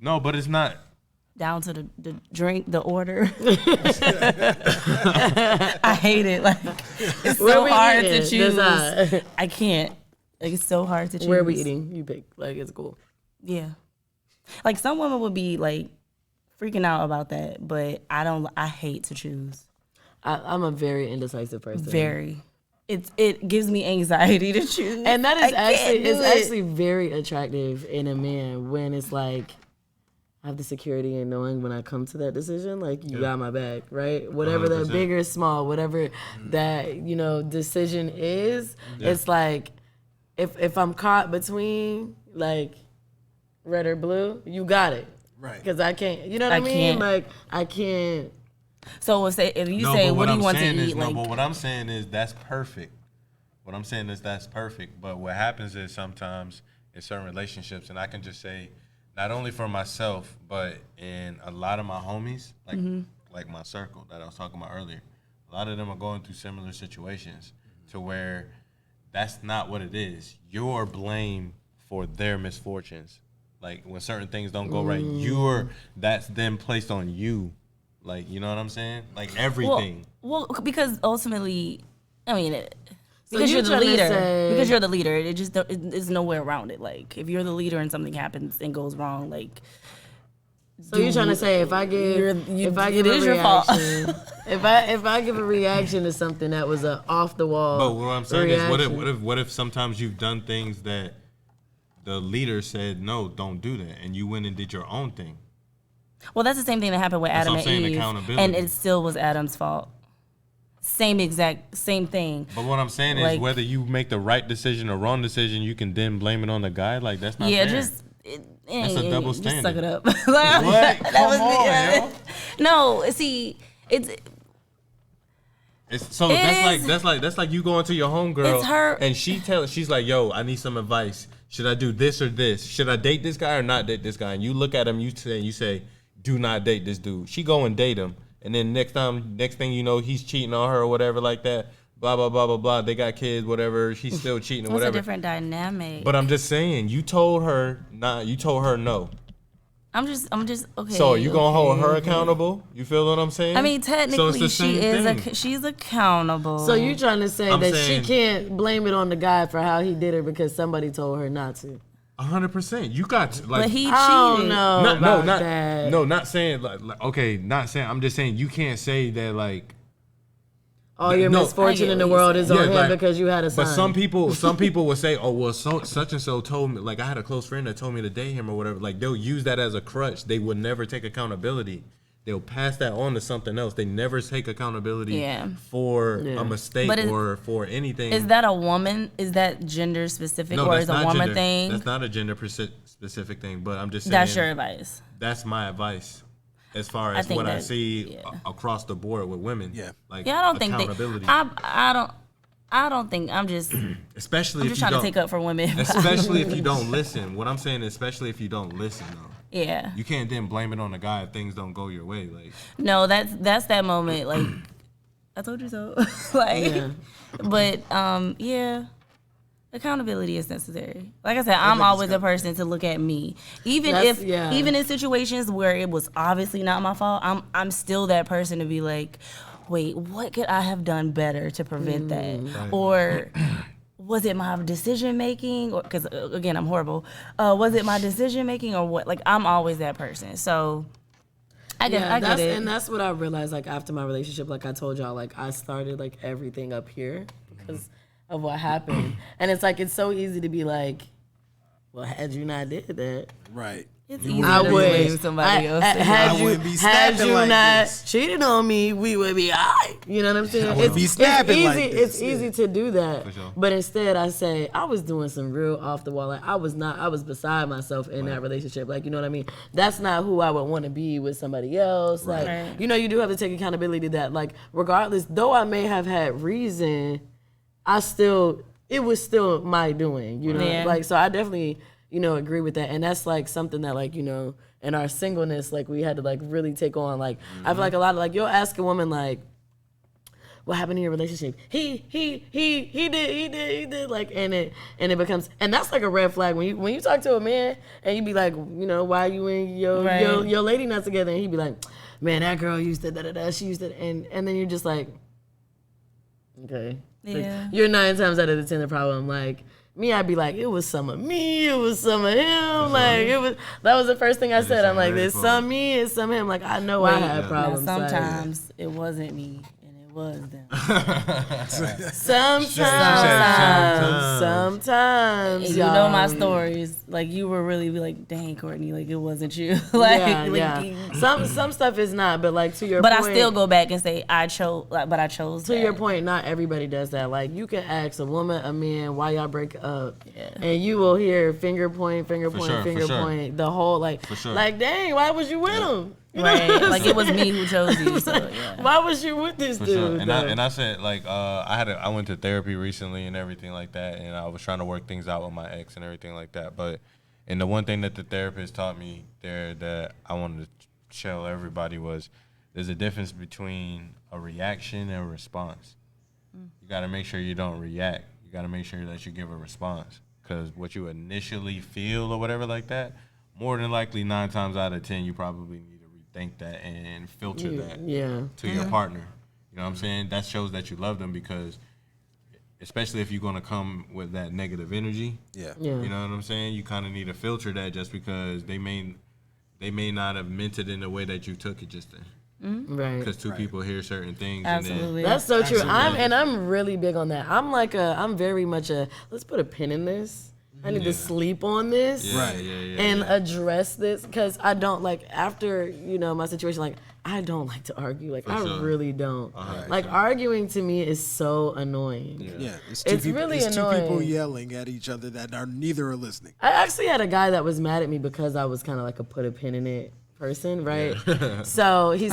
Speaker 2: No, but it's not.
Speaker 5: Down to the drink, the order. I hate it. Like it's so hard to choose. I can't. Like it's so hard to choose.
Speaker 3: Where are we eating? You pick. Like it's cool.
Speaker 5: Yeah. Like some women would be like freaking out about that, but I don't. I hate to choose.
Speaker 3: I'm a very indecisive person.
Speaker 5: Very. It gives me anxiety to choose,
Speaker 3: and that is actually very attractive in a man when it's like I have the security in knowing when I come to that decision, like you got my back, right? Whatever
Speaker 2: 100%.
Speaker 3: that big or small, whatever that decision is, it's like if I'm caught between like red or blue, you got it,
Speaker 6: right?
Speaker 3: Because I can't, you know what I mean? Like I can't.
Speaker 5: So if you say, what do you want to eat?
Speaker 2: But what I'm saying is that's perfect. What I'm saying is that's perfect. But what happens is sometimes in certain relationships, and I can just say, not only for myself, but in a lot of my homies, like my circle that I was talking about earlier, a lot of them are going through similar situations to where that's not what it is. You're blamed for their misfortunes. Like when certain things don't go right, that's then placed on you. Like, you know what I'm saying? Like everything.
Speaker 5: Well, because ultimately, I mean, because you're the leader. It just there's nowhere around it. Like if you're the leader and something happens and goes wrong, like.
Speaker 3: So you're trying to say if I give a reaction to something that was a off the wall.
Speaker 2: But what I'm saying is, what if sometimes you've done things that the leader said no, don't do that, and you went and did your own thing.
Speaker 5: Well, that's the same thing that happened with Adam and Eve, and it still was Adam's fault. Same thing.
Speaker 2: But what I'm saying is, whether you make the right decision or wrong decision, you can then blame it on the guy. Like that's not fair.
Speaker 5: That's a double standard. Just suck it up.
Speaker 2: What? Come on, yo.
Speaker 5: No, see,
Speaker 2: that's like you going to your homegirl.
Speaker 5: It's her,
Speaker 2: and she's like, yo, I need some advice. Should I do this or this? Should I date this guy or not date this guy? And you look at him, you say, do not date this dude. She go and date him. And then next thing you know, he's cheating on her or whatever like that. Blah, blah, blah, blah, blah. They got kids, whatever. She's still cheating or whatever.
Speaker 5: It's a different dynamic.
Speaker 2: But I'm just saying, you told her no.
Speaker 5: I'm just okay.
Speaker 2: So are you gonna hold her accountable? You feel what I'm saying?
Speaker 5: I mean, technically, she's accountable.
Speaker 3: So you trying to say she can't blame it on the guy for how he did her because somebody told her not to?
Speaker 2: 100%. You got to, like.
Speaker 5: But he cheated.
Speaker 2: Not saying like okay, not saying. I'm just saying you can't say that like.
Speaker 3: All your misfortune in the world is on him because you had a son.
Speaker 2: But some people will say, oh, well, such and so told me, like I had a close friend that told me to date him or whatever. Like they'll use that as a crutch. They would never take accountability. they'll pass that on to something else. They never take accountability for a mistake or for anything.
Speaker 5: Is that a woman? Is that gender specific, or is a woman thing?
Speaker 2: That's not a gender specific thing, but I'm just saying.
Speaker 5: That's your advice.
Speaker 2: That's my advice. As far as what I see across the board with women, like
Speaker 5: I don't think
Speaker 2: accountability.
Speaker 5: I don't think I'm just.
Speaker 2: Especially
Speaker 5: I'm
Speaker 2: if
Speaker 5: just
Speaker 2: you
Speaker 5: trying to take up for women.
Speaker 2: Especially if you don't listen. What I'm saying is, especially if you don't listen, though.
Speaker 5: Yeah.
Speaker 2: You can't then blame it on the guy if things don't go your way. Like.
Speaker 5: No, that's that moment. Like, I told you so. But accountability is necessary. Like I said, I'm always a person to look at me, even in situations where it was obviously not my fault. I'm still that person to be like, wait, what could I have done better to prevent that? Or was it my decision making? Or because again, I'm horrible. Was it my decision making or what? Like, I'm always that person. So I get it.
Speaker 3: And that's what I realized. Like after my relationship, like I told y'all, like I started like everything up here because of what happened. And it's like it's so easy to be like, well, had you not did that,
Speaker 6: right?
Speaker 5: It's easy to blame somebody else.
Speaker 3: Had you not cheated on me, we would be all right. You know what I'm saying? It's easy to do that. Sure. But instead I say, I was doing some real off the wall. Like I was beside myself in that relationship. Like, you know what I mean? That's not who I would want to be with somebody else. Like, you know, you do have to take accountability that, like, regardless, though I may have had reason, it was still my doing, you know? Like, so I definitely, you know, agree with that. And that's like something that, like, you know, in our singleness, like we had to like really take on. Like, I feel like a lot of, like, you'll ask a woman like, what happened in your relationship? He did, like, and it becomes, and that's like a red flag when you talk to a man and you be like, you know, why you and your lady not together? And he be like, man, that girl used to da-da-da, she used to, and then you're just like, okay.
Speaker 5: Yeah.
Speaker 3: Like, you're 9 times out of the 10 the problem. Like, me, I'd be like, it was some of me, it was some of him. Like, that was the first thing I said. I'm like, there's some me, it's some him. Like, I know I had problems.
Speaker 5: Now, sometimes it wasn't me, and it was them. Sometimes. You know my stories. Like, you were really like, dang, Courtney, like, it wasn't you. Like,
Speaker 3: Some stuff is not, but like, to your
Speaker 5: point.
Speaker 3: But
Speaker 5: I still go back and say, I chose
Speaker 3: to your point, not everybody does that. Like, you can ask a woman, a man, why y'all break up, and you will hear finger point, the whole, like, like, dang, why was you with him? You
Speaker 5: right, like it was me who chose you. So
Speaker 3: why was you with this dude?
Speaker 2: Sure. And I said, like, I went to therapy recently and everything like that, and I was trying to work things out with my ex and everything like that. But and the one thing that the therapist taught me there that I wanted to tell everybody was, there's a difference between a reaction and a response. You got to make sure you don't react. You got to make sure that you give a response, because what you initially feel or whatever like that, more than likely 9 times out of 10 you probably need to rethink that and filter that to your partner. You know what I'm saying? That shows that you love them, because especially if you're going to come with that negative energy, you know what I'm saying? You kind of need to filter that, just because they may not have meant it in the way that you took it just then. Right. Because two people hear certain things.
Speaker 5: Absolutely.
Speaker 3: And that's so true. I'm really big on that. I'm very much let's put a pin in this. I need to sleep on this and address this, because I don't, like, after, you know, my situation, like, I don't like to argue. Like, really don't. Like, arguing to me is so annoying. It's really annoying.
Speaker 6: Two people yelling at each other that neither are listening.
Speaker 3: I actually had a guy that was mad at me because I was kind of like a put a pin in it person, right? So he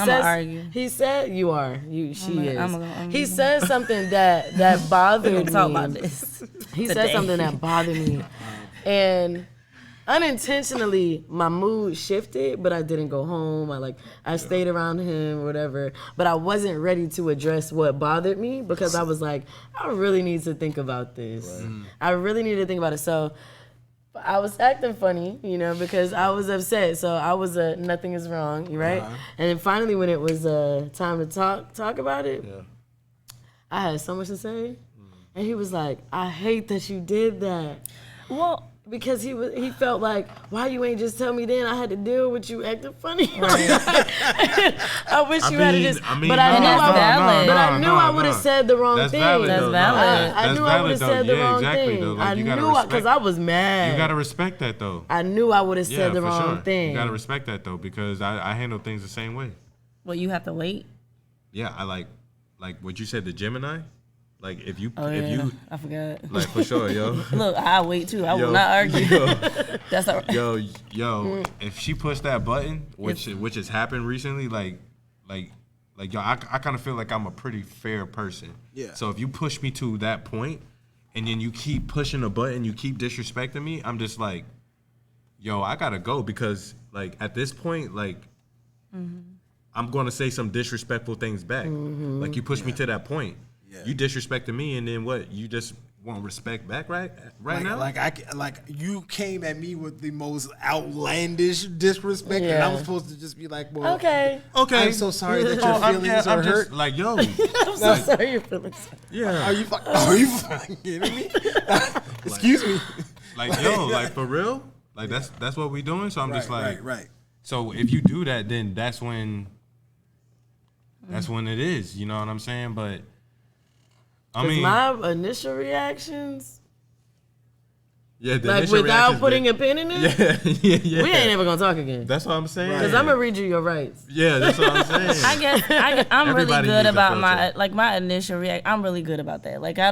Speaker 3: said you are. She is. He said something that bothered me.
Speaker 5: Talk about this.
Speaker 3: He said something that bothered me, and unintentionally my mood shifted, but I didn't go home. I stayed around him or whatever, but I wasn't ready to address what bothered me, because I was like, I really need to think about this. I really need to think about it. So I was acting funny, you know, because I was upset. So I was nothing is wrong, right? And then finally, when it was time to talk about it, I had so much to say, and he was like, "I hate that you did that." Well, because he felt like, why you ain't just tell me then? I had to deal with you acting funny. I wish you had to just. But I knew I would have said the wrong thing.
Speaker 5: That's valid.
Speaker 3: I knew I would have said the wrong thing. I knew, because I was mad.
Speaker 2: You gotta respect that, though.
Speaker 3: I knew I would have said the wrong thing.
Speaker 2: You gotta respect that, though, because I handle things the same way.
Speaker 5: Well, you have to wait.
Speaker 2: Yeah, I like what you said, the Gemini. Like if you
Speaker 5: I forgot.
Speaker 2: Like for sure, yo.
Speaker 5: Look, I'll wait too. I will not argue. That's all right.
Speaker 2: Yo, if she pushed that button, which has happened recently, like yo, I kind of feel like I'm a pretty fair person.
Speaker 6: Yeah.
Speaker 2: So if you push me to that point, and then you keep pushing a button, you keep disrespecting me, I'm just like, yo, I gotta go because like at this point, like I'm gonna say some disrespectful things back. Like you pushed me to that point. Yeah. You disrespected me, and then what? You just want respect back right now?
Speaker 6: Like you came at me with the most outlandish disrespect, and I'm supposed to just be like, well,
Speaker 3: okay.
Speaker 6: I'm so sorry that your feelings are hurt.
Speaker 2: Like, yo,
Speaker 3: I'm so sorry your feelings.
Speaker 2: Yeah.
Speaker 6: Are you fucking kidding me? Excuse me.
Speaker 2: Like, yo, like for real? Like that's what we doing? So I'm just like,
Speaker 6: right.
Speaker 2: So if you do that, then that's when it is. You know what I'm saying? But I mean,
Speaker 3: my initial reactions.
Speaker 2: Yeah,
Speaker 3: like without putting a pin in it.
Speaker 2: Yeah.
Speaker 3: We ain't ever gonna talk again.
Speaker 2: That's what I'm saying.
Speaker 3: Because I'm gonna read you your rights.
Speaker 2: Yeah, that's what I'm saying.
Speaker 5: I guess I'm really good about my initial react. I'm really good about that. Like I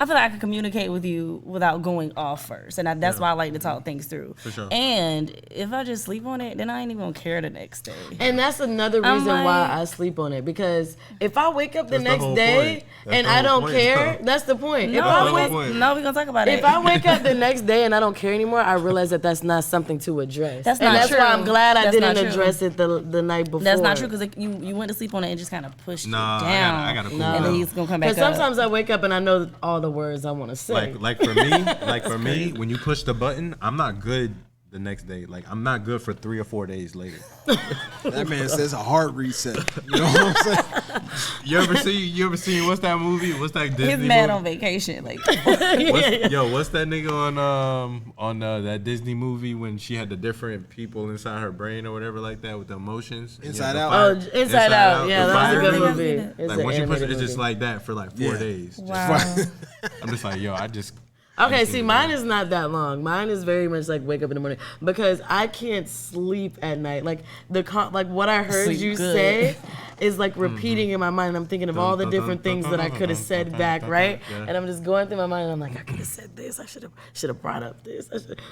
Speaker 5: feel like I can communicate with you without going off first, and that's why I like to talk things through.
Speaker 2: For sure.
Speaker 5: And if I just sleep on it, then I ain't even gonna care the next day.
Speaker 3: And that's another reason why I sleep on it, because if I wake up the next day and I don't care, that's the point.
Speaker 5: No, we're gonna talk about it.
Speaker 3: If I wake up the next day and I don't care anymore, I realize that that's not something to address.
Speaker 5: That's not true.
Speaker 3: That's why I'm glad I didn't address it the night before.
Speaker 5: That's not true, because you went to sleep on it and just kind of pushed it down.
Speaker 2: I gotta cool
Speaker 5: and then he's gonna come back up.
Speaker 3: Because sometimes I wake up and I know all the words I want to say.
Speaker 2: Like for me, when you push the button, I'm not good the next day. Like I'm not good for 3 or 4 days later.
Speaker 6: That man says a hard reset. You know what I'm saying?
Speaker 2: You ever seen what's that movie? What's that Disney
Speaker 5: His man
Speaker 2: movie?
Speaker 5: on vacation. Like
Speaker 2: what's that nigga on that Disney movie when she had the different people inside her brain or whatever like that with the emotions?
Speaker 6: Inside Out.
Speaker 3: Oh, Inside Out. Yeah, that was a good movie.
Speaker 2: Like once you push it, it's just like that for like 4 days.
Speaker 5: Wow.
Speaker 2: I'm just like, yo,
Speaker 3: Okay, see, mine is not that long. Mine is very much like wake up in the morning, because I can't sleep at night. Like what I heard you say is like repeating in my mind. I'm thinking of all the different things that I could have said back, right? And I'm just going through my mind, and I'm like, I could have said this. I should have brought up this.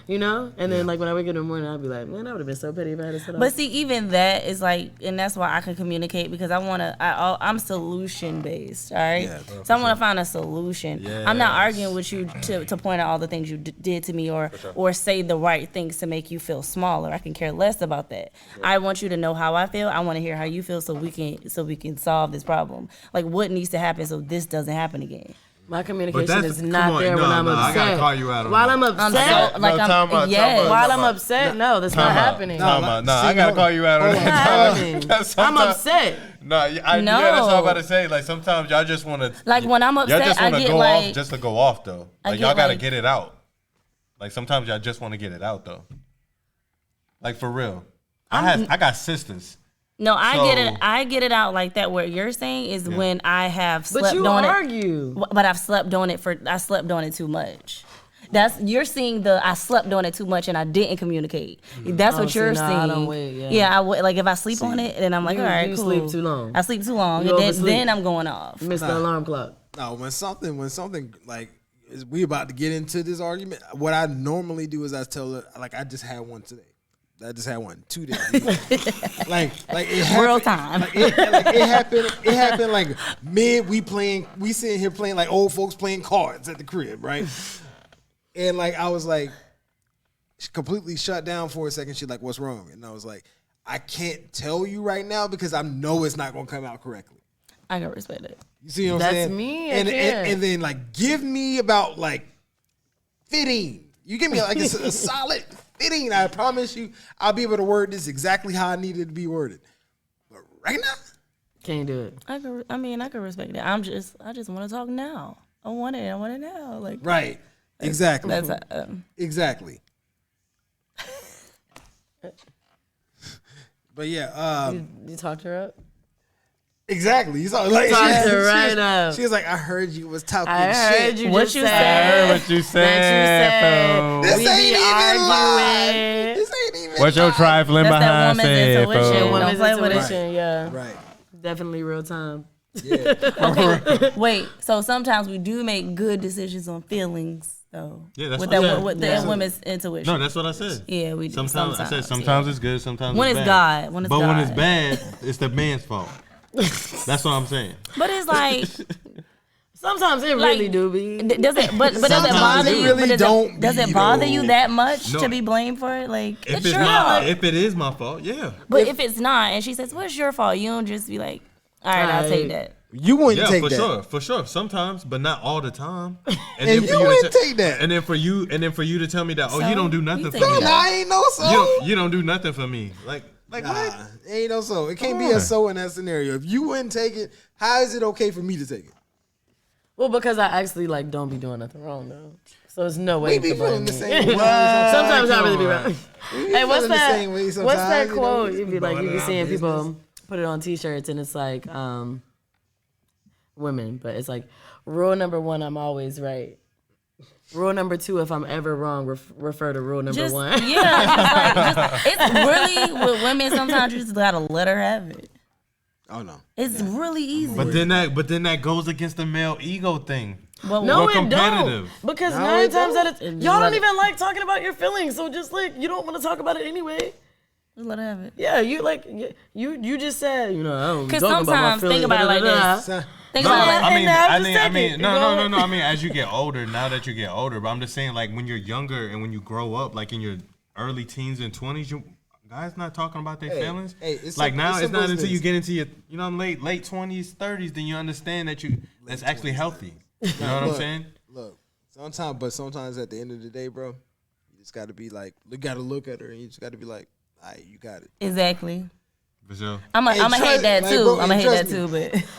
Speaker 3: And then like when I wake up in the morning, I'll be like, man, I would have been so petty if I had said all.
Speaker 5: But see, even that is like, and that's why I can communicate, because I'm solution based, all right? Yeah, so I want to find a solution. Yes. I'm not arguing with you to point out all the things you did to me or say the right things to make you feel smaller. I can care less about that. Sure. I want you to know how I feel. I want to hear how you feel so we can solve this problem. Like what needs to happen so this doesn't happen again.
Speaker 3: My communication is not there when I'm upset.
Speaker 2: I gotta call you out on
Speaker 3: While I'm upset, while I'm upset, no, that's not happening.
Speaker 2: I gotta call you out on that.
Speaker 3: I'm upset.
Speaker 2: Yeah, that's what I'm about to say. Like sometimes y'all just want to,
Speaker 5: like when I'm upset,
Speaker 2: y'all just want to go
Speaker 5: like,
Speaker 2: off just to go off though. Like y'all gotta get it out. Like sometimes y'all just want to get it out though. Like for real, I got sisters.
Speaker 5: No, I get it out like that. What you're saying is when I have slept on it.
Speaker 3: But you argue.
Speaker 5: But I slept on it too much. You're seeing I slept on it too much and I didn't communicate. That's what you're seeing. I don't wait, yeah, like if I sleep on it and I'm like, all right, cool.
Speaker 3: Sleep too long.
Speaker 5: I sleep too long, and then I'm going off.
Speaker 3: You missed the alarm clock.
Speaker 6: No, when something like we about to get into this argument, what I normally do is I tell her, like, I just had one today. I just had one 2 days. like it happened.
Speaker 5: Real time.
Speaker 6: It happened like we sitting here playing like old folks playing cards at the crib, right? And like I was like completely shut down for a second. She's like, "What's wrong?" And I was like, "I can't tell you right now because I know it's not gonna come out correctly."
Speaker 5: I can respect it.
Speaker 6: You see what I'm saying?
Speaker 3: That's me.
Speaker 6: And then like give me about like 15. You give me like a solid 15. I promise you, I'll be able to word this exactly how I need it to be worded. But right now,
Speaker 3: can't do it.
Speaker 5: I can respect it. I just want to talk now. I want it now. Like
Speaker 6: right. Exactly.
Speaker 5: That's
Speaker 6: exactly. But yeah,
Speaker 3: you talked her up.
Speaker 6: Exactly. You saw like
Speaker 3: talked her right up.
Speaker 6: She was like, "I heard you was talking
Speaker 3: shit.
Speaker 6: I heard
Speaker 3: you what you said.
Speaker 2: This ain't
Speaker 6: even live. This ain't even
Speaker 2: What your trifling
Speaker 5: That's that
Speaker 2: behind
Speaker 5: woman's
Speaker 2: said,
Speaker 5: intuition.
Speaker 2: fool?
Speaker 3: Women's
Speaker 5: play with it.
Speaker 3: intuition, yeah.
Speaker 6: Right.
Speaker 3: Definitely real time.
Speaker 6: Yeah.
Speaker 5: Okay, wait. So sometimes we do make good decisions on feelings, though.
Speaker 2: Yeah, that's
Speaker 5: with
Speaker 2: what I
Speaker 5: that
Speaker 2: said.
Speaker 5: with the women's intuition.
Speaker 2: No, that's what I said.
Speaker 5: Yeah, we do.
Speaker 2: Sometimes I said sometimes it's good, sometimes
Speaker 5: When
Speaker 2: it's
Speaker 5: it's
Speaker 2: bad.
Speaker 5: God, when it's
Speaker 2: but
Speaker 5: God.
Speaker 2: when it's bad, it's the man's fault. That's what I'm saying.
Speaker 5: But it's like,
Speaker 3: Sometimes it
Speaker 5: Like,
Speaker 3: really do be.
Speaker 5: does it? But does it
Speaker 6: Sometimes
Speaker 5: bother
Speaker 6: it
Speaker 5: you?
Speaker 6: really
Speaker 5: But
Speaker 6: don't
Speaker 5: does
Speaker 6: be,
Speaker 5: it bother
Speaker 6: though.
Speaker 5: you that much
Speaker 2: No.
Speaker 5: to be blamed for it? Like,
Speaker 2: If
Speaker 5: it's
Speaker 2: it's
Speaker 5: your fault.
Speaker 2: if it is my fault, yeah.
Speaker 5: But if it's not, and she says, "What's your fault?" You don't just be like, "All right, I'll take that."
Speaker 6: You wouldn't
Speaker 2: Yeah,
Speaker 6: take
Speaker 2: for
Speaker 6: that.
Speaker 2: sure. Sometimes, but not all the time.
Speaker 6: And you wouldn't take that.
Speaker 2: And then for you to tell me that, oh,
Speaker 5: So,
Speaker 2: you don't do nothing
Speaker 5: you
Speaker 2: for
Speaker 5: take
Speaker 2: me.
Speaker 5: it.
Speaker 6: Nah, ain't no so.
Speaker 2: You don't do nothing for me. Like
Speaker 6: Nah,
Speaker 2: what?
Speaker 6: ain't no so. It can't be a so in that scenario. If you wouldn't take it, how is it okay for me to take it?
Speaker 3: Well, because I actually like don't be doing nothing wrong though. So there's no way
Speaker 6: We be
Speaker 3: to blame
Speaker 6: feeling the
Speaker 3: me.
Speaker 6: same way.
Speaker 3: Sometimes I really be
Speaker 2: Come
Speaker 3: wrong.
Speaker 2: on.
Speaker 3: Hey, what's
Speaker 6: feeling the
Speaker 3: that?
Speaker 6: same way
Speaker 3: What's
Speaker 6: sometimes,
Speaker 3: that
Speaker 6: you know?
Speaker 3: quote? You be like, you be
Speaker 2: About
Speaker 3: seeing
Speaker 2: our
Speaker 3: people put it on T-shirts, and it's like, women, but it's like, rule number 1, I'm always right. Rule number 2, if I'm ever wrong, refer to rule number 1.
Speaker 5: Yeah, it's really with women. Sometimes you just gotta let her have it.
Speaker 6: Oh no.
Speaker 5: It's really easy.
Speaker 2: But then that goes against the male ego thing.
Speaker 5: But
Speaker 3: No,
Speaker 2: We're
Speaker 3: it don't.
Speaker 2: competitive.
Speaker 3: Because
Speaker 6: No,
Speaker 3: 9
Speaker 6: it
Speaker 3: times
Speaker 6: don't.
Speaker 3: out of y'all don't even like talking about your feelings. So just like you don't want to talk about it anyway.
Speaker 5: just let her have it.
Speaker 3: Yeah, you like you just said I don't.
Speaker 5: Because
Speaker 3: talk about my
Speaker 5: sometimes, think
Speaker 3: feelings,
Speaker 5: about it like this.
Speaker 6: Son,
Speaker 5: Think
Speaker 2: No,
Speaker 5: about it.
Speaker 2: I mean,
Speaker 3: And now
Speaker 2: I
Speaker 3: just
Speaker 2: think,
Speaker 3: take it.
Speaker 2: no.
Speaker 3: Go.
Speaker 2: I mean, as you get older, now that you get older, but I'm just saying, like, when you're younger and when you grow up, like in your early teens and 20s, you guys not talking about their feelings.
Speaker 6: hey, it's
Speaker 2: like
Speaker 6: simple-
Speaker 2: now,
Speaker 6: it's
Speaker 2: it's
Speaker 6: simple
Speaker 2: not
Speaker 6: as
Speaker 2: until
Speaker 6: this.
Speaker 2: you get into your, late 20s, 30s, then you understand that that's actually healthy. You know what I'm saying?
Speaker 6: Look, sometimes at the end of the day, bro, you just got to be like, you got to look at her and you just got to be like, all right, you got it.
Speaker 5: Exactly.
Speaker 2: For sure.
Speaker 5: I'm gonna hate that
Speaker 6: like,
Speaker 5: too.
Speaker 6: bro,
Speaker 5: I'm gonna
Speaker 6: and
Speaker 5: hate that
Speaker 6: trust
Speaker 5: too.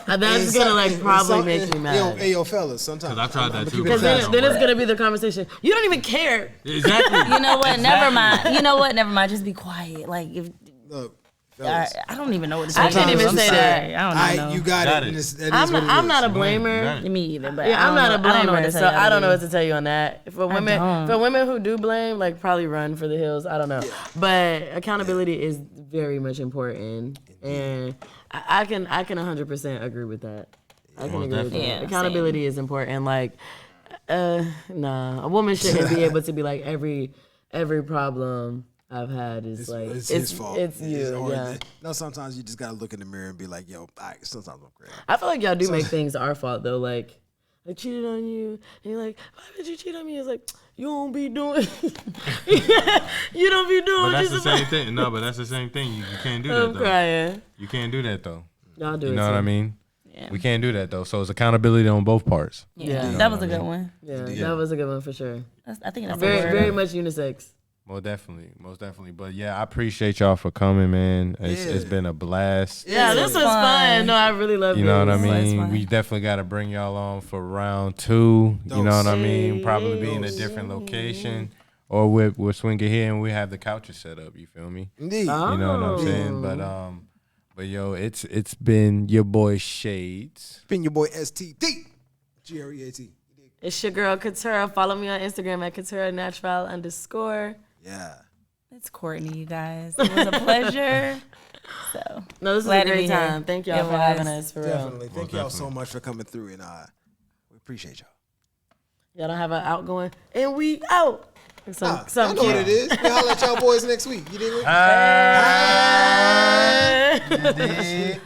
Speaker 5: But
Speaker 3: That's gonna like probably make me mad.
Speaker 6: Yo, fellas, sometimes.
Speaker 2: 'Cause I tried that too.
Speaker 3: Because then it's gonna be the conversation. You don't even care.
Speaker 2: Exactly.
Speaker 5: you know what? Never mind. You know what? Never mind. Just be quiet. Like if
Speaker 6: Look, fellas.
Speaker 5: I don't even know what to
Speaker 3: I
Speaker 5: say.
Speaker 3: can't even
Speaker 5: I'm
Speaker 3: say
Speaker 5: sorry.
Speaker 3: that.
Speaker 5: I don't
Speaker 6: All
Speaker 5: know.
Speaker 6: right, you got
Speaker 2: Got
Speaker 6: it.
Speaker 2: it.
Speaker 6: And that is
Speaker 3: I'm
Speaker 6: what
Speaker 3: not. I'm
Speaker 6: it
Speaker 3: not a
Speaker 6: is.
Speaker 3: blamer.
Speaker 5: Me either. But
Speaker 3: Yeah, I'm not a
Speaker 5: I don't know what
Speaker 3: blamer,
Speaker 5: to
Speaker 3: so
Speaker 5: say
Speaker 3: I don't know
Speaker 5: either.
Speaker 3: what to tell you on that. For women who do blame, like probably run for the hills. I don't know, but accountability is very much important, and I can 100% agree with that. I can agree with that.
Speaker 5: Yeah,
Speaker 3: Accountability is important. Like, nah, a woman shouldn't be able to be like every problem I've had is like
Speaker 6: It's his fault.
Speaker 3: It's you.
Speaker 6: or
Speaker 3: Yeah.
Speaker 6: No, sometimes you just gotta look in the mirror and be like, yo, all right, sometimes I'm crazy.
Speaker 3: I feel like y'all do make things our fault though. Like, I cheated on you, and you're like, why would you cheat on me? It's like, you don't be doing, you don't be doing.
Speaker 2: But that's the
Speaker 3: just
Speaker 2: same
Speaker 3: about-
Speaker 2: thing. No, but that's the same thing. You can't do that
Speaker 3: I'm
Speaker 2: though.
Speaker 3: crying.
Speaker 2: You can't do that though.
Speaker 3: Y'all do
Speaker 2: You
Speaker 3: it
Speaker 2: know what I
Speaker 3: too.
Speaker 2: mean?
Speaker 5: Yeah.
Speaker 2: We can't do that though. So it's accountability on both parts.
Speaker 5: Yeah,
Speaker 3: Yeah.
Speaker 5: that was a good one.
Speaker 3: Yeah, that was a good one for sure.
Speaker 5: I think that's
Speaker 3: Very,
Speaker 5: a word.
Speaker 3: very much unisex.
Speaker 2: Most definitely. But yeah, I appreciate y'all for coming, man. It's been a blast.
Speaker 3: Yeah, this was fun. No, I really love
Speaker 2: You know what I
Speaker 3: this.
Speaker 2: mean?
Speaker 5: fun.
Speaker 2: We definitely got to bring y'all on for round 2. You know what I mean? Probably be in a different location. Or we'll swing it here and we have the couches set up. You feel me?
Speaker 6: Indeed.
Speaker 2: You know what I'm saying? But yo, it's been your boy Shades.
Speaker 6: Been your boy STD. GREAT.
Speaker 3: It's your girl Keturah. Follow me on Instagram at KeturahNatural_.
Speaker 6: Yeah.
Speaker 5: It's Courtney, you guys. It was a pleasure. So
Speaker 3: No, this was
Speaker 5: Glad
Speaker 3: a
Speaker 5: to
Speaker 3: great
Speaker 5: be here.
Speaker 3: time. Thank y'all
Speaker 5: It
Speaker 3: for
Speaker 5: was.
Speaker 3: having us, for real.
Speaker 6: Definitely. Thank y'all so much for coming through, and we appreciate y'all.
Speaker 3: Y'all don't have an outgoing, and we out. Some
Speaker 6: I know what it is. We'll holler at y'all boys next week. You didn't?
Speaker 3: Hey.
Speaker 2: You did.